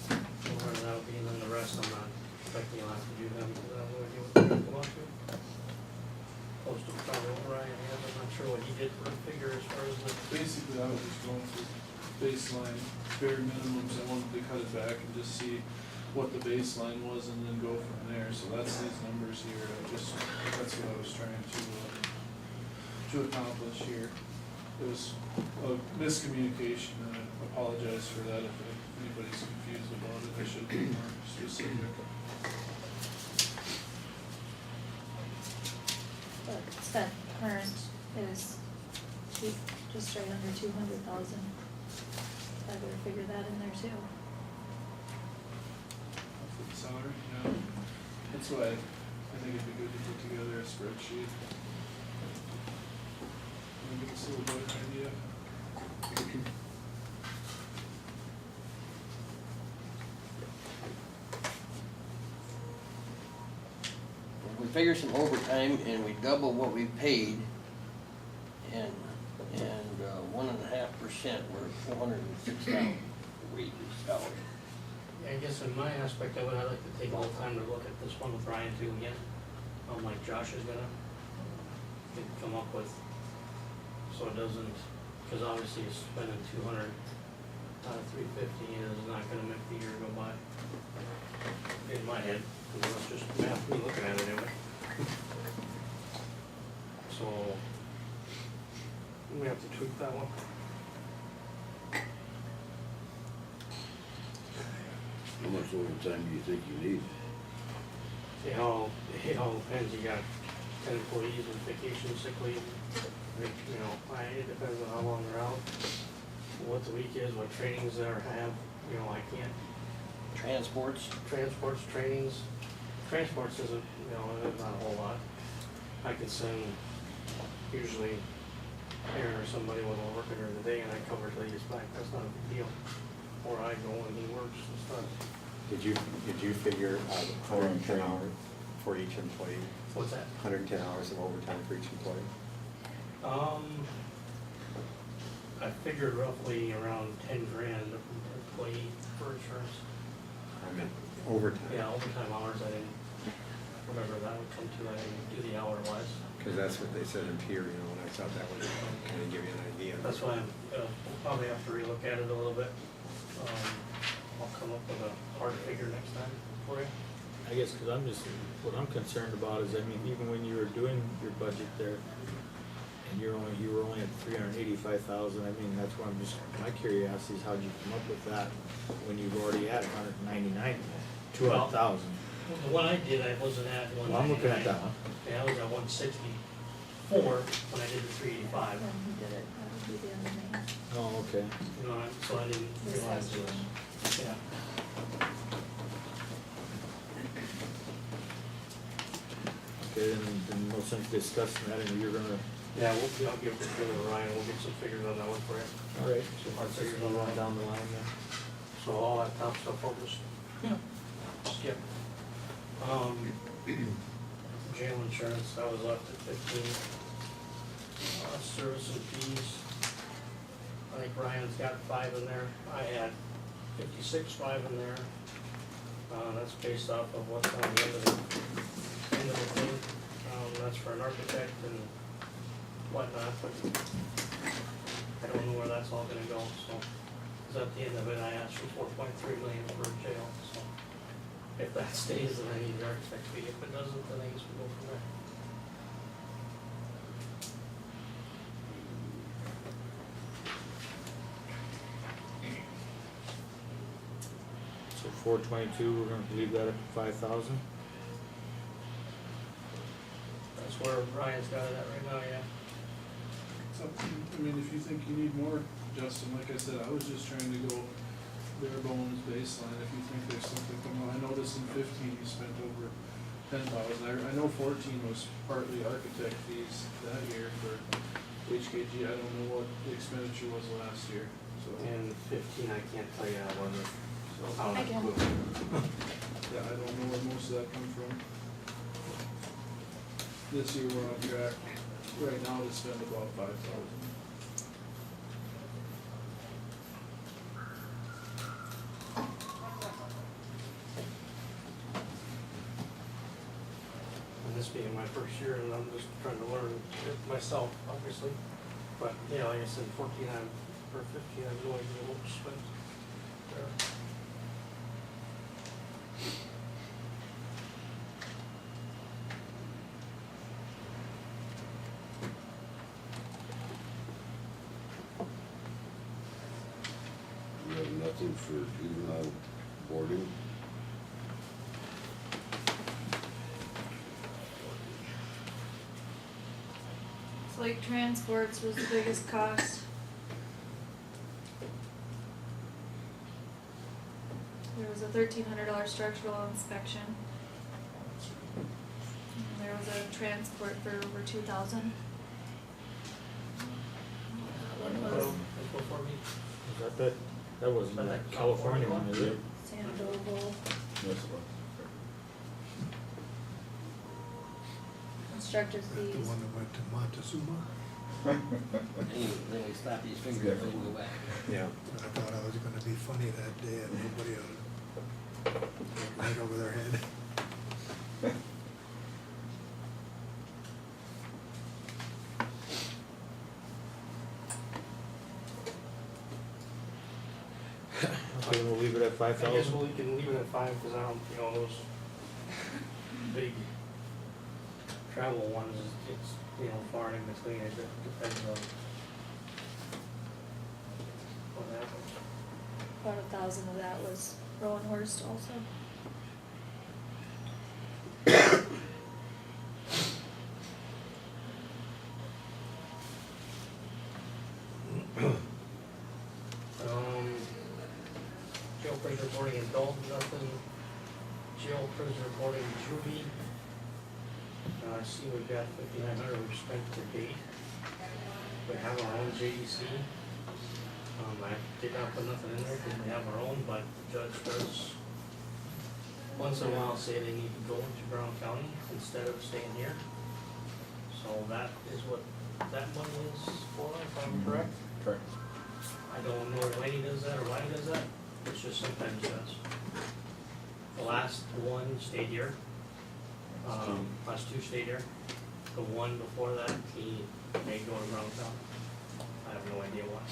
So whatever that'll be, and then the rest I'm not expecting you'll have to do them, because I have no idea what they're gonna come up to. Close to probably what Ryan had, I'm not sure what he did for a figure as far as the. Basically, I was just going through baseline, bare minimums, I wanted to cut it back and just see what the baseline was and then go from there, so that's these numbers here, that's what I was trying to accomplish here. It was a miscommunication, and I apologize for that if anybody's confused about it, I should be more specific. But spent current is just right under 200,000. I better figure that in there too. For the salary, yeah, that's why I think it'd be good to put together a spreadsheet. And give us a little better idea. If we figure some overtime and we double what we paid and 1.5%, we're $406 wages salary. I guess in my aspect of it, I'd like to take all the time to look at this one with Ryan too again. Like Josh is gonna come up with, so it doesn't, cause obviously it's spending 200 out of 350 is not gonna make the year go by. In my head, cause that's just math, me looking at it anyway. So, we have to tweak that one. How much overtime do you think you need? It all depends, you got 10 employees with vacation, sick leave, you know, it depends on how long they're out, what the week is, what trainings they have, you know, I can't. Transports, Trainings, transports isn't, you know, not a whole lot. I could send usually Aaron or somebody when we're working during the day and I cover till he gets back, that's not a big deal. Or I go and he works and stuff. Did you figure out 110 hours for each employee? What's that? 110 hours of overtime for each employee? I figured roughly around 10 grand per employee for insurance. I meant overtime. Yeah, overtime hours, I didn't remember that would come to, I didn't do the hour wise. Because that's what they said in Pier, you know, and I thought that would kind of give you an idea. That's why I'm, we'll probably have to relook at it a little bit. I'll come up with a hard figure next time for you. I guess, cause I'm just, what I'm concerned about is, I mean, even when you were doing your budget there, and you were only at 385,000, I mean, that's why I'm just, my curiosity is how'd you come up with that when you've already had 199, 200,000? The one I did, I wasn't at one. Well, I'm looking at that one. Yeah, I was at 164 when I did the 385. When he did it, that would be the end of May. Oh, okay. You know, so I didn't This realize last it was, June. yeah. Okay, then no sense discussing that, and you're gonna, Yeah, I'll give it to Ryan, we'll get some figures on that one for you. all right. Some hard figures on that. Down the line then. So all that top stuff I'll just skip. Jail insurance, that was left at 15. Service and fees, I think Ryan's got 5 in there, I had 56.5 in there. That's based off of what's on the end of the thing, that's for an architect and whatnot, but I don't know where that's all gonna go, so. 'Cause at the end of it, I asked for 4.3 million for jail, so. If that stays, then I need the architect fee, if it doesn't, then I guess we go from there. So 422, we're gonna leave that at 5,000? That's where Ryan's got it at right now, yeah. It's up to you. I mean, if you think you need more, Justin, like I said, I was just trying to go bare bones baseline. If you think there's something coming on, I noticed in 15 you spent over 10,000. I know 14 was partly architect fees that year for HKG. I don't know what the expenditure was last year, so. And 15, I can't tell you, I wasn't, so. I can. Yeah, I don't know where most of that come from. This year we're on track right now to spend about 5,000. And this being my first year, and I'm just trying to learn it myself, obviously. But, yeah, like I said, 14, or 15, I have no idea what was spent there. You have nothing for juvenile boarding? It's like transports was the biggest cost. There was a $1,300 structural inspection. And there was a transport for over 2,000. What was That's before me. Is that wasn't that California one, is it? Sandoval? Yes, it was. Instructor The fees. one that went to Montezuma, Then we slap these fingers and go back. Yeah. I thought I was gonna be funny that day and nobody right over their head. Okay, we'll leave it at I guess 5,000? we can leave it at 5, because I don't, those big travel ones, it's, far and in between, it depends on what happens. About 1,000 of that was Rowan Horst also. Jail prisoner reporting adult, nothing. Jail prisoner reporting juvie. I see we've got 5,900 we've spent to date. We have our own JDC. I did not put nothing in there because we have our own, but the judge does once in a while say they need to go to Brown County instead of staying here. So that is what that money is for, if I'm correct. Correct. I don't know when he does that or why he does that, it's just sometimes does. The last one stayed here, last two stayed here. The one before that, he may go to Brown County. I have no idea why.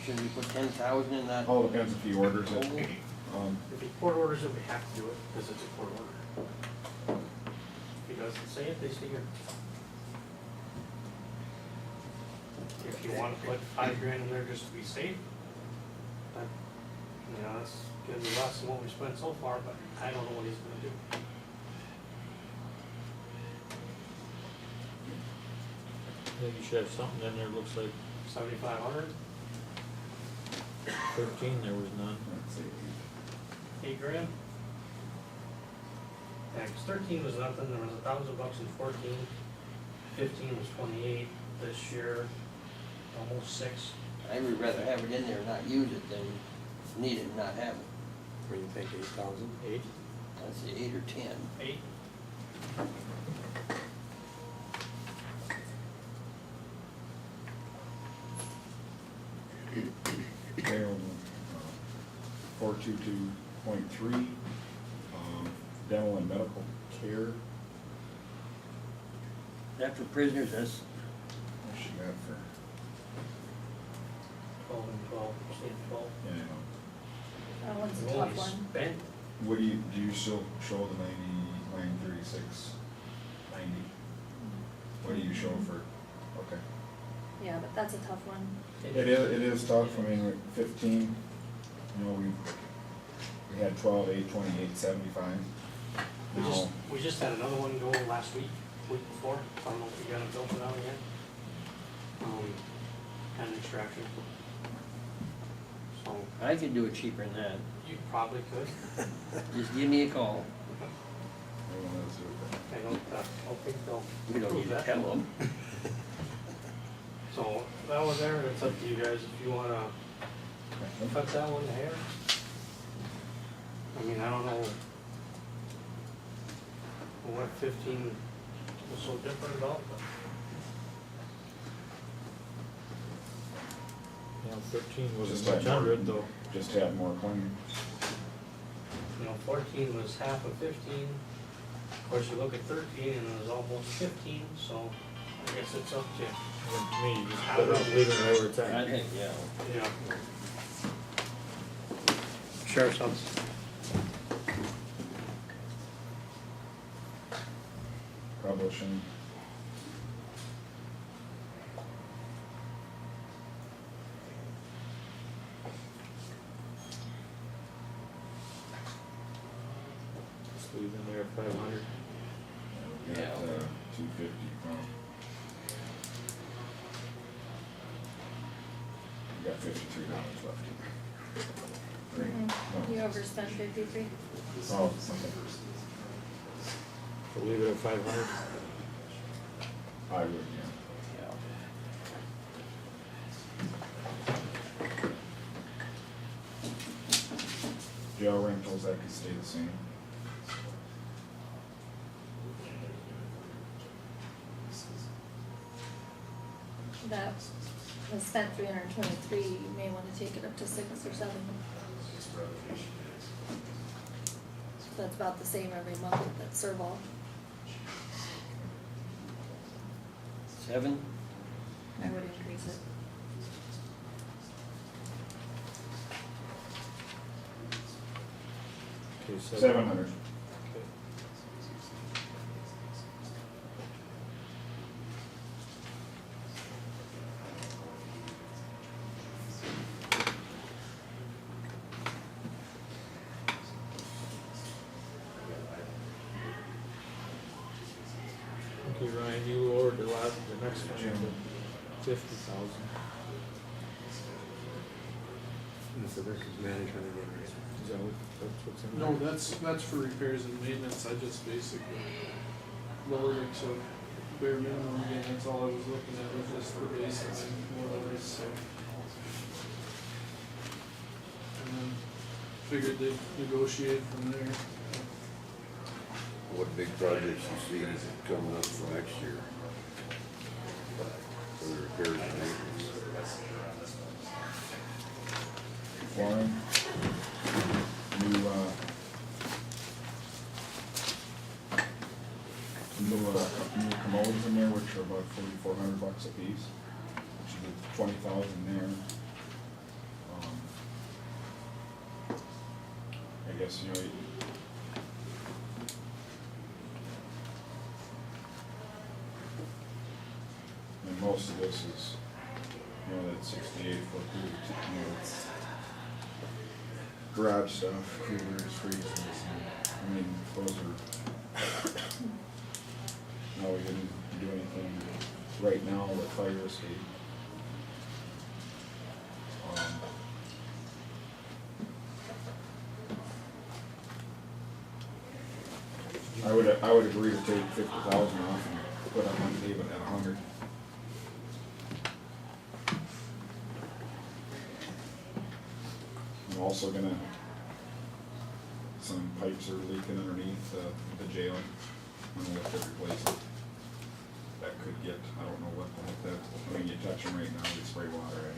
Should we put 10,000 in that? All depends if he orders it. Total? If he court orders it, we have to do it, because it's a court order. If he doesn't say it, they stay here. If you wanna put $5,000 in there just to be safe, that, you know, that's gonna be less than what we spent so far, but I don't know what he's gonna do. I think you should have something in there, looks like 7,500, 13, there was none. $8,000. Yeah, 'cause 13 was nothing, there was $1,000 in 14, 15 was 28, this year, almost 6. I would rather have it in there and not use it than need it and not have it. What do you think, 8,000? 8? I'd say 8 or 10. 8. Okay, on 422.3, dental and medical care, That for prisoners, that's, what she got for, 12 and 12, state 12. yeah, That one's a We tough only one. spent, what do you still show the 993690? What do you show for, okay. Yeah, but that's a tough one. It is tough, I mean, with 15, you know, we had 12, 8, 28, 75. Now, we just had another one go last week before, I don't know if you got it built out yet. Kind of extraction. So, I could do it cheaper than that. you probably could. Just give me a call. everyone else do it. I don't think they'll. We don't need to approve that. tell them. So, that one there, it's up to you guys if you wanna cut that one to hair. I mean, I don't know what 15 was so different about, but Yeah, 13 Just wasn't have much more- under it though. Just have more clean. you know, 14 was half of 15. Of course, you look at 13 and it was almost 15, so I guess it's up to you. To me, you just better off leaving it where it's I at. think, yeah. Yeah. Sheriff's office. Publishing, Just leave in there 500. we got, Yeah. 250, we got $53 left. Right? No. You overspent 53. Oh, okay. So leave it at 500. I would, yeah. Yeah. Jail rentals, that could stay the same. That was spent 323, you may wanna take it up to 6 or 7. So that's about the same every month at Serval. 7? I would increase it. Okay, 700. Okay. Okay, Ryan, you lowered the next one to 50,000. That's the records management again, right? Is that that's what's in there? No, that's for repairs and maintenance, I just basically lowered it to bare minimum again, that's all I was looking at, was just the baseline, more or less, so. And then figured they'd negotiate from there. What big projects you see coming up for next year? For the repairs and maintenance? Flooring, new commodes in there, which are about $4,400 a piece, which is 20,000 there. I guess, you know, most of this is, you know, that 68-foot, you know, it's garage stuff, coolers, freezers, and, I mean, those are, no, we didn't do anything right now with fire escape. I would agree to take 50,000 off and put up on David at 100. I'm also gonna, some pipes are leaking underneath the jail. I'm gonna look to replace it. That could get, I don't know what the heck that, I mean, you touch them right now, they spray water at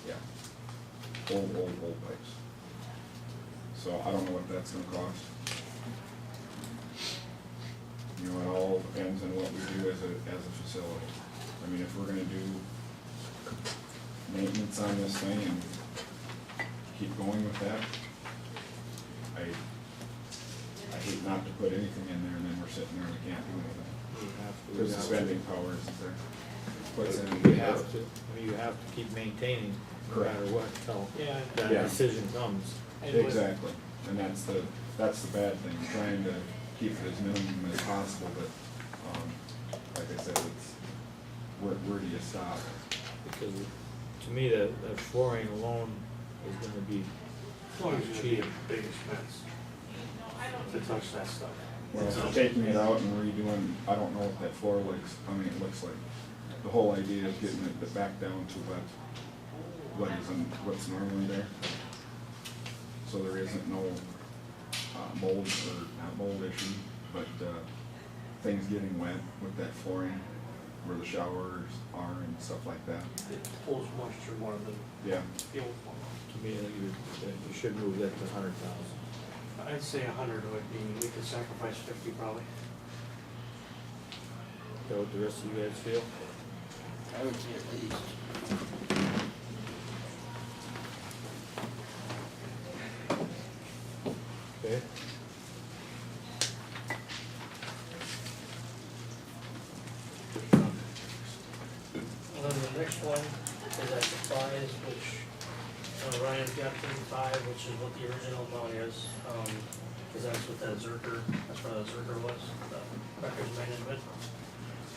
you. Yeah. Old pipes. So I don't know what that's gonna cost. You know, it all depends on what we do as a facility. I mean, if we're gonna do maintenance on this thing and keep going with that, I hate not to put anything in there and then we're sitting there and we can't do anything. Because the spending power isn't there. Puts in. You have to, I mean, you have to keep maintaining no Correct. matter what, till Yeah. that Yeah. decision comes. And with- Exactly, and that's the bad thing, trying to keep it as minimum as possible, but, like I said, it's, where do you stop? Because to me, that flooring alone is gonna be Flooring's gonna be cheap. a big expense to touch that stuff. Well, taking it out and redoing, I don't know what that floor looks, I mean, it looks like, the whole idea is getting it back down to what's normally there. So there isn't no mold, or not mold issue, but things getting wet with that flooring where the showers are and stuff like that. It pulls moisture more than Yeah, the old one. To me, you should move that to 100,000. I'd say 100 would be, we could sacrifice 50 probably. Is that what the rest of you guys feel? I would say at least. Okay. And then the next one is that supplies, which Ryan's got 35, which is what the original amount is. Cause that's what that Zerker, that's where that Zerker was, the records management.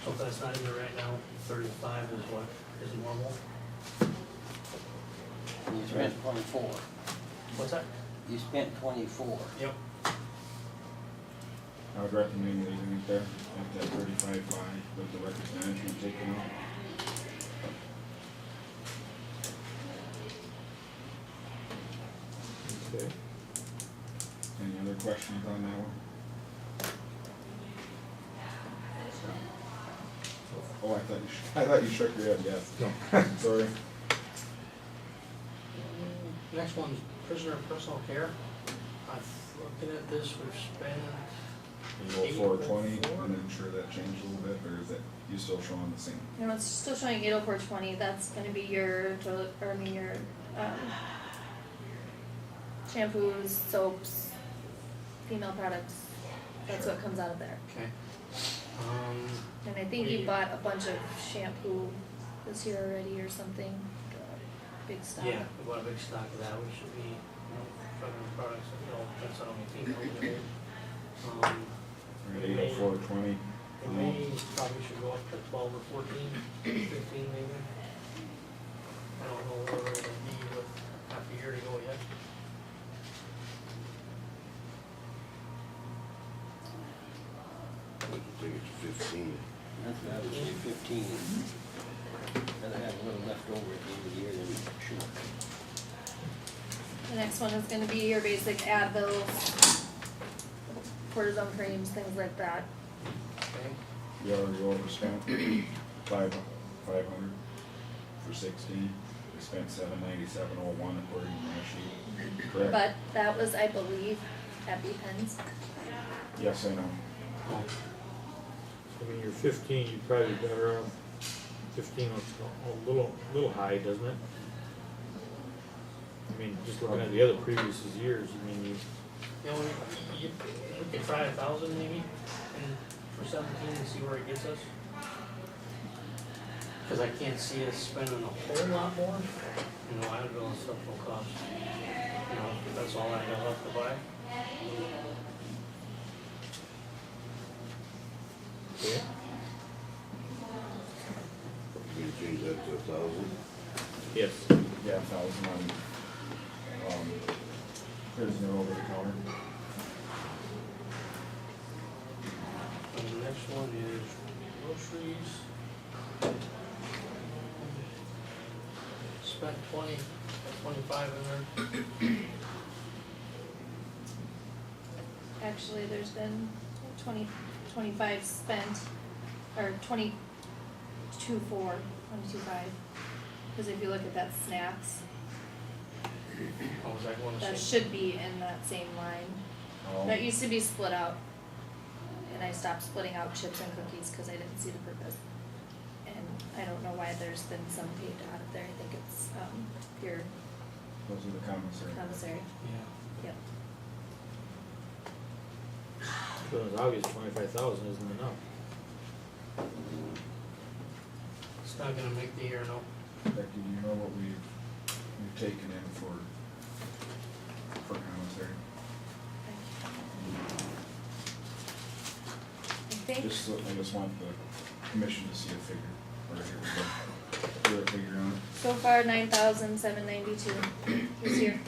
So if that's not in there right now, 35 is what is normal. You spent 24. What's that? You spent 24. Yep. I would recommend leaving it there at that 35.5 with the records management taken out. Okay. Any other questions on that one? Oh, I thought you shook your head, yes. No. Sorry. Next one's prisoner personal care. I'm looking at this, we've spent, You go 420, and I'm sure that changed a little bit, or is it, you still showing the same? You know, it's still showing 80420, that's gonna be your toilet, or I mean your, shampoos, soaps, female products, that's what comes out of there. okay. And I think you bought a bunch of shampoo this year already or something, big stock. Yeah, we bought a big stock of that, we should be, covering products, that's on the female. We're at 804.20. It may, probably should go up to 12 or 14, 15 maybe. I don't know where we're gonna be with half a year to go yet. I think it's 15. That's what I would say 15. And I have a little left over at the end of the year, then shoot. The next one is gonna be your basic Advils, cortisone creams, things like that. Okay. You already overspent 500 for 16. We spent 797.01 according to my sheet. Correct? But that was, I believe, EpiPens. Yes, I know. I mean, you're 15, you probably better off, 15 looks a little high, doesn't it? I mean, just looking at the other previous years, I mean, You know, we could try 1,000 maybe, and for 17 and see where it gets us. Cause I can't see us spending a whole lot more, you know, Advil and stuff will cost, you know, that's all I have left to buy. Okay. You change that to 1,000? Yes. Yeah, 1,000 on, prisoner over the counter. And the next one is groceries. Spent 25 in there. Actually, there's been 25 spent, or 22.5. Cause if you look at that snacks, Oh, was that one? that should be in that same line. Oh. That used to be split out. And I stopped splitting out chips and cookies because I didn't see the purpose. And I don't know why there's been some paid out of there. I think it's, pure Those are the commissary. commissary. Yeah. Yep. So it's obvious 25,000 isn't enough. It's not gonna make the year, no. Becky, do you know what we've taken in for commissary? I think, I just want the commission to see a figure, or here we go. Throw a figure on it. so far 9,792 this year.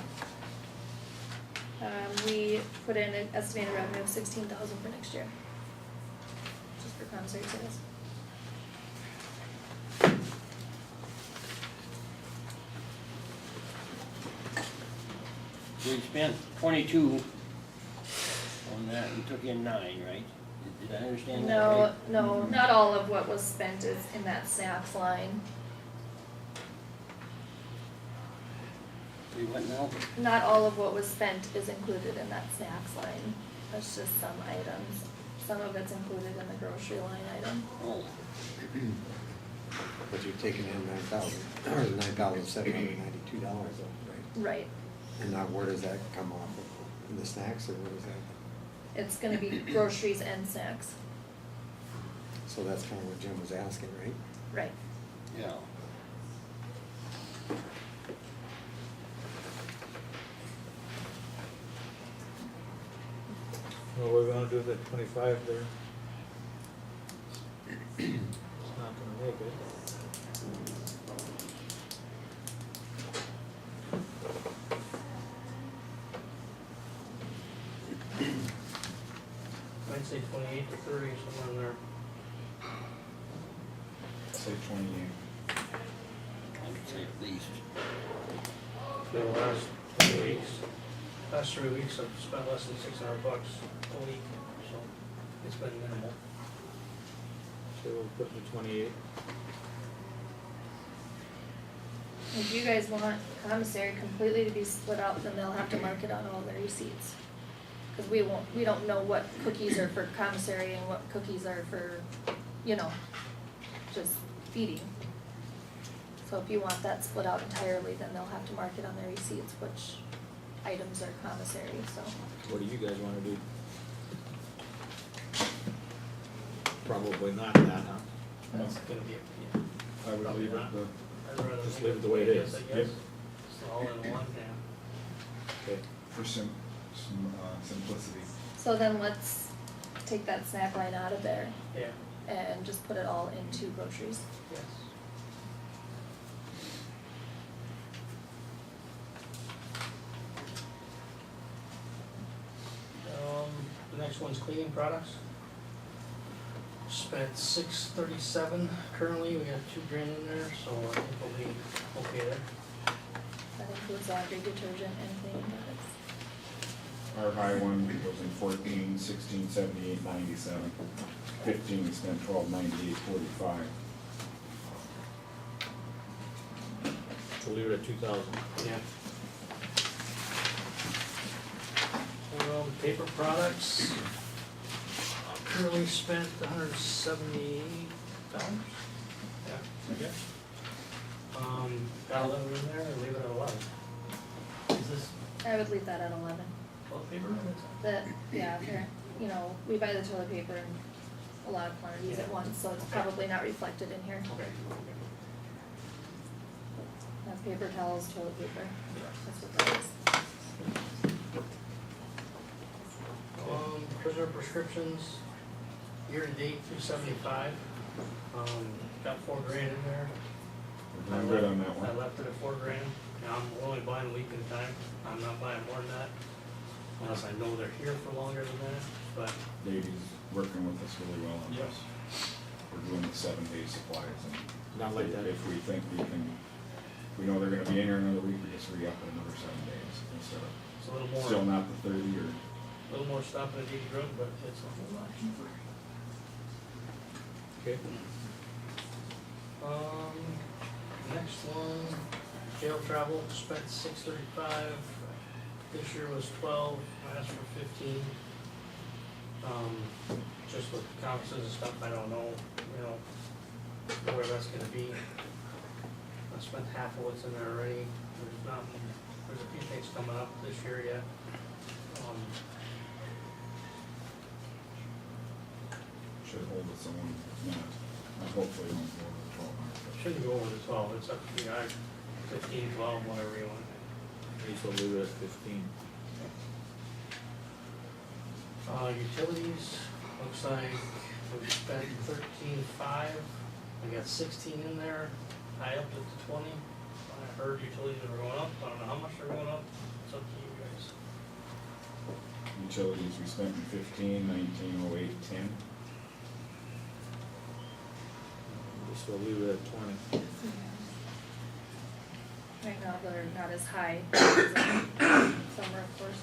We put in an estimated revenue of 16,000 for next year. Just for commissary sales. We spent 22 on that and took in 9, right? Did I understand that No, right? no, not all of what was spent is in that snacks line. We what now? Not all of what was spent is included in that snacks line. That's just some items. Some of it's included in the grocery line item. Oh, But you're taking in 9,000, or $9,792, right? Right. And now where does that come off of? In the snacks, or where does that? It's gonna be groceries and snacks. So that's kind of what Jim was asking, right? Right. yeah. Well, we're gonna do the 25 there. It's not gonna make it. I'd say 28 to 30, somewhere in there. Say 28. I would say at least. For the last 3 weeks, last 3 weeks, I've spent less than $600 a week, so it's been minimal. So we'll put the 28. If you guys want commissary completely to be split out, then they'll have to mark it on all their receipts. Cause we don't know what cookies are for commissary and what cookies are for, you know, just feeding. So if you want that split out entirely, then they'll have to mark it on their receipts, which items are commissary, so. What do you guys wanna do? Probably not that, huh? That's gonna be, yeah. I would Probably leave it not. the, I'd rather Just leave leave it the way it is. I Yep. guess. It's all in one, yeah. Okay. for simplicity. So then let's take that snack line out of there Yeah, and just put it all into groceries. yes. The next one's cleaning products. Spent $637 currently, we got $2,000 in there, so I think we'll be okay there. That includes laundry detergent and cleaning products. Our high one was in 14, 16, 78, 97. 15, we spent 12, 98, 45. So leave it at 2,000. Yeah. Paper products, currently spent $178. Yeah, Okay. got 11 in there, or leave it at 11? Is this I would leave that at 11. toilet paper? That, yeah, if you're, you know, we buy the toilet paper in a lot of quantities at once, so it's probably not reflected in here. Okay. That's paper towels, toilet paper. That's what that is. Prisoner prescriptions, year to date, 275. Got $4,000 in there. I'm good on that I one. left it at $4,000. Now, I'm only buying a week at a time. I'm not buying more than that, unless I know they're here for longer than that, but. Davey's working with us really well on this. We're doing the 7-day supplies and. Not like that. If we think we can, we know they're gonna be in here another week, we just re-up it another 7 days instead of, It's a little more. still not the 30 or. A little more stuff in a deep room, but it's a whole lot cheaper. Okay. Next one, jail travel, spent $635. This year was 12, I asked for 15. Just with conferences and stuff, I don't know, where that's gonna be. I spent half of what's in there already. There's a few things coming up this year yet. Should hold it someone, not, hopefully won't go over the 12 Shouldn't go over the 12, it's up to you guys, 15, 12, whatever you want. At least we'll leave it at 15. Utilities, looks like we spent 13.5, we got 16 in there, I upped it to 20. I heard utilities were going up, I don't know how much they're going up, it's up to you guys. Utilities, we spent in 15, 19, 08, 10. At least we'll leave it at 20. Right now, they're not as high as in summer, of course.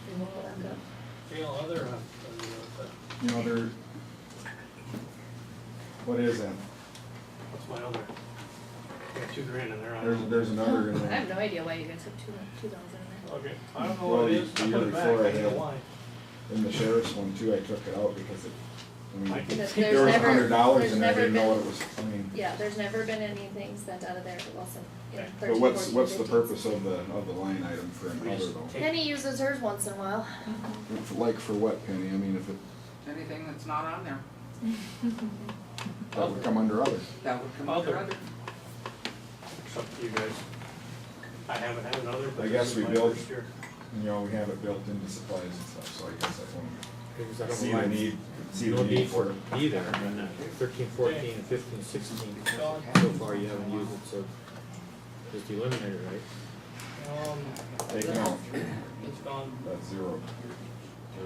They will go back up. Jail other, You know, they're, what is that? what's my other? I got $2,000 in there. I don't know. There's another in I have there. no idea why you guys took 2,000 in there. Okay, I don't know Well, what it the- is, the I year put it back, before I I don't know had- why. In the sheriff's one too, I took it out because it, I mean, There's there was never- $100 there's in there, I never didn't know what been- it was, I mean. Yeah, there's never been anything spent out of there that wasn't in Okay. 13, But what's 14, the 15. purpose of the line item for We another just though? take- Penny uses hers once in a while. Like for what, Penny? I mean, if it, Anything that's not on there, that would come under other. that would come under Other. other. It's up to you guys. I haven't had another, but I this guess is we my built- first year. You know, we have it built into supplies and stuff, so I guess I want Because I to don't see know the why need, see no the need need for for it. it either, and then 13, 14, and 15, 16. So far you haven't used it, so just eliminate it, right? Take it out. It's gone. That's zero.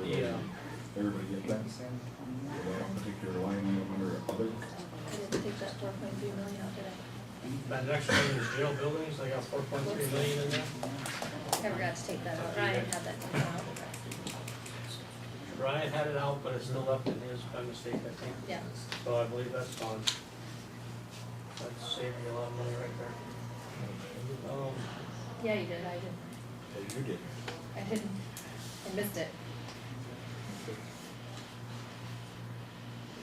Yeah. Everybody get that? That particular line item under other? I didn't take that 4.3 million out, did I? That next one is jail buildings, I got 4.3 million in there. I forgot to take that out. Ryan had that taken out. Ryan had it out, but it's still up in his, by mistake, I think. Yeah. So I believe that's gone. That's saving you a lot of money right there. Yeah, you did, I didn't. Oh, you did. I didn't. I missed it.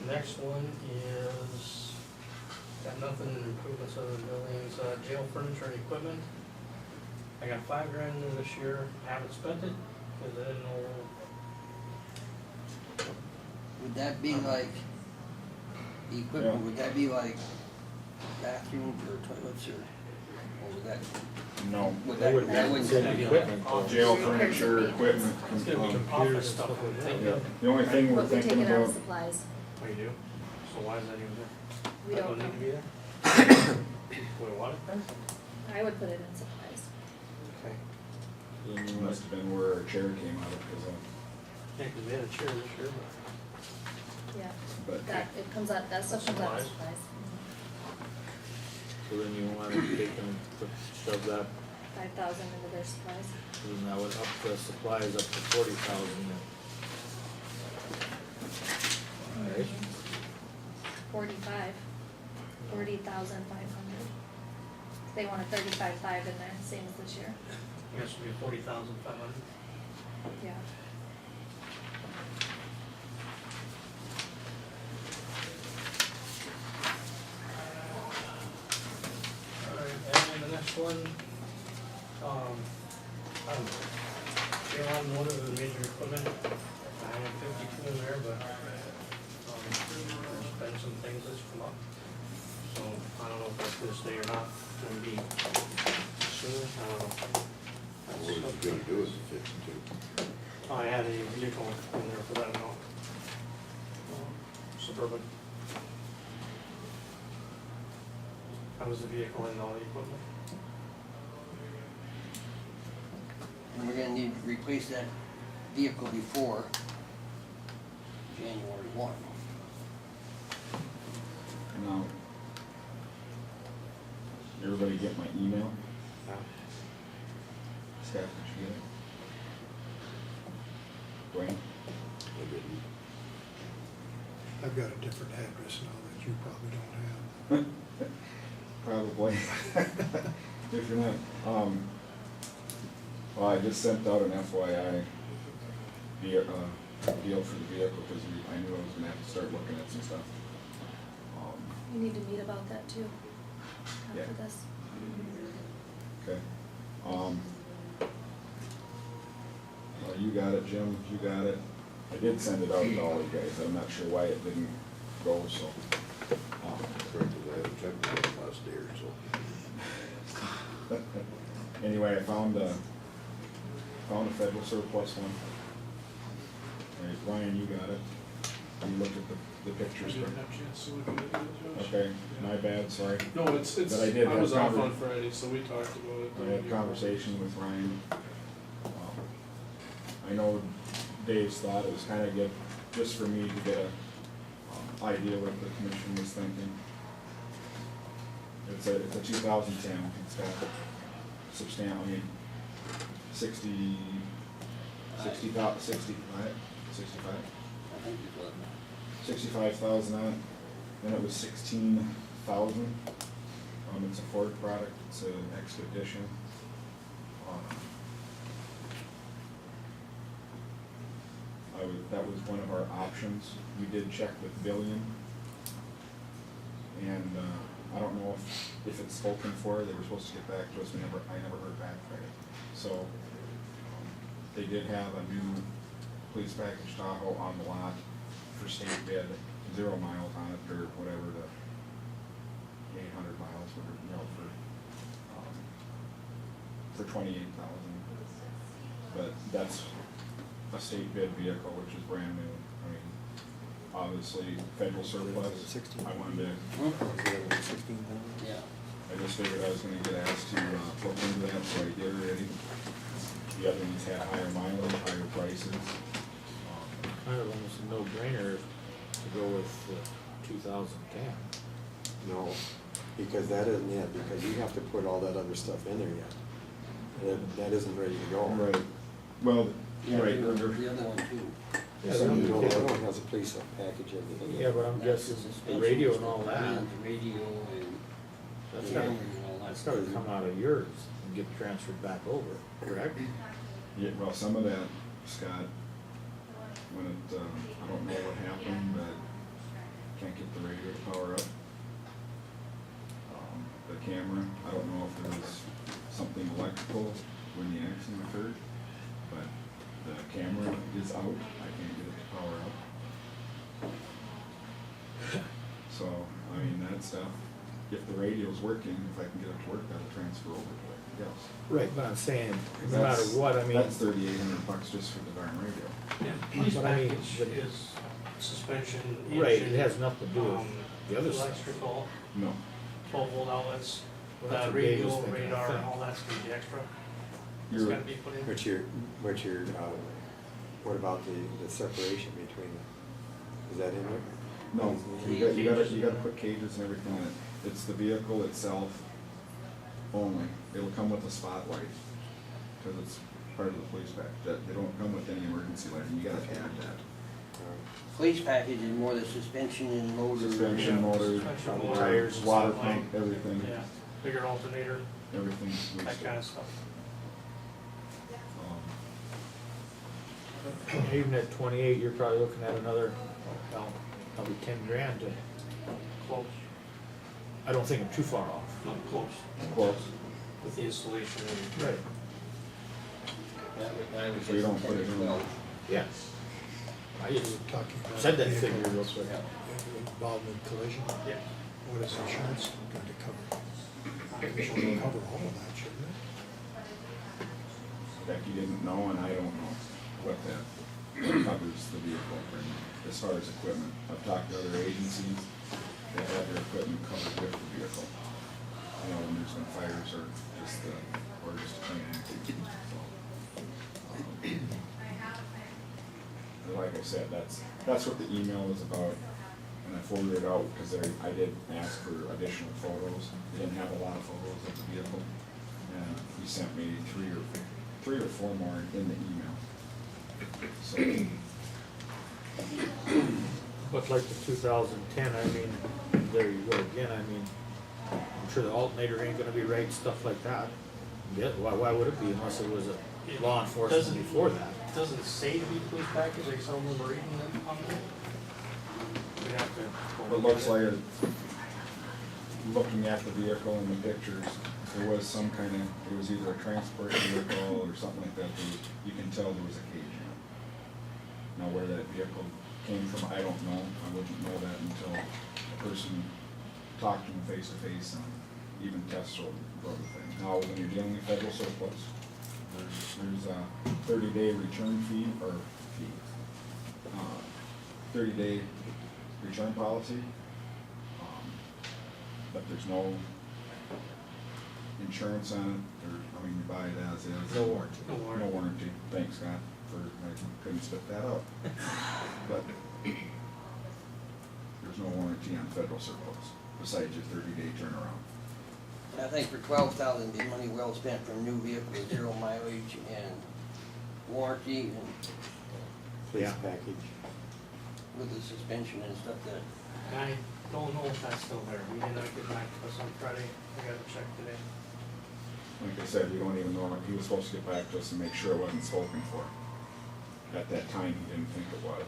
Next one is, got nothing in improvements other than buildings, jail furniture and equipment. I got $5,000 in there this year, haven't spent it, cause I didn't know. Would that be like, the equipment, would that be like bathrooms or toilets or would that, No. would That that, would that would be equipment. though. Jail furniture, equipment, It's gonna be computers. office stuff, I think. Yeah, the only thing we're But we take thinking it out of about, supplies. Oh, you do? So why is that even there? We That don't need to know. be there? We want it there? I would put it in supplies. Okay. Then you it must- must have been where our chair came out of, cause Yeah, cause we had a chair this year, Yeah, but that, it comes out, that stuff comes out of Supplies. supplies. So then you want to take and shove that, 5,000 into their supplies. so then that would up the supplies up to 40,000 then. Alright, 45, 40,500. They wanted 35.5 in there, same as this year. I guess it'd be 40,500. Yeah. Alright, and the next one, jail on one of the major equipment, I have 52 in there, but, there's been some things that's come up. So I don't know if that's gonna stay or not, gonna be soon, I don't know. What was he gonna do with the 52? I had a vehicle in there for that amount. Suburban. That was the vehicle and all the equipment. And we're gonna need to replace that vehicle before January 1. Now, everybody get my email? Staff, did you get it? Dwayne? I didn't. I've got a different address now that you probably don't have. Probably. If you're not, well, I just sent out an FYI deal for the vehicle, because I knew I was gonna have to start looking at some stuff. We need to meet about that too, Yeah. after this. Okay. Well, you got it, Jim, you got it. I did send it out to all you guys, I'm not sure why it didn't go, so. Correct, 'cause I haven't checked it in the last day or so. Anyway, I found a federal surplus one. All right, Ryan, you got it. You looked at the pictures. I didn't have a chance to look at it yet, Josh. Okay, my bad, sorry. No, it's, But I did I have was off conver- on Friday, so we talked about it. I had a conversation with Ryan. I know Dave's thought it was kind of good, just for me to get a idea what the commission was thinking. It's a 2010, it's got substantial, I mean, 65? I think it's what, 65,000 on it, then it was 16,000. It's a Ford product, it's an Expedition. That was one of our options. We did check with Billion. And I don't know if it's spoken for, they were supposed to get back to us, I never heard back from it. So, they did have a new police package Tahoe on the lot for state bid, 0 miles on it, or whatever, the 800 miles, whatever, you know, for 28,000. But that's a state bid vehicle, which is brand new. I mean, obviously, federal surplus, I wanted to, yeah. I just figured I was gonna get asked to look into that, so I did already. The other ones had higher mileage, higher prices. Kind of almost a no-brainer to go with the 2010. No, because that isn't it, because you have to put all that other stuff in there yet. That isn't ready to go. Right, well, Yeah, right, the under, other one too. Yeah, So but you I'm- know, that one has a police package, everything. Yeah, but I'm That's guessing the suspension radio and stuff, all that, and the radio and that's the gotta, camera and all that that's gotta stuff. come out of yours and get transferred back over, correct? yeah, well, some of that, Scott, when it, I don't know what happened, but can't get the radio to power up. The camera, I don't know if there was something electrical when the accident occurred, but the camera is out, I can't get it to power up. So, I mean, that stuff, if the radio's working, if I can get it to work, that'll transfer over to it, yes. Right, but I'm saying, no matter That's- what, I mean, That's $3,800 just for the darn radio. Yeah, police But I mean, package but- is suspension, right, engine, it has nothing to do with the other stuff. electrical, No, 12-volt outlets, Well, that's the what Dave was radio, thinking, I radar, and think. all that's gonna be extra. It's you're, gotta be put in. What about the separation between them? Is that in there? no, you gotta put cages and everything in it. It's the vehicle itself only. It'll come with a spotlight, because it's part of the police package. They don't come with any emergency lighting, you gotta add that. Police package is more the suspension and motor. Suspension, motor, Suspension, motor, tires, water spotlight. pump, everything, Yeah, bigger alternator, everything's that loose. kind of stuff. even at 28, you're probably looking at another, well, probably 10 grand to, Close, I don't think I'm too far off. not close, Close. with the installation and. Right. I was So you just don't put it in. 12. Yeah. I just Talking about said that vehicle figure real quick. involved in collision. Yeah, What is insurance going to cover? It should cover all of that, shouldn't it? Becky didn't know, and I don't know what that covers the vehicle for, as far as equipment. I've talked to other agencies that have their equipment covered with the vehicle. You know, when there's been fires or just the orders to come in. So, like I said, that's what the email is about, and I forwarded it out because I did ask for additional photos. They didn't have a lot of photos of the vehicle, and he sent me three or four more in the email. So, But like the 2010, I mean, there you go again, I mean, I'm sure the alternator ain't gonna be right, stuff like that. Yeah, why would it be unless it was a law enforcement Doesn't- before that? Doesn't say to be police package, like some of them are reading them on there. We have to. it looks like, looking at the vehicle and the pictures, there was some kind of, it was either a transport vehicle or something like that. You can tell there was a cage in it. Now, where that vehicle came from, I don't know. I wouldn't know that until a person talked to them face to face and even test drove the thing. Now, when you're dealing with federal surplus, there's a 30-day return fee, 30-day return policy. But there's no insurance on it, I mean, you buy it as is. No warranty. No warranty. No warranty. Thanks, Scott, I couldn't spit that out. But there's no warranty on federal surplus, besides your 30-day turnaround. I think for 12,000, it'd be money well spent for a new vehicle, 0 mileage and warranty and Police package. with the suspension and stuff that, I don't know if that's still there. We did not get back to us on Friday. I gotta check today. Like I said, we don't even know, he was supposed to get back to us and make sure it wasn't spoken for. At that time, he didn't think it was.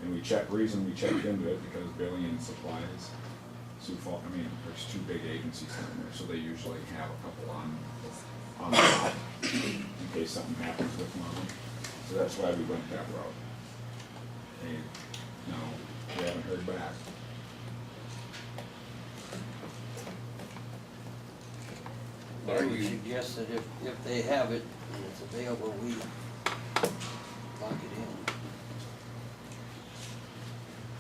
And we checked into it because Billy and Supplies, Sioux Falls, I mean, there's 2 big agencies down there, so they usually have a couple on the lot in case something happens with one of them. So that's why we went that route. And, no, we haven't heard back. I would suggest that if they have it and it's available, we lock it in.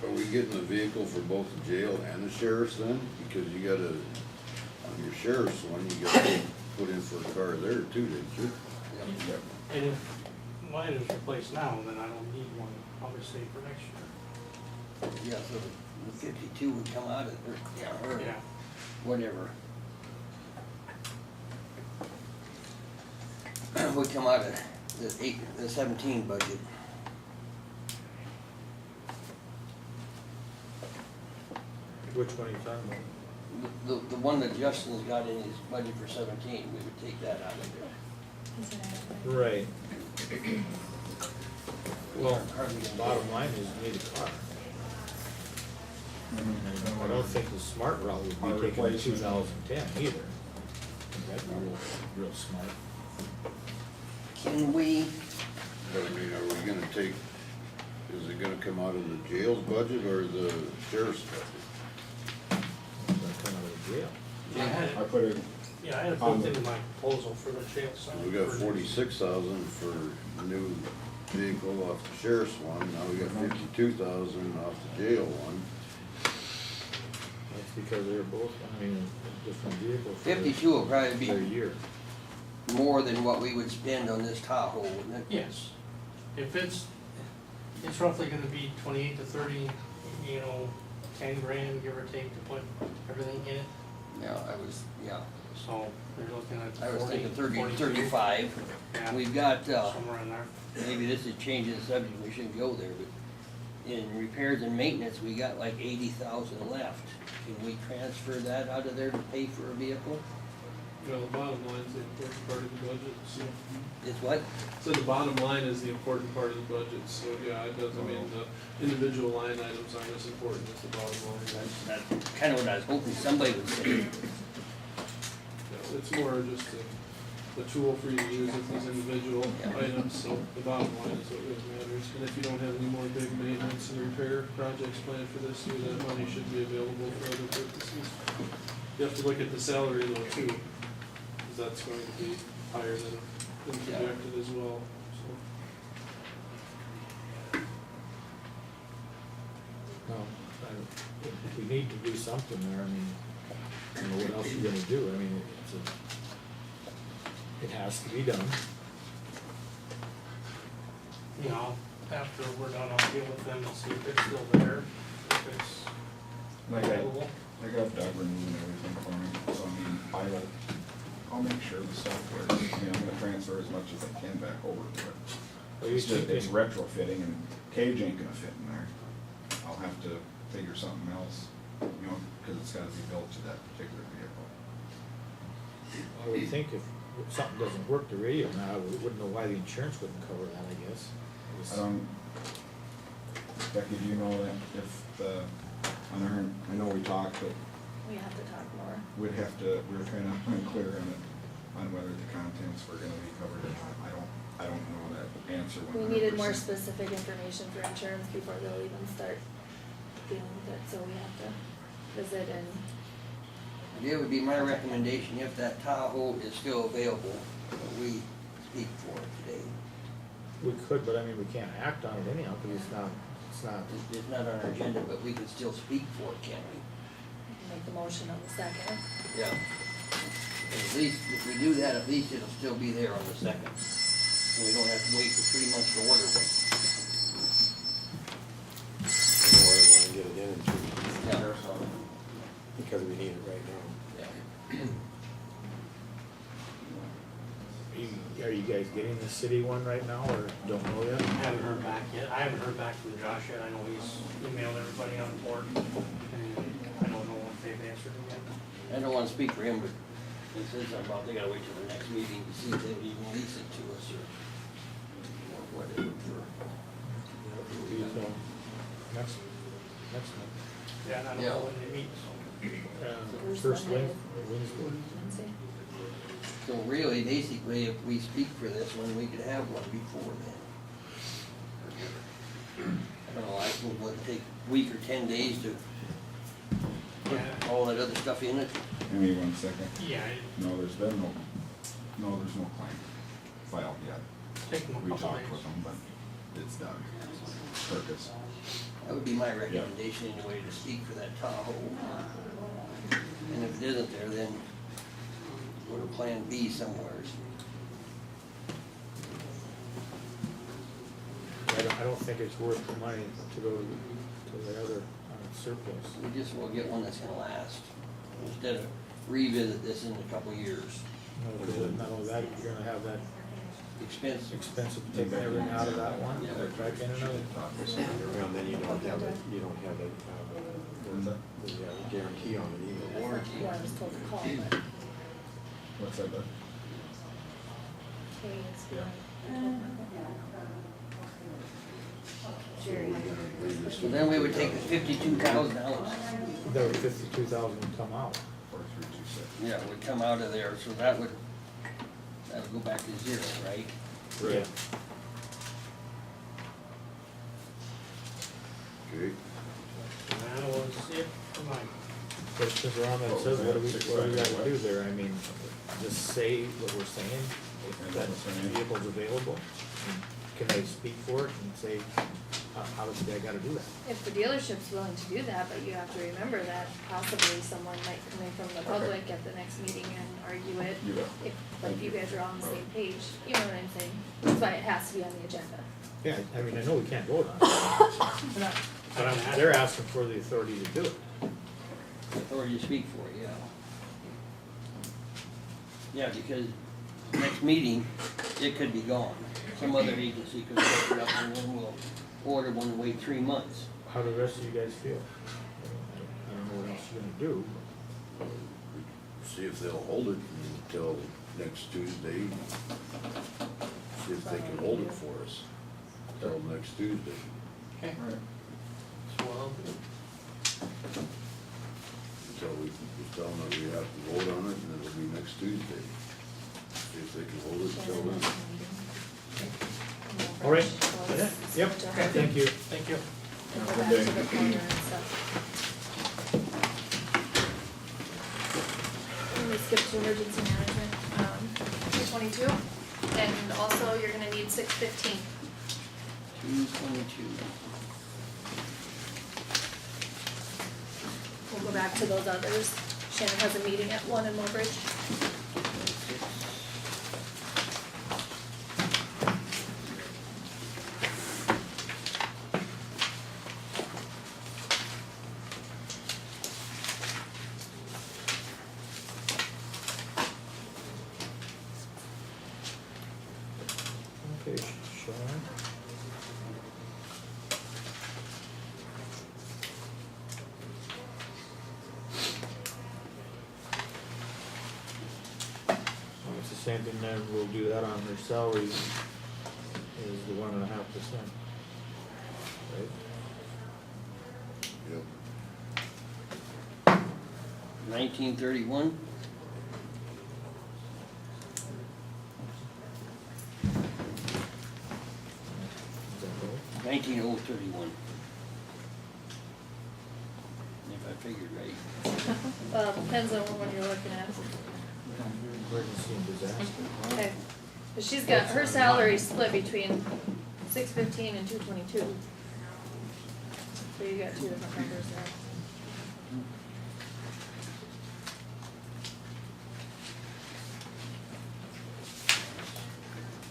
Are we getting the vehicle for both the jail and the sheriff's then? Because you gotta, on your sheriff's one, you gotta put in for a car there too, didn't you? Yep. And if mine is replaced now, then I don't need one, obviously, for next year. Yeah, so the 52 would come out of, or Yeah. whatever. Would come out of the 17 budget. Which one are you talking about? The one that Justin's got in his budget for 17, we would take that out of there. Right. Well, Hardly gonna bottom line is you need a car. I don't think the smart route would Our be taking the replacement. 2010 either. That'd be real smart. Can we, But I mean, are we gonna take, is it gonna come out of the jail's budget or the sheriff's budget? It's gonna come out of the jail. I had, I put it, yeah, I had it built into my proposal for the jail side. We got 46,000 for new vehicle off the sheriff's one, now we got 52,000 off the jail one. That's because they're both, I mean, different vehicles. for 52 will probably their be year. more than what we would spend on this Tahoe, wouldn't it? Yes. If it's roughly gonna be 28 to 30, 10 grand, give or take, to put everything in it. Yeah, So they're looking at I was 40, thinking 30, 42. 35. Yeah, We've got, somewhere in there. maybe this is changing the subject, we shouldn't go there, but in repairs and maintenance, we got like 80,000 left. Can we transfer that out of there to pay for a vehicle? Well, the bottom line is the important part of the budget, so. Is what? So the bottom line is the important part of the budget, so yeah, it does, I mean, the individual line items aren't as important as the bottom line. That's kind of what I was hoping somebody would say. Yeah, it's more just a tool for you to use with these individual items, so the bottom line is what really matters. And if you don't have any more big maintenance and repair projects planned for this year, that money should be available for other purposes. You have to look at the salary though too, cause that's going to be higher than projected as well, so. No, we need to do something there, I mean, I don't know what else you're gonna do, I mean, it has to be done. You know, after we're done, I'll deal with them and see if it's still there, if it's available. I got Doug removing everything for me, so I mean, I'll make sure the stuff works. I mean, I'm gonna transfer as much as I can back over to it. Well, you It's just, it's should- retrofitting and cage ain't gonna fit in there. I'll have to figure something else, you know, cause it's gotta be built to that particular vehicle. I would think if something doesn't work, the radio now, we wouldn't know why the insurance wouldn't cover that, I guess. Becky, do you know that if the, I know we talked, but We have to talk more. we were kinda unclear on whether the contents were gonna be covered or not. I don't know that answer 100%. We needed more specific information for insurance before they'll even start dealing with it, so we have to visit and, It would be my recommendation if that Tahoe is still available, that we speak for it today. We could, but I mean, we can't act on it anyhow, because it's not, It's not on our agenda, but we could still speak for it, can't we? make the motion on the second. Yeah. At least, if we do that, at least it'll still be there on the second. And we don't have to wait for 3 months to order one. I know I wanna get it in 2 weeks, Yeah, so, because we need it right now. yeah. are you guys getting the city one right now, or don't know yet? I haven't heard back yet, I haven't heard back from Josh yet, I know he's emailed everybody on board, and I don't know if they've answered him yet. I don't wanna speak for him, but he said something about they gotta wait till the next meeting to see if they would even lease it to us or whatever for. So, next month. Yeah, and I don't Yeah. know when they meet, so. First Monday. Wednesday. Wednesday. So really, basically, if we speak for this one, we could have one before then. I don't know, I think it would take a week or 10 days to put all that other stuff in it. Give me 1 second. Yeah, No, there's no claim filed yet. take them a We couple talked days. with them, but it's done. Purpose. That would be my recommendation anyway, to speak for that Tahoe. And if it isn't there, then go to Plan B somewheres. I don't think it's worth the money to go to the other surplus. We just will get one that's gonna last, instead of revisit this in a couple years. No, because not only that, you're gonna have that Expensive. expensive taking everything out of that one, Yeah. put back in another. Well, then you don't have it, the guarantee on it either. Warranty. Well, I was told to call, but What's that, Doug? Kay is feeling. Jerry. So then we would take the $52,000. There were 52,000 come out. 4326. Yeah, it would come out of there, so that would go back to zero, right? Right. Okay, And that was it for mine. But since we're on that, it says, what do we gotta do there? I mean, just say what we're saying, if that vehicle's available. And can they speak for it and say, how does the guy gotta do that? If the dealership's willing to do that, but you have to remember that possibly someone might come in from the public at the next meeting and argue it. You bet. If, like, you guys are on the same page, you know what I'm saying? That's why it has to be on the agenda. Yeah, I mean, I know we can't vote on it, but they're asking for the authority to do it. Authority to speak for it, yeah. Yeah, because next meeting, it could be gone. Some other agency could pick it up and then we'll order one and wait 3 months. How do the rest of you guys feel? I don't know what else you're gonna do. see if they'll hold it until next Tuesday. See if they can hold it for us till next Tuesday. Okay. Well, So we can just tell them that we have to vote on it and it'll be next Tuesday. See if if they can hold it till then. All right, that it? Yep, thank you. Thank you. And go back to the corner and stuff. Let me skip to emergency management, 222, and also you're gonna need 615. 222. We'll go back to those others. Shannon has a meeting at 1 in Mobridge. Okay, Sean. Well, it's the same thing then, we'll do that on their salaries, is the 1.5%. Right? Yep. 1931. Is that right? 19031. If I figured right. Well, depends on what one you're looking at. Emergency and disaster. Okay, but she's got, her salary split between 615 and 222. So you got two different numbers there.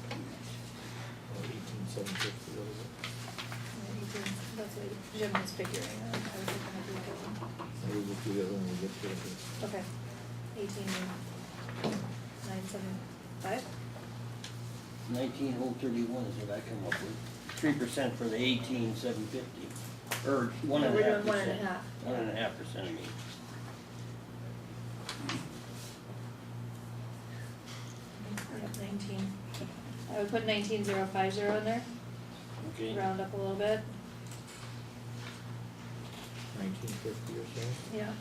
Or 18,750, what is it? That's what Jim was figuring out. I was looking at the other one. Maybe we'll do that when we get to it. Okay, 18,975. 19031 is what I come up with. 3% for the 18,750, or 1.5%. No, we're doing 1.5. 1.5%, I mean. Yep, 19. I would put 19050 in there, Okay. round up a little bit, 1950 or so. yeah.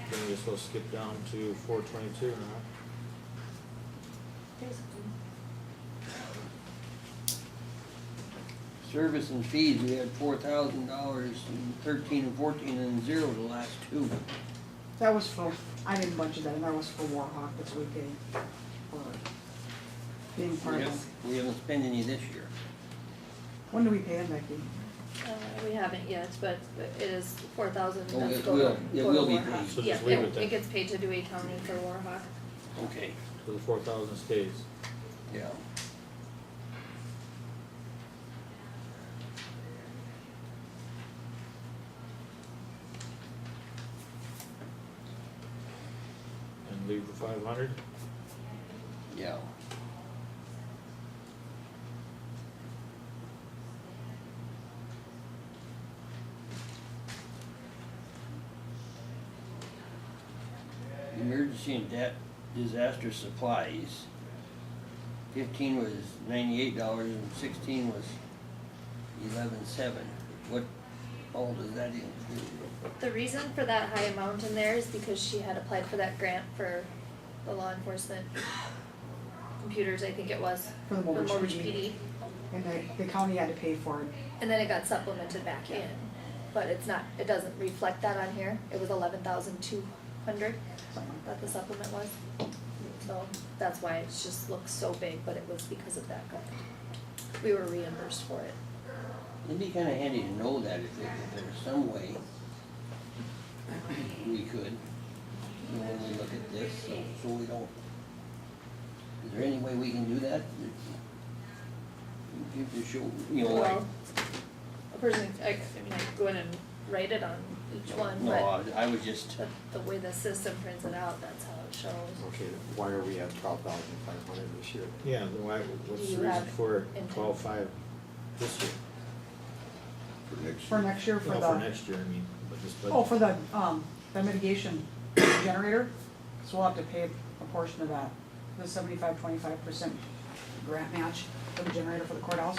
Then we just go skip down to 422 now. Basically. Service and fees, we had $4,000 in 13 and 14 and 0 the last two. That was for, I didn't budget that, and that was for Warhawk, that's what we paid for being part of it. We haven't spent any this year. When do we pay them, Becky? We haven't yet, but it is 4,000. Oh, that's it go will. to- It go will to be Warhawk. paid. So Yeah, just leave it then. it gets paid to Dewey County for Warhawk. Okay, So the 4,000 stays. yeah. And leave the 500. Yeah. Emergency and disaster supplies. 15 was $98 and 16 was 11.7. What all does that include? The reason for that high amount in there is because she had applied for that grant for the law enforcement computers, I think it was, For the Mobridge Mobridge PD. PD. And the county had to pay for it. And then it got supplemented back in, but it's not, it doesn't reflect that on here. It was 11,200 that the supplement was. So that's why it just looks so big, but it was because of that grant. We were reimbursed for it. It'd be kinda handy to know that if there's some way we could, you know, when we look at this, so we don't. Is there any way we can do that? Give the show, you know, like. Well, a person, I mean, I could go in and write it on each one, No, but I was just, the way the system prints it out, that's how it shows. Okay, why are we at 12,500 this year? Yeah, then why, what's Do the you reason have for intent? 12.5 this year? For next For year. next year, for No, the. for next year, I mean, but this budget. Oh, for the mitigation generator, so we'll have to pay a portion of that, the 75-25% grant match for the generator for the courthouse.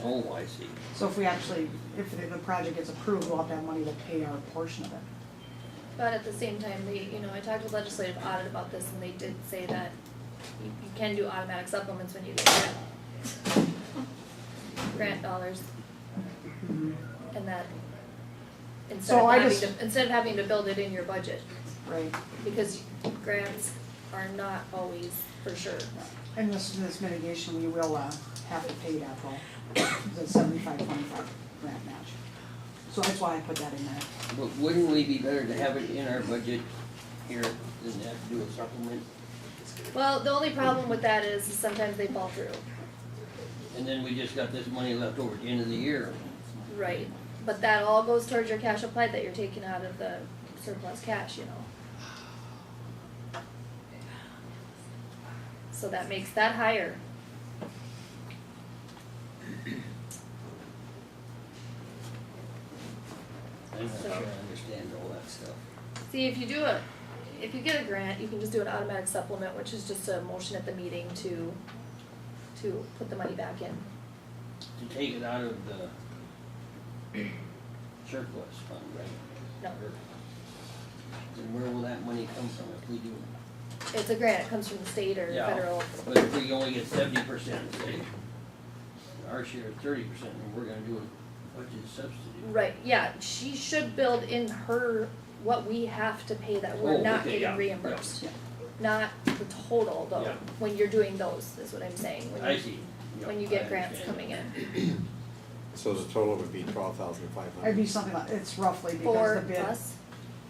Oh, I see. So if we actually, if the project gets approved, we'll have to have money to pay our portion of it. But at the same time, I talked with legislative audit about this, and they did say that you can do automatic supplements when you get grant dollars. And that, So I just- instead of having to build it in your budget, Right. because grants are not always for sure. And this mitigation, we will, have to pay that though, the 75-25 grant match. So that's why I put that in there. But wouldn't we be better to have it in our budget here than to have to do a supplement? Well, the only problem with that is sometimes they fall through. And then we just got this money left over at the end of the year. Right, but that all goes towards your cash applied that you're taking out of the surplus cash, you know. So that makes that higher. I'm not So- sure I understand all that stuff. See, if you get a grant, you can just do an automatic supplement, which is just a motion at the meeting to put the money back in. To take it out of the surplus fund, right? No, Then where will that money come from if we do? it's a grant, it comes from the state or Yeah, federal. But if we only get 70%, say, our share is 30%, and we're gonna do a budget substitute. Right, yeah, she should build in her, what we have to pay that we're Oh, not okay, getting yeah, reimbursed. Not the total though, Yeah. when you're doing those, is what I'm saying. When I you- see. Yeah, When you I get grants understand. coming in. So the total would be 12,500. It'd be something like, it's roughly because For the bid. us,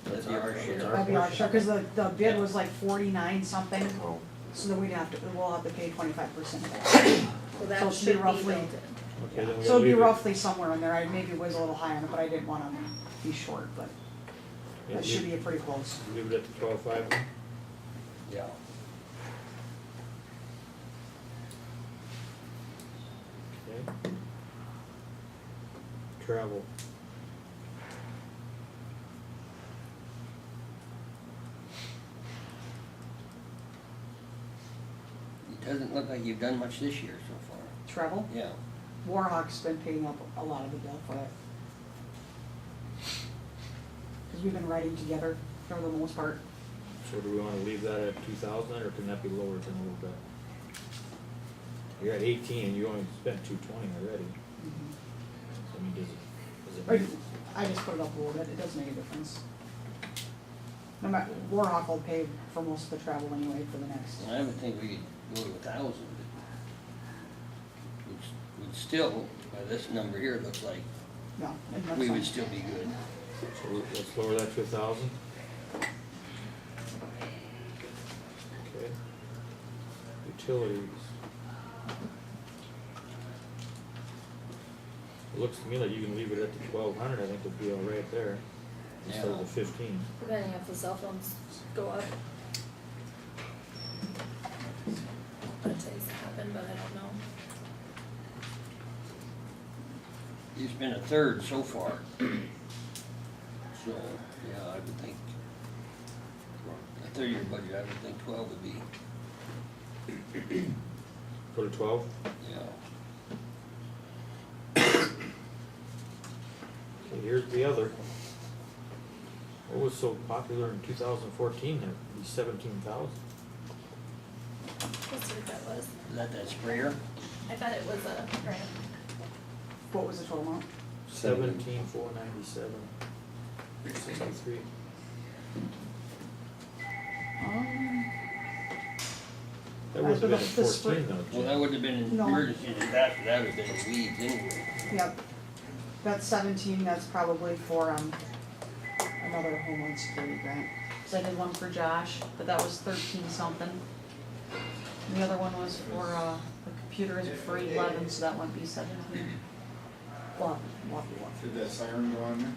That'd be our share. That'd be our share, cause the bid was like 49 something, Oh, so then we'll have to pay 25% of that. so So that it should should be be built roughly- in. Okay, then we So it'd be leave it. roughly somewhere in there, I maybe was a little high on it, but I didn't wanna be short, but Yeah, that should be pretty close. Leave it at the 12.5. Yeah. Okay. Travel. It doesn't look like you've done much this year so far. Travel, Yeah. Warhawk's been paying up a lot of the bill for it. Cause we've been riding together for the most part. So do we wanna leave that at 2,000, or can that be lowered than a little bit? You're at 18 and you only spent 220 already. I mean, does it Right, make- I just put it up a little bit, it does make a difference. No matter, Warhawk will pay for most of the travel anyway for the next. I would think we could go to 1,000, but would still, by this number here, it looks like No, and that's we would fine. still be good. So let's lower that to 1,000. Okay. Utilities. It looks to me like you can leave it at the 1,200, I think it'd be all right there, instead of the 15. Depending if the cell phones go up. That tends to happen, but I don't know. You spent a third so far. So, yeah, I would think, for a 30-year budget, I would think 12 would be, Go to 12? yeah. Okay, here's the other. What was so popular in 2014, that'd be 17,000? Let's see what that was. Is that sprayer? I thought it was a grant. What was the total amount? 17,497. 63. That would have been in the spring. 14 though. Well, that wouldn't have been an No. emergency disaster, that would have been weeds anyway. Yep. That's 17, that's probably for, another Homeland Security grant. So I did one for Josh, but that was 13 something. And the other one was for, the computer is for 11, so that wouldn't be 17. Well, what? Did that siren go on there?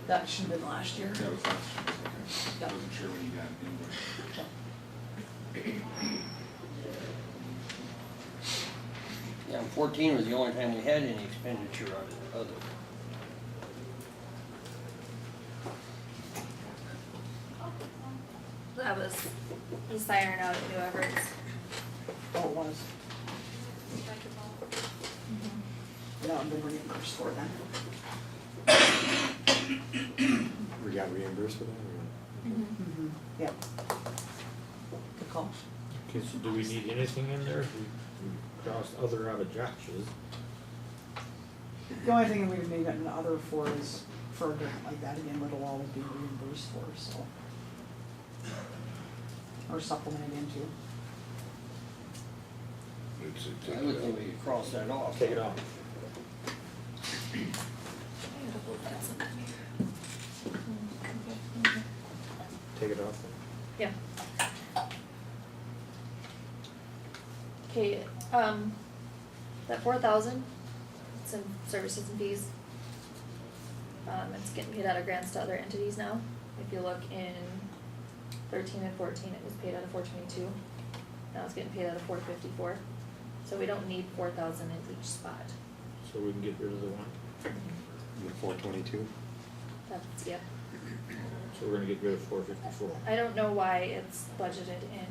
That should have been last year. That was last year, okay. Yep. I wasn't sure when you got into it. Yeah, and 14 was the only time we had any expenditure on it, other. That was the siren out at New Everett's. Oh, it was. Mhm. that would be reimbursed for then. We got reimbursed for that, or? Mm-hmm. Yep. Good call. Okay, so do we need anything in there? We crossed other out of Josh's. The only thing we would need an other for is for a grant like that, again, little all would be reimbursed for, so. Or supplemented into. It's a I ticket would out. think we could cross that off. Take it off. Take it off. Yeah. Okay, that 4,000, it's in services and fees. It's getting paid out of grants to other entities now. If you look in 13 and 14, it was paid out of 422. Now it's getting paid out of 454. So we don't need 4,000 in each spot. So we can get rid of the one. The 422? That's, yeah. So we're gonna get rid of 454. I don't know why it's budgeted in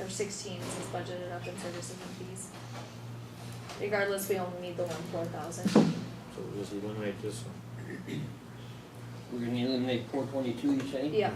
16, so it's budgeted up in services and fees. Regardless, we only need the one 4,000. So we'll just eliminate this one. We're gonna eliminate 422, you say? Yeah.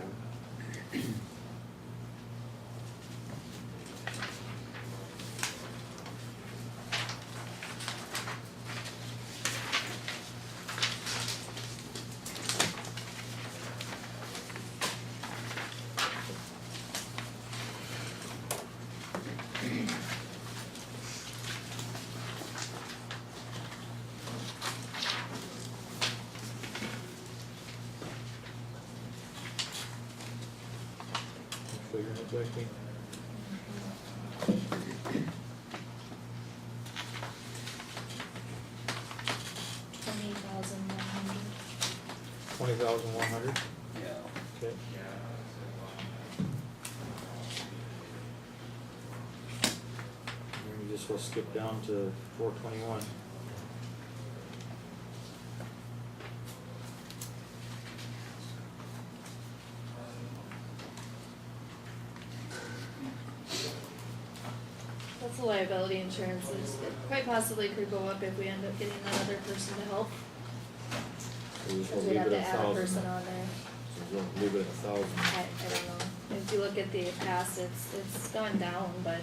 Figuring it back in. $20,100. 20,100, Yeah. okay. And we just will skip down to 421. That's the liability insurance, it quite possibly could go up if we end up getting another person to help. So we just Cause will we'd leave have it to at add a 1,000. person on there. So we'll leave it at 1,000. I don't know. If you look at the past, it's gone down, but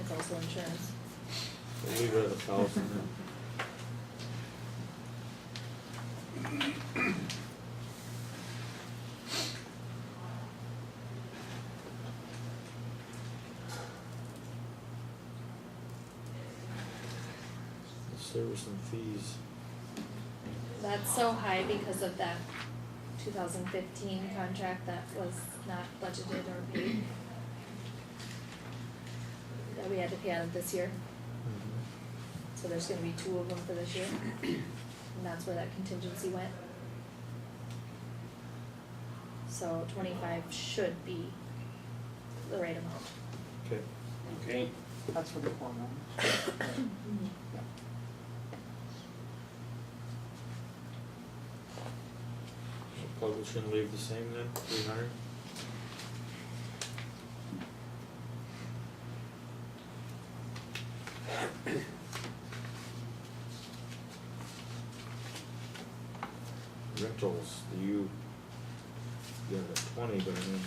it's also insurance. We'll leave it at 1,000 then. Service and fees. That's so high because of that 2015 contract that was not budgeted or paid. That we had to pay out of this year. So there's gonna be 2 of them for this year. And that's where that contingency went. So 25 should be the right amount. Okay. Okay. That's for the hormone. Publish and leave the same then, 300. Rentals, you got a 20, but I mean,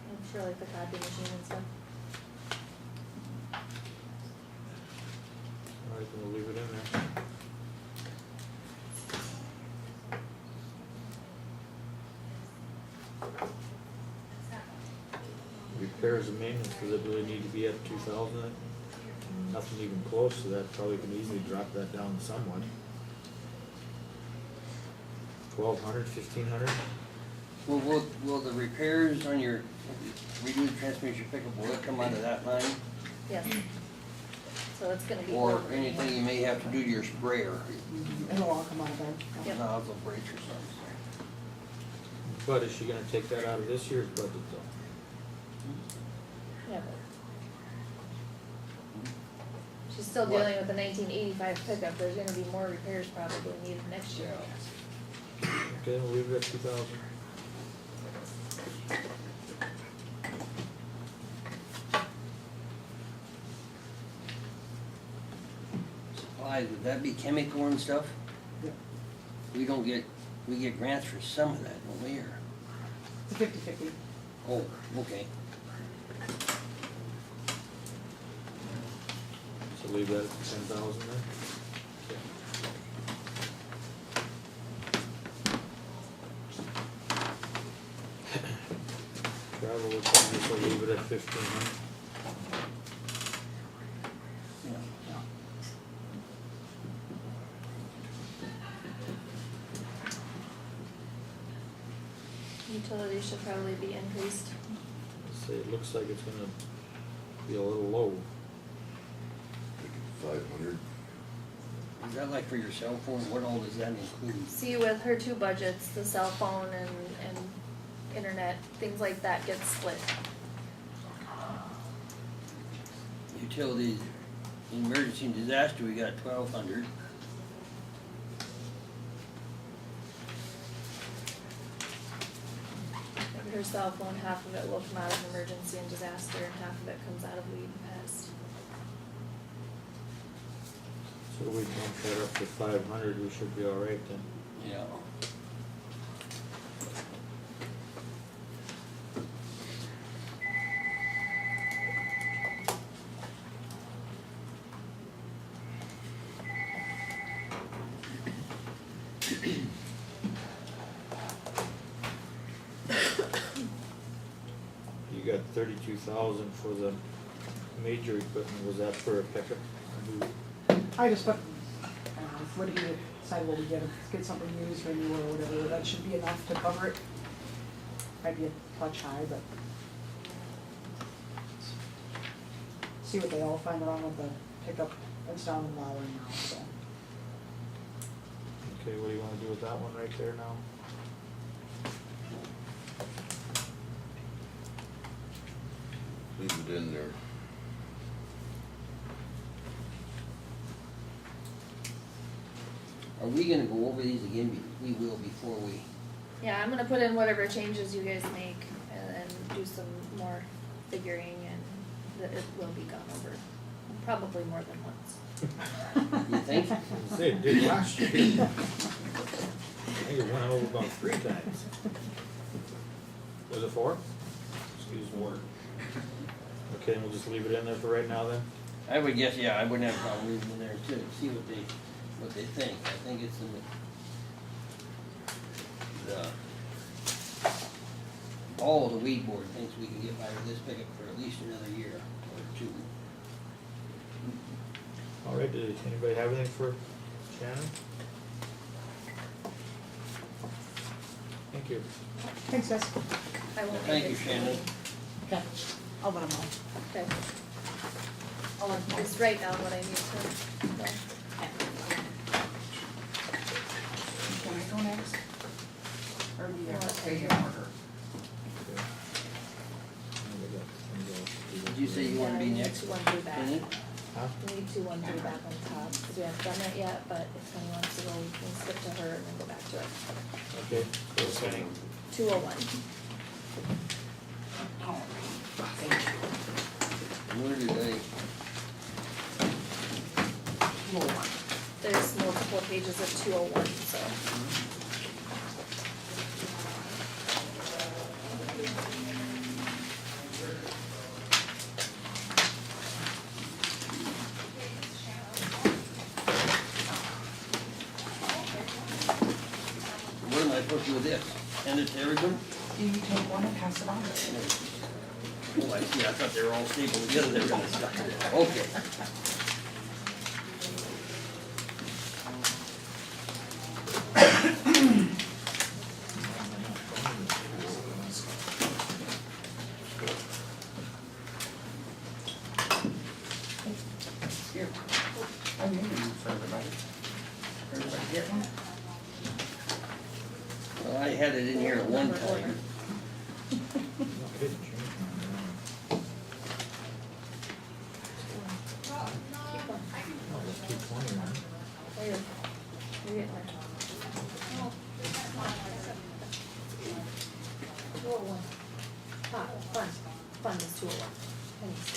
I'm sure like the copy machine and stuff. alright, then we'll leave it in there. Repairs and maintenance, does it really need to be at 2,000? Nothing even close, so that probably can easily drop that down somewhat. 1,200, 1,500? Will the repairs on your, redo the transmission pickup, will it come out of that line? Yes. So it's gonna be. Or over. anything you may have to do to your sprayer, It'll all come out of there. Yep. nozzle breaks or something. But is she gonna take that out of this year's budget though? Yeah, but she's still dealing with the 1985 pickup, there's gonna be more repairs probably needed next year. Okay, we'll leave it at 2,000. supplies, would that be chemical and stuff? Yeah. We get grants for some of that, don't we, or? It's a 50-50. Oh, okay. So leave that at 10,000 then? Okay. Travel, looks like this will leave it at 1,500. Yeah. Utilities should probably be increased. Let's say, it looks like it's gonna be a little low. 500. Is that like for your cell phone? What all does that include? See, with her two budgets, the cell phone and internet, things like that get split. Utilities, emergency and disaster, we got 1,200. Like her cell phone, half of it will come out of emergency and disaster, and half of it comes out of weed and pest. So we bump that up to 500, we should be all right then. Yeah. You got 32,000 for the major equipment, was that for a pickup? I just put, what do you decide what we get something used or new or whatever, that should be enough to cover it. Might be a touch high, but. See what they all find wrong with the pickup, it's down in Walworth now, so. Okay, what do you wanna do with that one right there now? Leave it in there. Are we gonna go over these again? We will before we, Yeah, I'm gonna put in whatever changes you guys make and then do some more figuring and it will be gone over, probably more than once. you think? Say, it did last year. I think it went over about 3 times. Was it 4? Excuse me. 4. Okay, and we'll just leave it in there for right now then? I would guess, yeah, I wouldn't have a problem leaving them there too, see what they think. I think it's in all the weed board thinks we can get by with this pickup for at least another year or 2. All right, did anybody have anything for Shannon? Thank you. Thanks, guys. I won't Thank make you, it. Shannon. Okay, I'll let them know. Okay. I'll just write down what I need to know. Can I go next? Or do you have to stay in order? Did you say you wanna be Yeah, next? we need 2, 1, 3 back. Penny? Huh? We need 2, 1, 3 back on top, because we haven't done that yet, but if Penny wants to go, we can skip to her and then go back to it. Okay, so Penny. 201. Where did they? There's multiple pages of 201, so. What am I supposed to do with this? Hand it to everyone? You take one and pass it on. Oh, I see, I thought they were all stapled together, they were gonna stuck it in. Okay. Here. I mean, for everybody. Everybody get one? Well, I had it in here at one time. No, I didn't change mine. Keep one. No, let's keep 20 man. Oh, you're getting there. 201. Fund is 201. Pennies.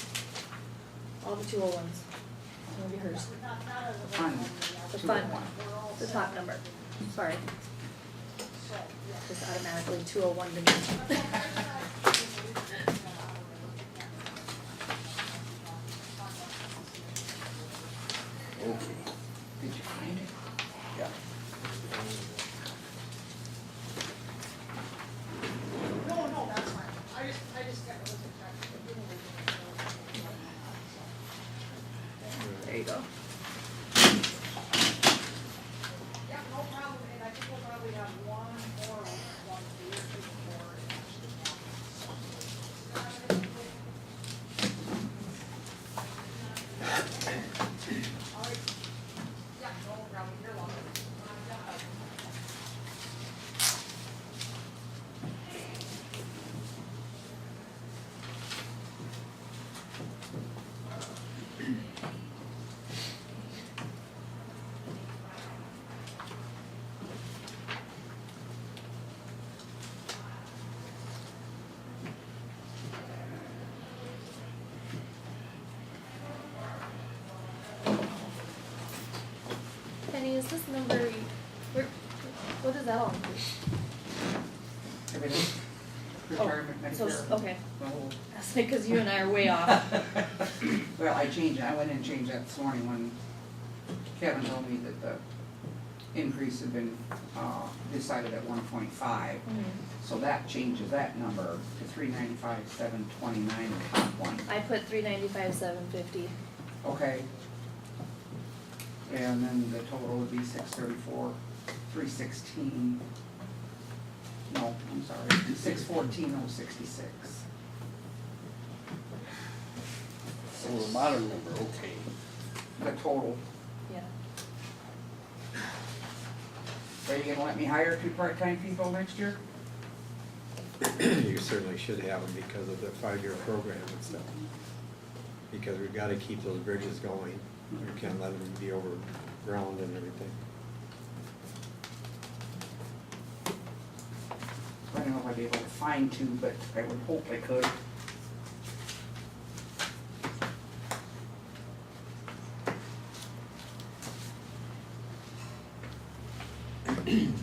All the 201s. maybe hers, fund. the fund one, the top number, sorry. Just automatically 201 to me. Okay. Did you find it? Yeah. No, that's fine. I just got to There you go. Yeah, no problem, and I think we'll probably have one or one beer before it actually. All right. Yeah, no problem, you're welcome. Penny, is this number, where, what does that all include? Everything. Retirement, So, Medicare. okay, the whole- that's like, cause you and I are way off. Well, I changed, I went and changed that this morning when Kevin told me that the increase had been, decided at 1.5. So that changes that number to 395,729, the top one. I put 395,750. Okay. And then the total would be 634, 316. No, I'm sorry, 614,066. So the bottom number, okay. The total. Yeah. Are you gonna let me hire 2 part-time people next year? You certainly should have them because of the 5-year program and stuff. Because we've gotta keep those bridges going. We can't let them be overground and everything. I don't know if I'd be able to find 2, but I would hope I could. And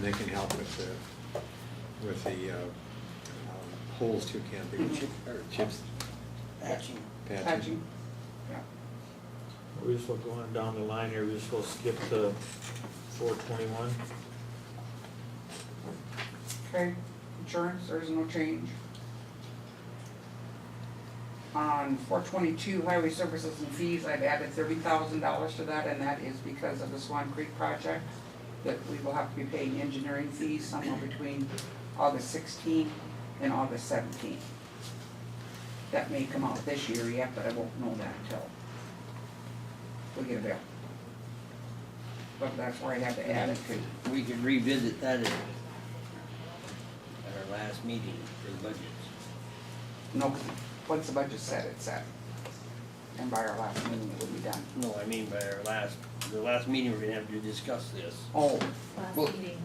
they can help with the holes too, can't they? Or chips, Patching. Patching. Yeah. We're just going down the line here, we're just gonna skip to 421. Okay, insurance, there's no change. On 422, highway services and fees, I've added $30,000 to that, and that is because of the Swan Creek project, that we will have to be paying engineering fees somewhere between August 16th and August 17th. That may come out this year yet, but I won't know that until we get a bill. But that's where I had to add it to. We could revisit that at our last meeting for the budgets. No, 'cause once the budget's set, it's set. And by our last meeting, it will be done. No, I mean by the last meeting, we're gonna have to discuss this. Oh, Well, Last meeting.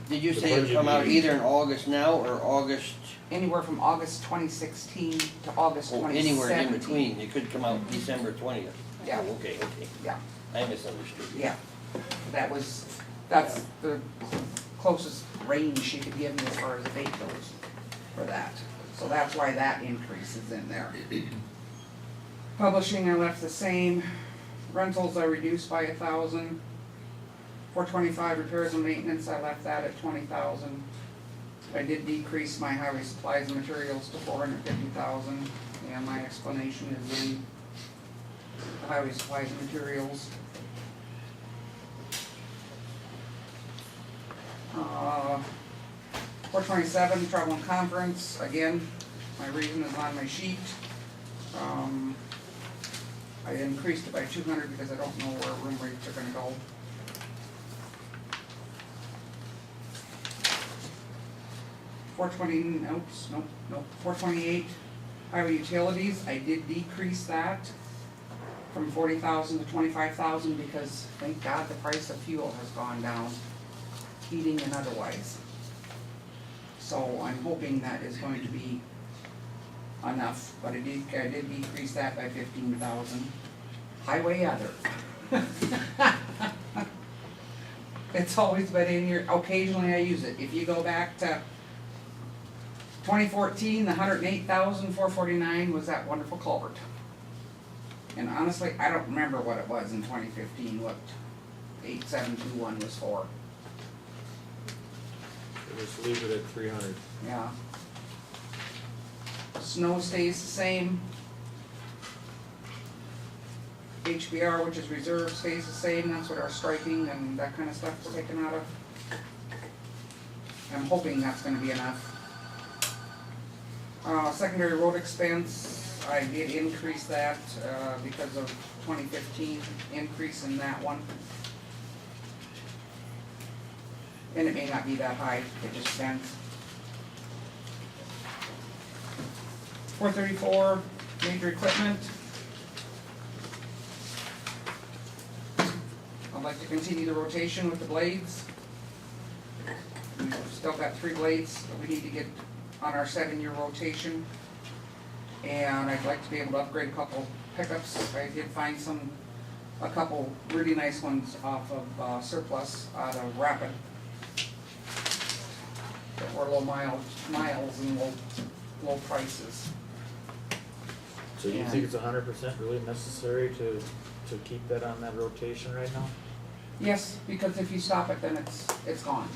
did you The say it'd budget come out meeting. either in August now or August, anywhere from August 2016 to August or 2017. anywhere in between? It could come out December 20th. Yeah. Oh, okay, okay. Yeah, I misunderstood. yeah. That's the closest range she could give me as far as the date goes for that. So that's why that increase is in there. Publishing I left the same. Rentals I reduced by 1,000. 425 repairs and maintenance, I left that at 20,000. I did decrease my highway supplies and materials to 450,000, and my explanation is in the highway supplies and materials. 427, travel and conference, again, my reason is on my sheet. I increased it by 200 because I don't know where room rates are gonna go. Nope, 428, highway utilities, I did decrease that from 40,000 to 25,000 because thank God the price of fuel has gone down, heating and otherwise. So I'm hoping that is going to be enough, but I did decrease that by 15,000. highway other. It's always been in here, occasionally I use it. If you go back to 2014, the 108,449 was that wonderful culvert. And honestly, I don't remember what it was in 2015, what 8721 was for. So just leave it at 300. Yeah. Snow stays the same. HBR, which is reserve, stays the same. That's what our striping and that kind of stuff we're taking out of. I'm hoping that's gonna be enough. Secondary road expense, I did increase that, because of 2015 increase in that one. And it may not be that high, it just depends. 434, major equipment. I'd like to continue the rotation with the blades. We've still got 3 blades that we need to get on our 7-year rotation. And I'd like to be able to upgrade a couple pickups. I did find a couple really nice ones off of surplus out of Rapid. That were low miles and low prices. So you think it's 100% really necessary to keep that on that rotation right now? Yes, because if you stop it, then it's gone.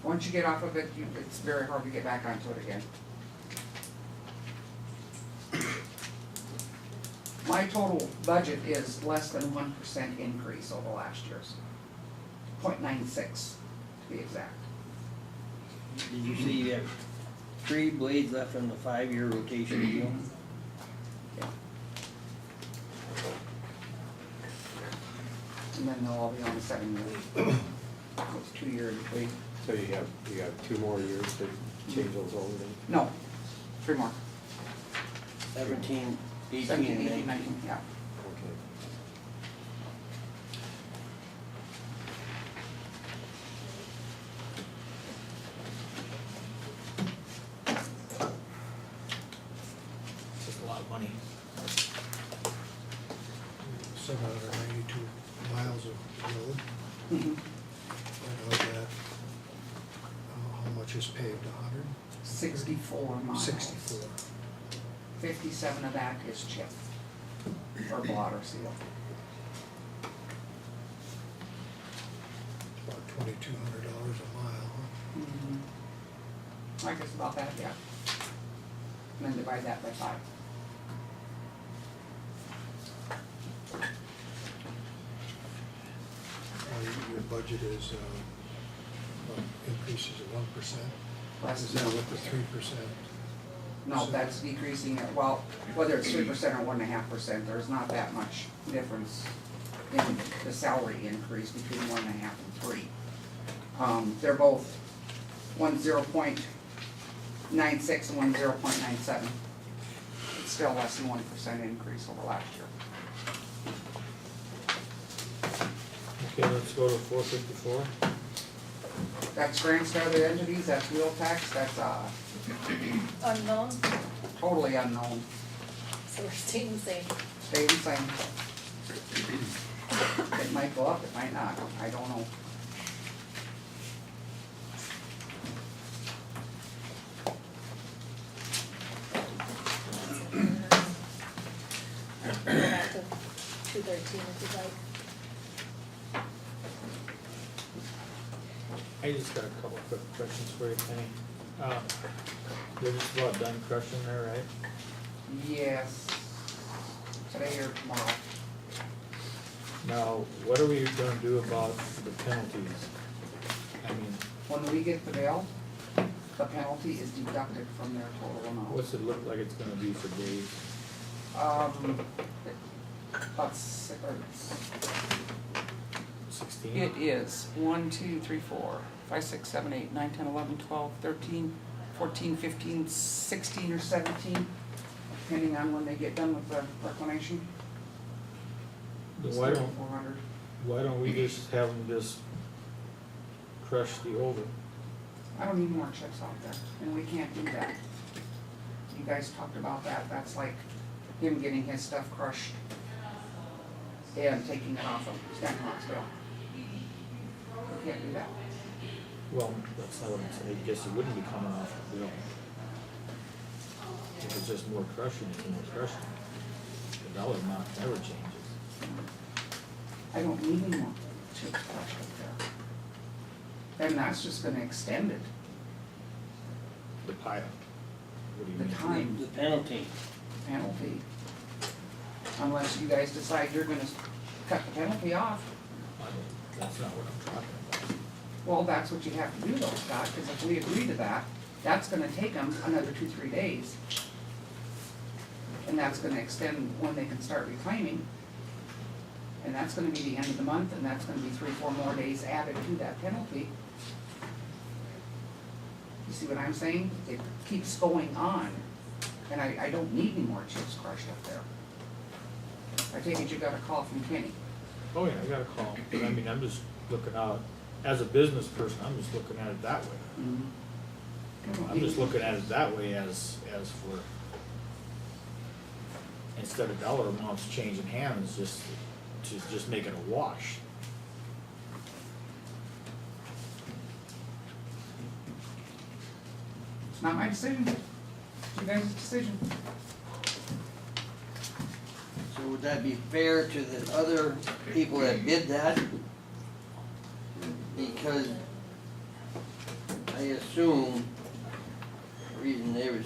Once you get off of it, it's very hard to get back onto it again. My total budget is less than 1% increase over last year's. 0.96 to be exact. Did you say you have 3 blades left on the 5-year rotation deal? Yeah. And then they'll all be on the 7-year. It's 2 years between. So you have 2 more years to change those over then? No, 3 more. 17, 18, 17, and 18, 19. 19, yeah. Okay. It's just a lot of money. 792 miles of road. Mhm. And of that, how much is paved, 100? 64 miles. 64. 57 of that is chip or blotter seal. About $2,200 a mile, huh? I guess about that, yeah. And then divide that by 5. Your budget is, increases of 1%. Less Is that with the 3%? No, that's decreasing it, well, whether it's 3% or 1.5%, there's not that much difference in the salary increase between 1.5 and 3. They're both one 0.96 and one 0.97. It's still less than 1% increase over last year. Okay, let's go to 454. That's grants to other entities, that's wheel tax, that's, Unknown, totally unknown, so we're staying the same. stay the same. It might go up, it might not, I don't know. Go back to 213 if you'd like. I just got a couple quick questions for you, Penny. You're just about done crushing there, right? Yes, today or tomorrow. Now, what are we gonna do about the penalties? I mean, When we get the bill, the penalty is deducted from their total amount. what's it look like it's gonna be for days? About 16? It is 1, 2, 3, 4, 5, 6, 7, 8, 9, 10, 11, 12, 13, 14, 15, 16, or 17, depending on when they get done with the reclamation. Then It's why don't, 3,400. why don't we just have them just crush the older? I don't need more chips out there, and we can't do that. You guys talked about that, that's like him getting his stuff crushed and taking it off of Stan Hospital. We can't do that. Well, that's not what I'm saying, I guess it wouldn't be coming off the bill. If it's just more crushing, it's more crushing. The dollar amount never changes. I don't need any more chips crushed up there. And that's just gonna extend it, The pile. What do you the mean? time, The penalty. penalty. Unless you guys decide you're gonna cut the penalty off. I don't- That's not what I'm talking about. Well, that's what you have to do though, Scott, because if we agree to that, that's gonna take them another 2-3 days. And that's gonna extend when they can start reclaiming. And that's gonna be the end of the month, and that's gonna be 3-4 more days added to that penalty. You see what I'm saying? It keeps going on, and I don't need any more chips crushed up there. I take it you got a call from Kenny. Oh yeah, I got a call, but I mean, I'm just looking out, as a business person, I'm just looking at it that way. I'm just looking at it that way as for, instead of dollar amounts changing hands, just make it a wash. It's not my decision, it's you guys' decision. So would that be fair to the other people that bid that? Because I assume the reason they was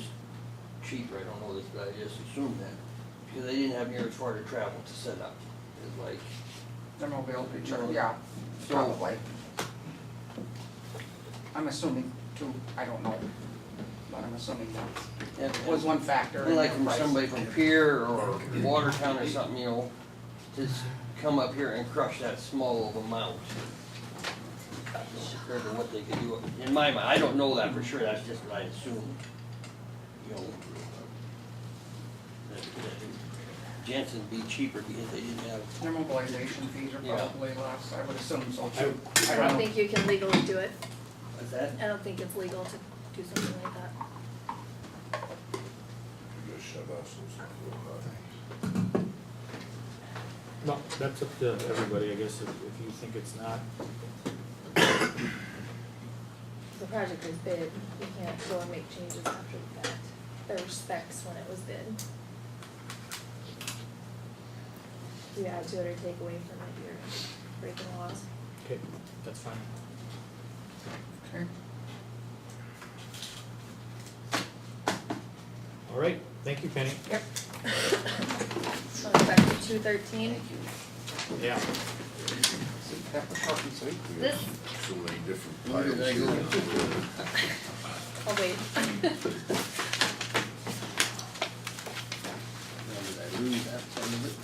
cheaper, I don't know this, but I just assumed that, because they didn't have near as far to travel to set up. It's like, The mobility chart, yeah, So- probably. I'm assuming too, I don't know, but I'm assuming that and- was one factor in like the from price. somebody from Pier or Watertown or something, you know, to come up here and crush that small of amount. Compared to what they could do, in my mind, I don't know that for sure, that's just what I assumed, you know. that Jensen'd be cheaper because they didn't have, Their mobilization fees are Yeah. probably less, I would assume so too. I don't think you can legally do it. what's that? I don't think it's legal to do something like that. Just shut us and stuff. No, that's up to everybody, I guess, if you think it's not. The project is bid, you can't go and make changes after the fact. There were specs when it was bid. You add to it or take away from it, you're breaking laws. Okay, that's fine. Okay. All right, thank you, Penny. Yep. So effective 2/13. Yeah. That was short and sweet. We This, got so many different Where piles did I here go? now. oh wait. Now, did I lose that some of it?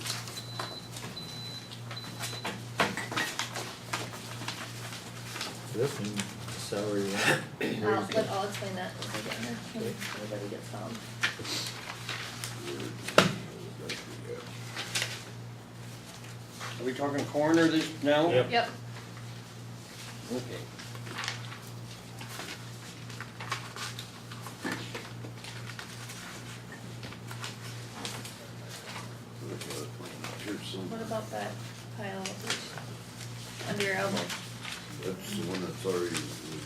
This one, salary, I'll explain that as I get in there, when Okay. everybody gets found. Are we talking coroner this now? Yep. Yep, Okay. Here's some, what about that pile under your elbow? that's the one that's already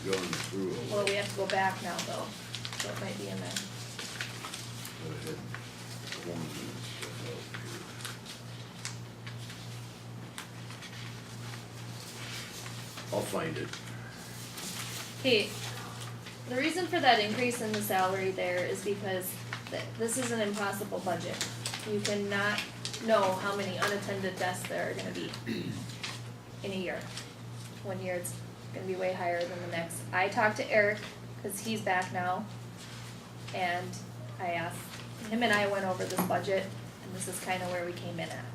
gone through. a Well, lot. we have to go back now though, so it might be in there. I had corners and stuff out here. I'll find it. Okay, the reason for that increase in the salary there is because this is an impossible budget. You cannot know how many unattended deaths there are gonna be in a year. One year it's gonna be way higher than the next. I talked to Eric, cause he's back now, and I asked, him and I went over this budget, and this is kinda where we came in at.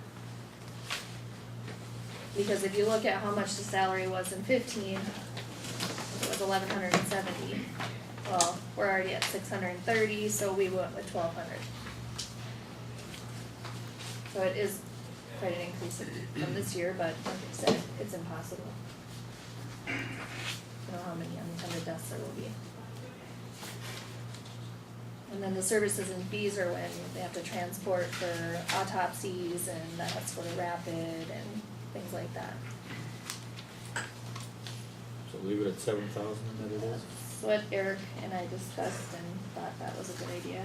Because if you look at how much the salary was in 15, it was 1,170. Well, we're already at 630, so we went with 1,200. So it is quite an increase from this year, but like I said, it's impossible. you know, how many unattended deaths there will be. And then the services and fees are when they have to transport for autopsies and that has to go to rapid and things like that. So leave it at 7,000 that it is? That's what Eric and I discussed and thought that was a good idea.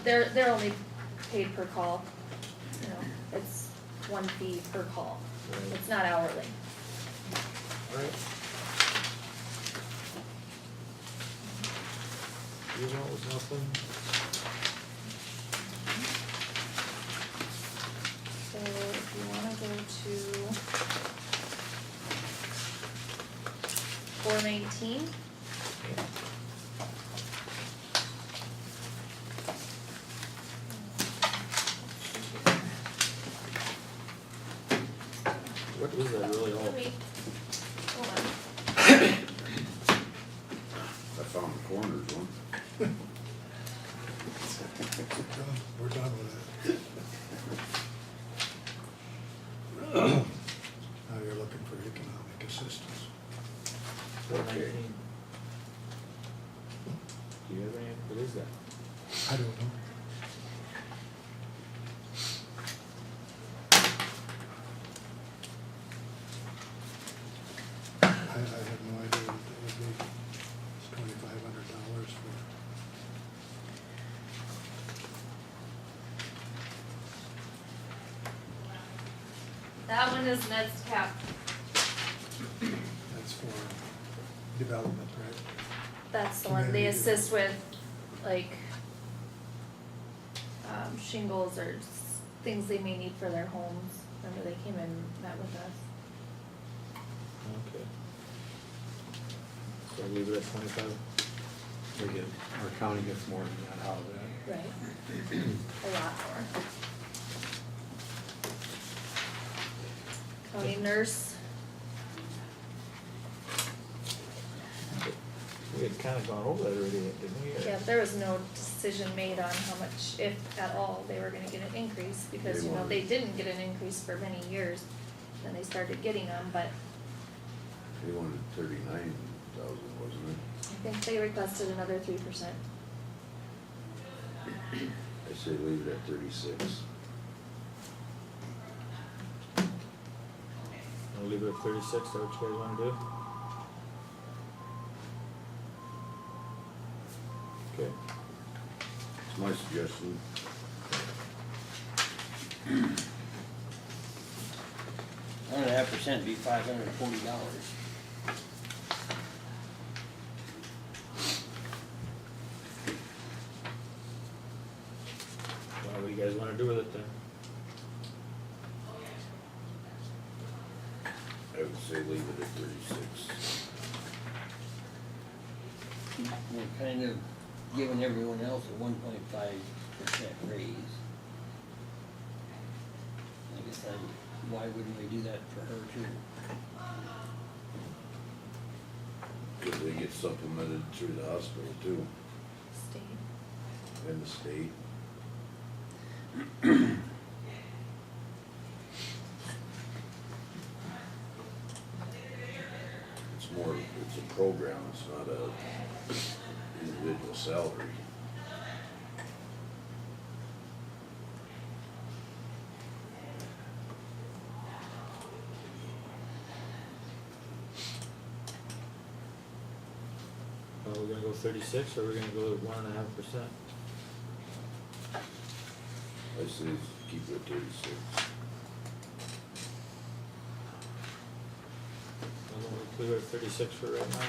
They're only paid per call, you know, it's one fee per call, Right. it's not hourly. Alright. You know, it was nothing. So if you wanna go to 419. What is that really all? Let me, hold on. I found the corners one. We're done with it. Now you're looking for economic assistance. 419. Do you have any, what is that? I don't know. I have no idea what that would be. It's $2,500 for. That one is Ned's cap, That's for development, right? that's the one they Community assist with, like, shingles or things they may need for their homes. Remember they came and met with us. Okay. So leave it at 25? We get, our county gets more than that out of that. Right. A lot more. County nurse, We had kinda gone over that already, didn't we? yeah, there was no decision made on how much, if at all, they were gonna get an increase, because, They you know, wanted- they didn't get an increase for many years. Then they started getting them, but They wanted 39,000, wasn't it? I think they requested another 3%. I say leave it at 36. I'll leave it at 36, is that what you guys wanna do? Okay, It's my suggestion. 1.5% be $540. well, what do you guys wanna do with it then? I would say leave it at 36. We're kind of giving everyone else a 1.5% raise. I guess why wouldn't we do that for her too? Because they get supplemented through the hospital too, State. and the state. It's more, it's a program, it's not a individual salary. We're gonna go 36, or we're gonna go 1.5%? I say keep it at 36. We'll leave it at 36 for right now.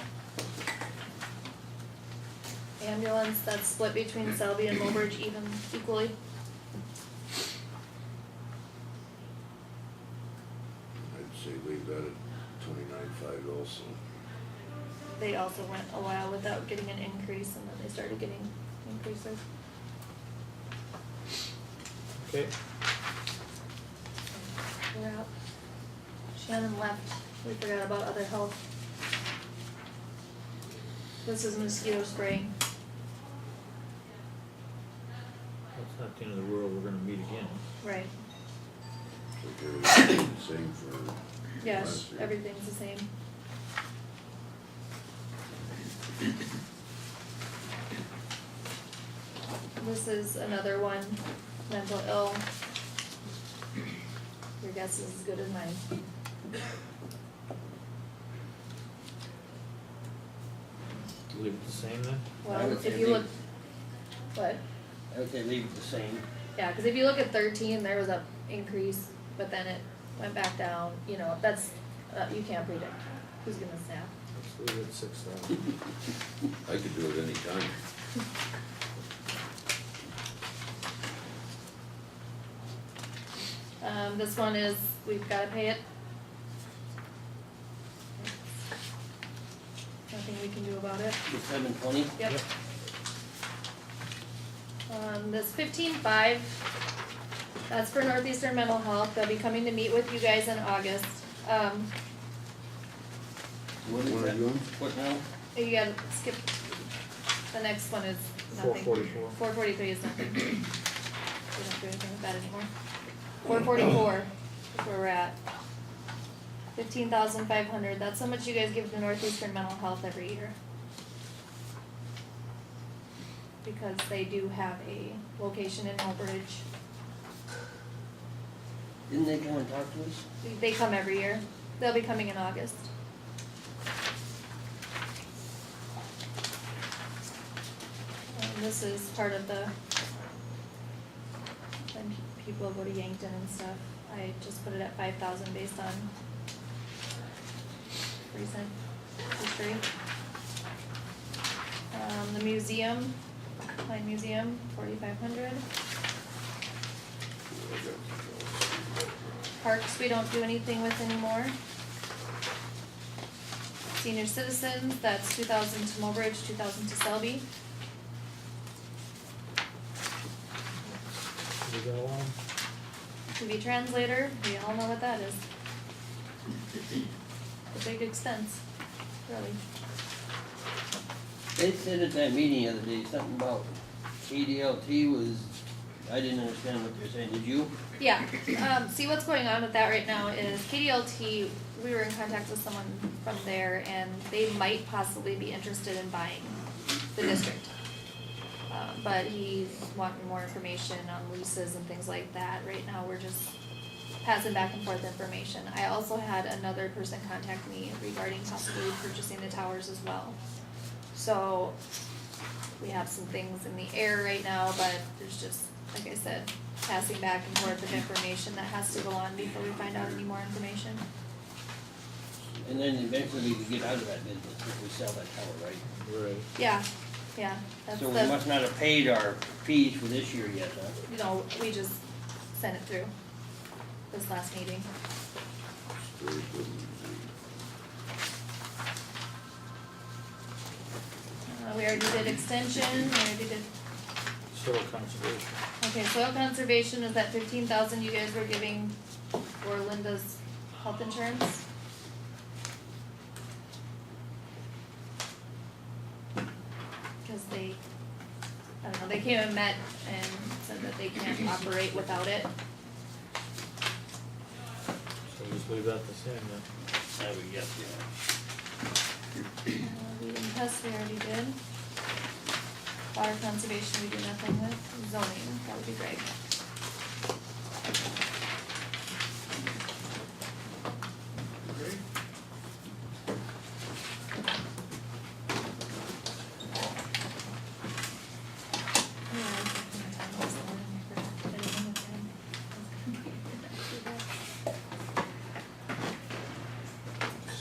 Ambulance, that's split between Selby and Mobridge equally. I'd say leave that at 29.5 also. They also went a while without getting an increase, and then they started getting increases. Okay, We're out. Shannon left, we forgot about other health. This is mosquito spraying. that's not the end of the world, we're gonna meet again. Right. So okay, the same for Yeah, last year. everything's the same. This is another one, mental ill. Your guess is as good as mine. Leave it the same then? I Well, would say if you leave look, what? I would say leave it the same. Yeah, cause if you look at 13, there was a increase, but then it went back down, you know, that's, you can't predict who's gonna snap. Let's leave it at 6,000. I could do it anytime. This one is, we've gotta pay it. Nothing we can do about it. The 720. Yep. This 15.5, that's for Northeastern Mental Health, they'll be coming to meet with you guys in August. What is What are that? you on? What now? You gotta skip, the next one is nothing. 444. 443 is nothing. We don't do anything with that anymore. 444 is where we're at. 15,500, that's how much you guys give to Northeastern Mental Health every year. Because they do have a location in Elbridge. Didn't they come and talk to us? They come every year. They'll be coming in August. And this is part of the, when people go to Yankton and stuff, I just put it at 5,000 based on recent history. The museum, Klein Museum, 4,500. Parks, we don't do anything with anymore. Senior citizens, that's 2,000 to Mobridge, 2,000 to Selby. We got one? TV translator, we all know what that is. A big expense, really. They said at that meeting the other day, something about KDLT was, I didn't understand what they're saying, did you? Yeah, see what's going on with that right now is KDLT, we were in contact with someone from there and they might possibly be interested in buying the district. But he's wanting more information on leases and things like that. Right now, we're just passing back and forth information. I also had another person contact me regarding possibly purchasing the towers as well. So, we have some things in the air right now, but there's just, like I said, passing back and forth of information that has to go on before we find out any more information. And then eventually we could get out of that business if we sell that tower, right? Right. Yeah, that's So we must not have paid our fees for this year yet, huh? you know, we just sent it through this last meeting. Very good. We already did extension, we already did, Soil conservation. okay, soil conservation is that 15,000 you guys were giving for Linda's health insurance. Cause they, I don't know, they came and met and said that they can't operate without it. So just leave that the same then. I would guess, yeah. Weed and pest we already did. Water conservation we do nothing with, zoning, that would be great.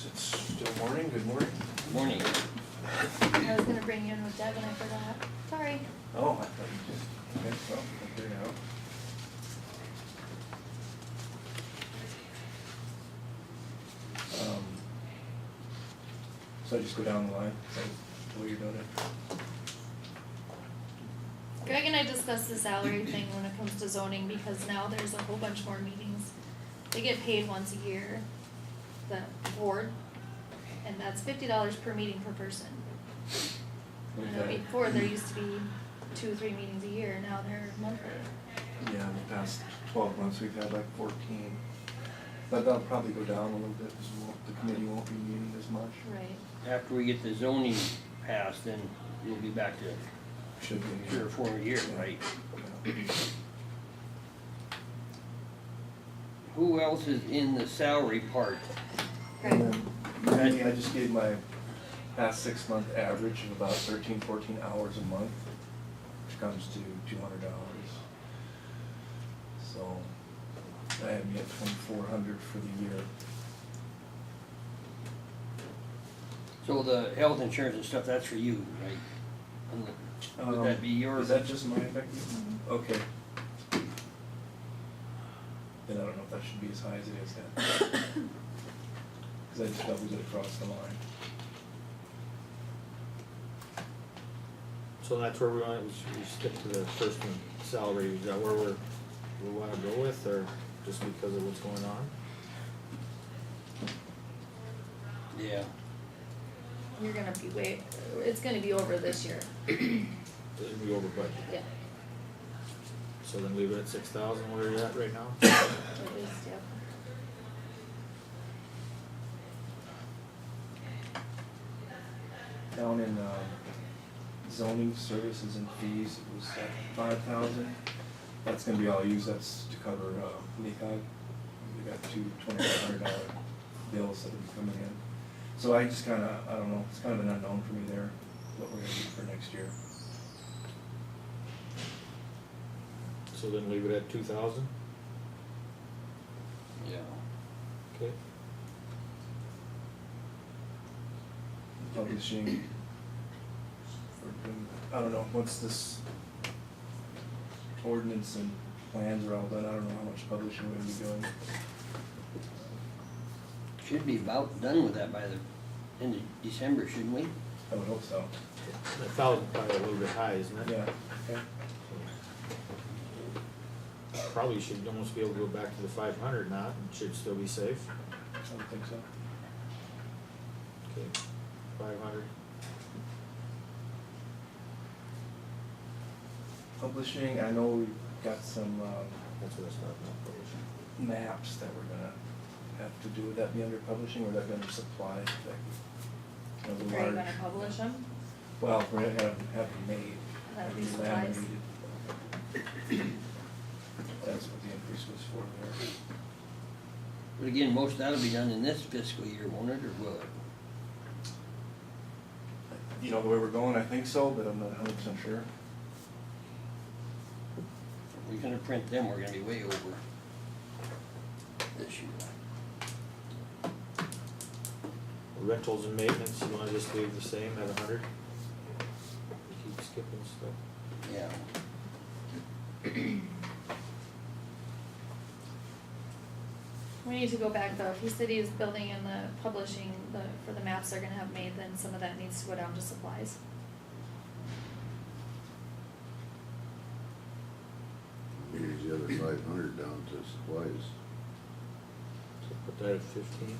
It's still morning, good morning. Morning. I was gonna bring you in with Deb and I forgot, sorry. Oh, I thought you just, okay, well, okay now. So I just go down the line, is that the way you're doing it? Greg and I discussed the salary thing when it comes to zoning, because now there's a whole bunch more meetings. They get paid once a year, the board, and that's $50 per meeting per person. I know Okay. before there used to be 2 or 3 meetings a year, now they're monthly. Yeah, in the past 12 months, we've had like 14. But that'll probably go down a little bit, because the committee won't be meeting as much. Right. After we get the zoning passed, then we'll be back to Should be. 3 or 4 a year, right? Who else is in the salary part? And then, I just gave my past 6-month average of about 13, 14 hours a month, which comes to $200. So, I had me at 2,400 for the year. So the health insurance and stuff, that's for you, right? And would that be yours? Is that just my effective? Okay. Then I don't know if that should be as high as it is then. Because I just doubled it across the line. So that's where we want, we stick to the first one, salary, is that where we wanna go with, or just because of what's going on? Yeah. You're gonna be it's gonna be over this year. It'll be over budget. Yeah. So then leave it at 6,000, where you're at right now? At least, yeah. Down in zoning services and fees, it was 5,000. That's gonna be all used, that's to cover NECOG. We got two $2,500 bills that will be coming in. So I just kinda, I don't know, it's kind of an unknown for me there, what we're gonna do for next year. So then leave it at 2,000? Yeah. Okay. Publishing, I don't know, once this ordinance and plans are all done, I don't know how much publishing we're gonna be doing. Should be about done with that by the end of December, shouldn't we? I would hope so. 1,000 probably a little bit high, isn't it? Yeah, okay. Probably should almost be able to go back to the 500 now, and should still be safe. I would think so. Okay, 500. Publishing, I know we've got some That's what I started with publishing. maps that we're gonna have to do. Would that be under publishing or would that be under supply? Like, you know, the Are you large- gonna publish them? Well, we're gonna have them made. That'd be and supplies. laminated. That's what the increase was for there. But again, most of that'll be done in this fiscal year, won't it, or will it? You know, the way we're going, I think so, but I'm not 100% sure. If we're gonna print them, we're gonna be way over this year. Rentals and maintenance, you wanna just leave the same at 100? Keep skipping stuff. Yeah. We need to go back though, if he said he was building in the publishing, for the maps they're gonna have made, then some of that needs to go down to supplies. Use the other 500 down to supplies. So put that at 15.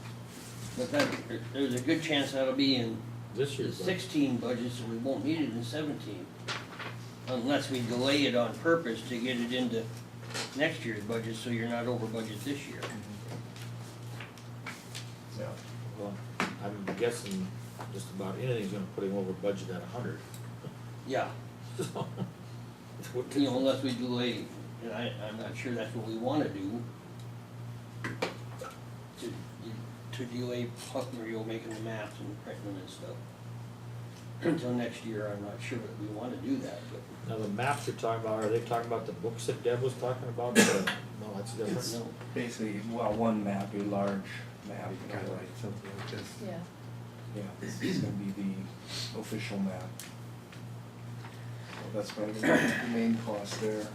But that, there's a good chance that'll be in This the year's budget. 16 budget, so we won't need it in 17. Unless we delay it on purpose to get it into next year's budget, so you're not over budget this year. Yeah. Well, I'm guessing just about anything's gonna put him over budget at 100. Yeah. So, You know, unless we delay, and I'm not sure that's what we wanna do. To delay, making the maps and printing them and stuff. Until next year, I'm not sure that we wanna do that, but. Now, the maps you're talking about, are they talking about the books that Deb was talking about? No, that's different. It's basically, well, one map, a large map. Kind of like something like this. Yeah. Yeah, this is gonna be the official map. So that's probably the main cost there.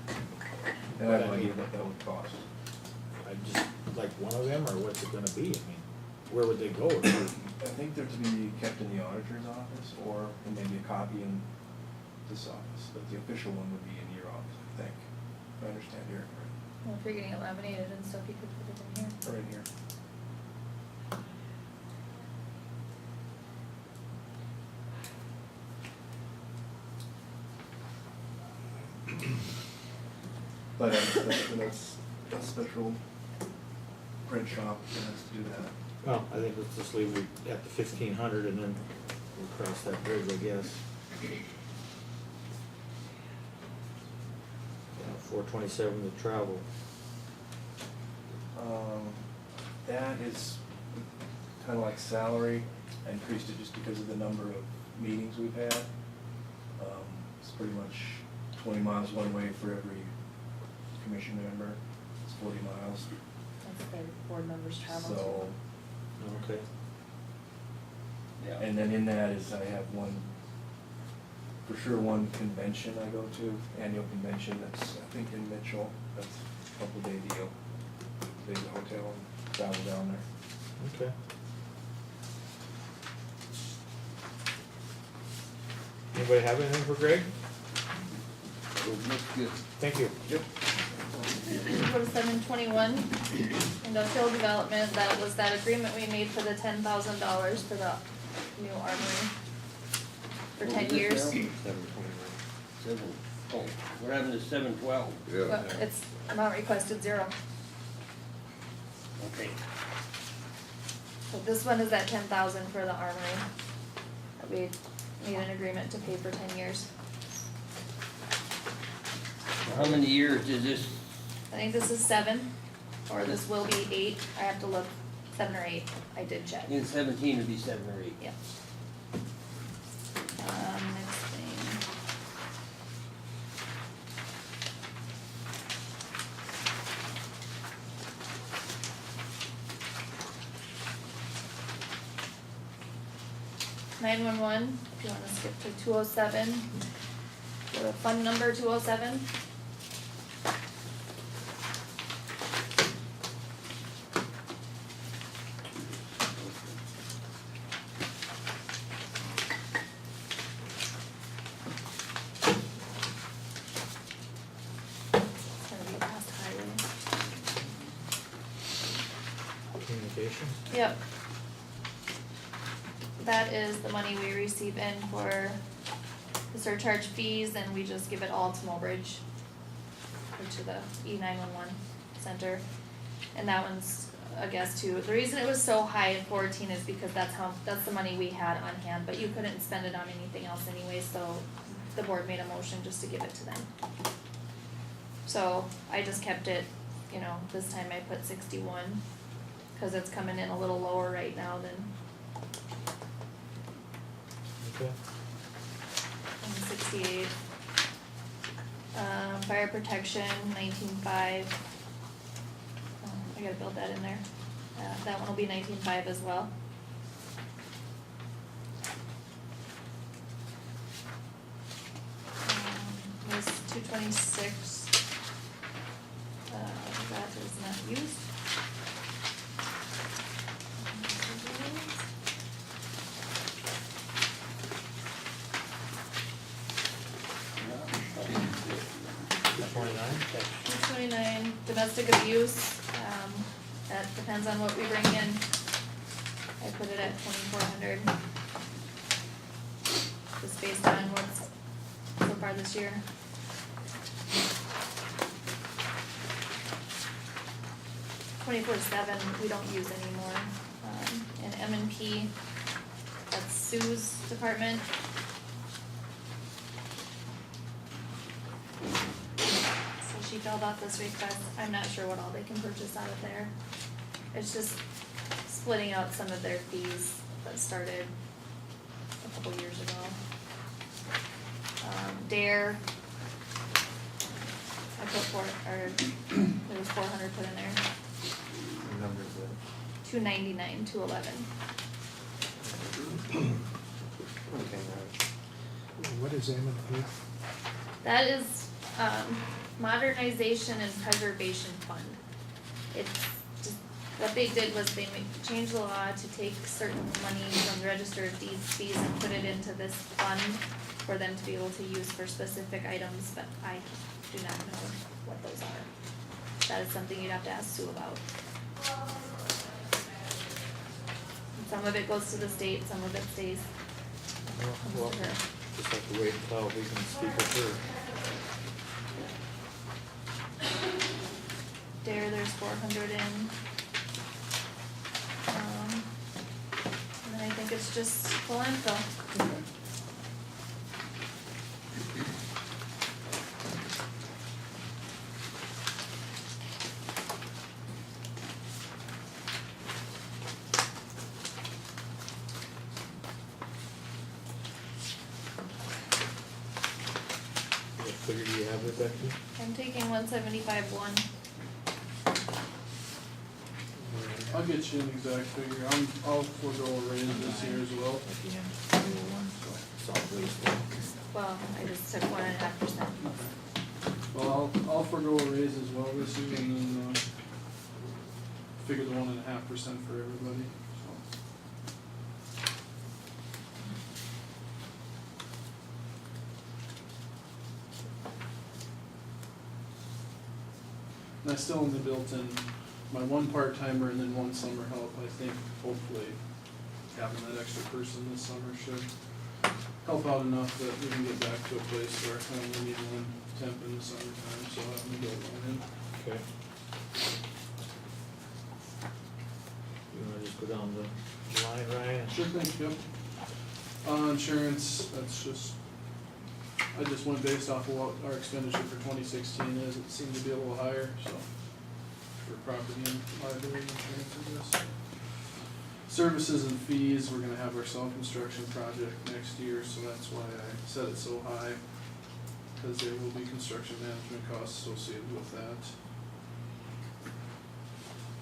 And I have no idea what that would cost. I just, like one of them, or what's it gonna be? I mean, where would they go? I think they're to be kept in the auditor's office, or maybe a copy in this office, but the official one would be in your office, I think. If I understand Eric right. Well, if you're getting it laminated and stuff, you could put it in here. Or in here. But that's a special print shop that has to do that. Well, I think let's just leave it at the 1,500 and then we'll cross that bridge, I guess. Yeah, 427 to travel. That is kind of like salary. I increased it just because of the number of meetings we've had. It's pretty much 20 miles one way for every commission member. It's 40 miles. That's their board members travel to. So, Okay. yeah, and then in that is I have for sure one convention I go to, annual convention that's, I think in Mitchell. That's a couple day deal. Stay at the hotel and travel down there. Okay. Anybody have anything for Greg? Looks good. Thank you. Yep. Go to 721, industrial development, that was that agreement we made for the $10,000 for the new armory for 10 years. 7, oh, we're having the 712. Yeah. But it's amount requested 0. Okay. So this one is at 10,000 for the armory. That we made an agreement to pay for 10 years. How many years is this? I think this is 7, or this will be 8. I have to look, 7 or 8. I did check. In 17 would be 7 or 8. Yeah. Next thing. $911, if you wanna skip to 207, the fund number 207. It's gonna be past highway. Communications? Yep. That is the money we receive in for the surcharge fees, and we just give it all to Mulbridge, or to the E911 center. And that one's a guess too. The reason it was so high in 14 is because that's the money we had on hand, but you couldn't spend it on anything else anyway, so the board made a motion just to give it to them. So I just kept it, this time I put 61, cause it's coming in a little lower right now than Okay. 68. Fire protection, 19.5. I gotta build that in there. That one will be 19.5 as well. This 226. That is not used. Domestic abuse, that depends on what we bring in. I put it at 2,400. Just based on what's so far this year. 24/7, we don't use anymore. And M&P, that's Sue's department. She filled out this request. I'm not sure what all they can purchase out of there. It's just splitting out some of their fees that started a couple years ago. Dare, I put there was 400 put in there. What number is that? 299, 211. Okay, What is M&P? That is, modernization and preservation fund. It's just, what they did was they changed the law to take certain money from the register of deeds fees and put it into this fund for them to be able to use for specific items, but I do not know what those are. That is something you'd have to ask Sue about. And some of it goes to the state, some of it stays, Well, comes to her. just have to wait until we can speak with her. Dare, there's 400 in. is just the landfill. Okay. What figure do you have with that too? I'm taking 175.1. I'll get you an exact figure, I'll forego a raise this year as well. At the end, 201, so solid waste. Well, I just took 1.5%. Well, I'll forego a raise as well this year and then, figure the 1.5% for everybody, so. And I still only built in my one part-timer and then one summer help. I think hopefully having that extra person this summer should help out enough that we can get back to a place where I only need one temp in the summertime, so I'm gonna build one in. Okay. You wanna just go down the line, Ryan? Sure thing, yep. Insurance, that's just, I just went based off of what our expenditure for 2016 is. It seemed to be a little higher, so, for property and liability insurance, I guess. Services and fees, we're gonna have our self-construction project next year, so that's why I set it so high. Cause there will be construction management costs associated with that.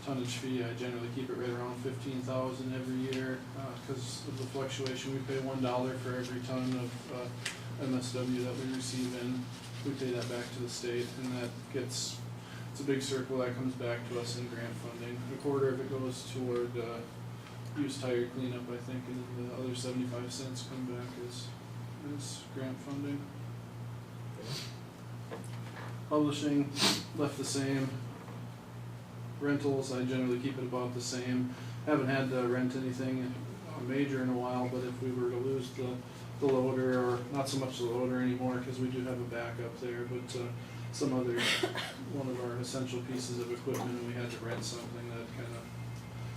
Tonnage fee, I generally keep it right around 15,000 every year, cause of the fluctuation. We pay $1 for every ton of, MSW that we receive in. We pay that back to the state, and that gets, it's a big circle that comes back to us in grant funding. A quarter of it goes toward, used tire cleanup, I think, and then the other 75 cents come back as grant funding. Publishing, left the same. Rentals, I generally keep it about the same. Haven't had to rent anything major in a while, but if we were to lose the loader, or not so much the loader anymore, cause we do have a backup there, but, some other, one of our essential pieces of equipment, and we had to rent something that kinda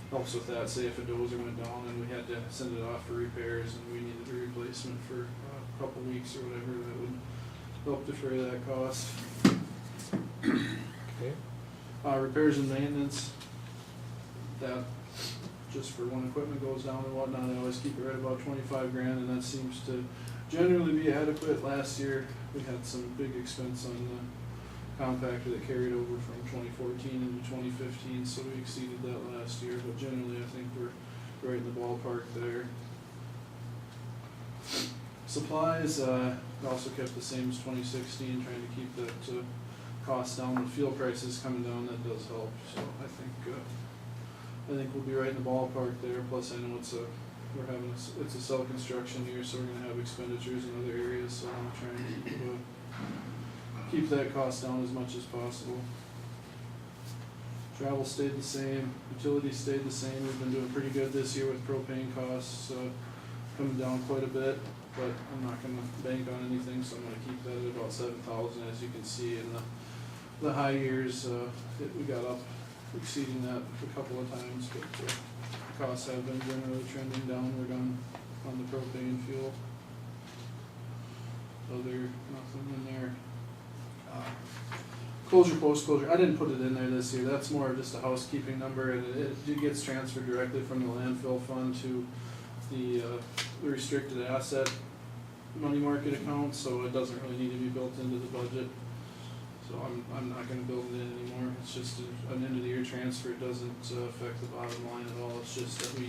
helps with that. Say if a dozer went down and we had to send it off for repairs and we needed a replacement for a couple weeks or whatever, that would help defray that cost. Okay. Repairs and maintenance, that just for when equipment goes down and whatnot, I always keep it right about 25 grand, and that seems to generally be adequate. Last year, we had some big expense on the compactor that carried over from 2014 into 2015, so we exceeded that last year, but generally I think we're right in the ballpark there. Supplies, also kept the same as 2016, trying to keep that cost down. With fuel prices coming down, that does help, so I think we'll be right in the ballpark there. Plus I know it's a cell construction year, so we're gonna have expenditures in other areas, so I'm trying to keep that cost down as much as possible. Travel stayed the same, utilities stayed the same. We've been doing pretty good this year with propane costs, coming down quite a bit, but I'm not gonna bank on anything, so I'm gonna keep that at about 7,000. As you can see in the high years, we got up exceeding that a couple of times, but the costs have been generally trending downward on the propane fuel. Nothing in there. Closure, post-closure, I didn't put it in there this year. That's more of just a housekeeping number, and it gets transferred directly from the landfill fund to the restricted asset money market account, so it doesn't really need to be built into the budget. So I'm not gonna build it in anymore. It's just an end of the year transfer. It doesn't affect the bottom line at all. It's just that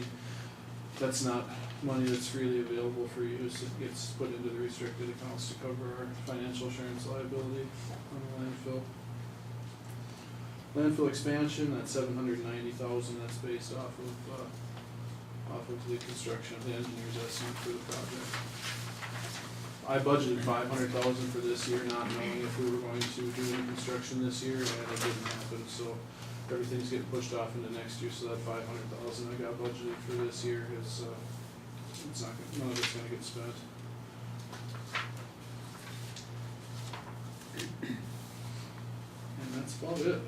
that's not money that's freely available for use. It gets put into the restricted accounts to cover our financial assurance liability on the landfill. Landfill expansion, that's 790,000. That's based off of the construction of the engineer's estimate for the project. I budgeted 500,000 for this year, not knowing if we were going to do any construction this year, and it didn't happen, so everything's getting pushed off into next year, so that 500,000 I got budgeted for this year is, it's not gonna, none of it's gonna get spent. And that's about it.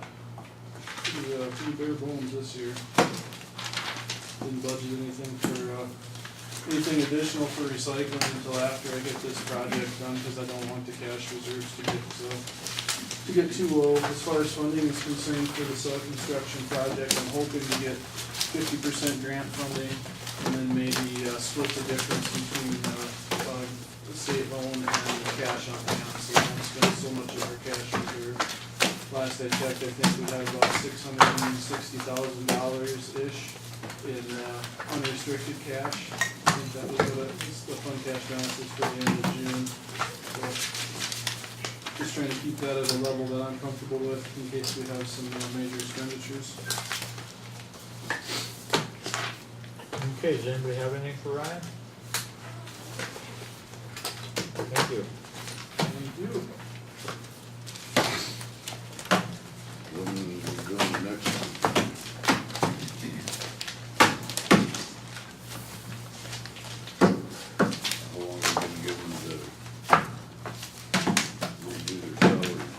Pretty bare bones this year. Didn't budget anything for, anything additional for recycling until after I get this project done, cause I don't want the cash reserves to get too low. As far as funding is concerned for the cell construction project, I'm hoping to get 50% grant funding, and then maybe, split the difference between, the state loan and the cash on hand, so we don't spend so much of our cash reserve. Last I checked, I think we had about $660,000-ish in, unrestricted cash. I think that was what the fund cash balance is for the end of June. So, just trying to keep that at a level that I'm comfortable with in case we have some major expenditures. Okay, does anybody have anything for Ryan? Thank you. Thank you. When we're doing the next one. How long have we been given to redo their salaries?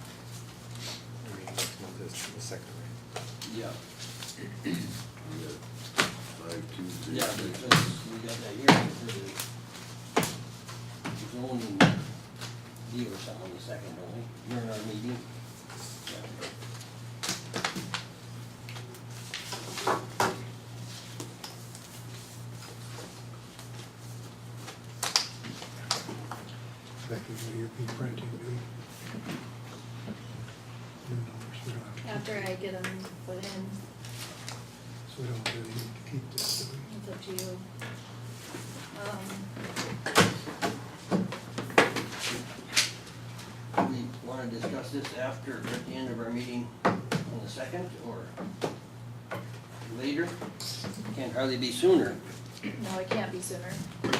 I mean, next month is the second, right? Yeah. We got 5, 2, 3, Yeah, 6. because we got that hearing for the zoning deal or something on the second, don't we, during our meeting? Becky, will you be printing new numbers? We don't have to keep, After I get them put in, so we don't really need to keep this, do we? it's up to you. We wanna discuss this after, at the end of our meeting on the second, or later? Can't hardly be sooner. No, it can't be sooner. Or do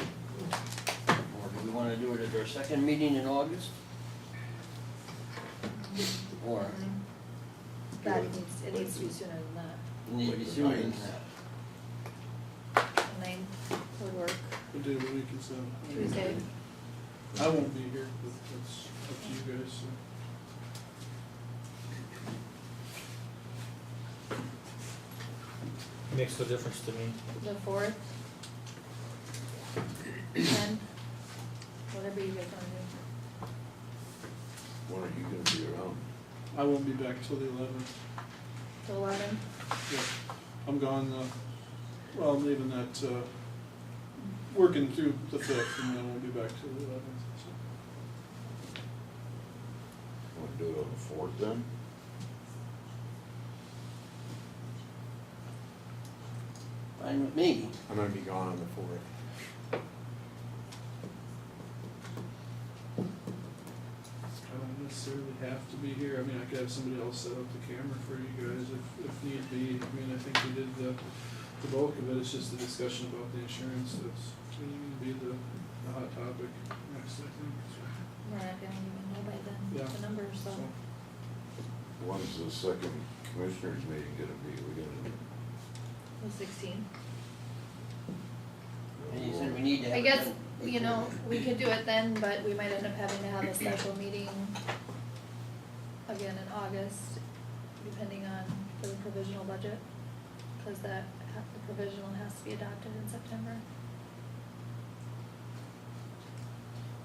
we wanna do it at our second meeting in August? Or That it needs to be sooner than that. it needs to be sooner than that? The 9th would work. What day of the week is that? Tuesday. I won't be here, but that's up to you guys, so. Makes no difference to me. The 4th. 10. Whatever you guys wanna When are you gonna be around? I won't be back till the 11th. do. The 11th. Yeah, I'm gone, well, I'm leaving that, working through the 5th, and then I won't be back till the 11th, so. Wanna do it on the 4th then? Fine with me. I'm gonna be gone on the 4th. I don't necessarily have to be here, I mean, I could have somebody else set up the camera for you guys if need be. I mean, I think we did the bulk of it, it's just the discussion about the insurance that's gonna be the hot topic next, I think, so. We're not gonna even know by then, Yeah. the numbers, so. When's the second commissioners meeting gonna be? We gonna? The 16th. And you said we need to have I it guess, done you know, we could do it then, but we might end up having to have a special meeting again in August, depending on, for the provisional budget. Cause the provisional has to be adopted in September.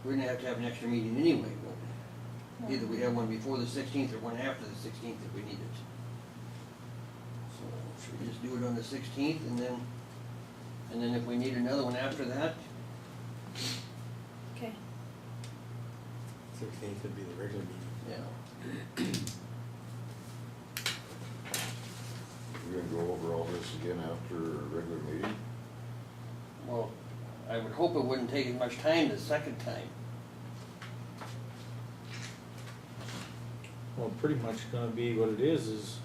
We're gonna have to have an extra meeting anyway, won't we? Either we have one before the 16th or one after the 16th if we need it. So should we just do it on the 16th and then if we need another one after that? Okay. 16th would be the regular meeting. Yeah. We're gonna go over all this again after a regular meeting? Well, I would hope it wouldn't take as much time the second time. Well, pretty much gonna be what it is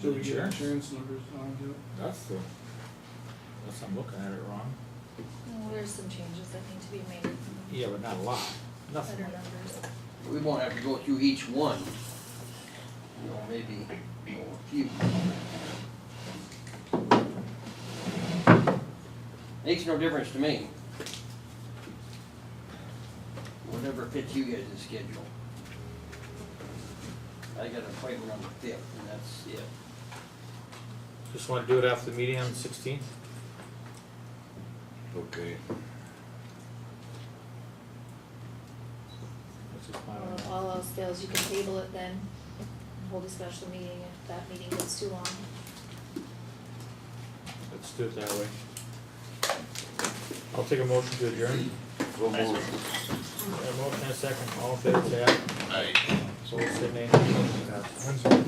Till we get insurance. insurance numbers on to it. That's unless I'm looking at it wrong. Well, there's some changes that need to be made, Yeah, but not a lot, nothing. better numbers. We won't have to go through each one. You know, maybe a few. Makes no difference to me. Whatever fits you guys' schedule. I got an appointment on the 5th, and that's it. Just wanna do it after the meeting on the 16th? Okay. That's just my Well, if all else fails, you can table it then, and hold a special meeting if that meeting gets too long. Let's do it that way. I'll take a motion to adjourn. So moved. A motion and a second, all in favor, say aye. Aye. So, say nay.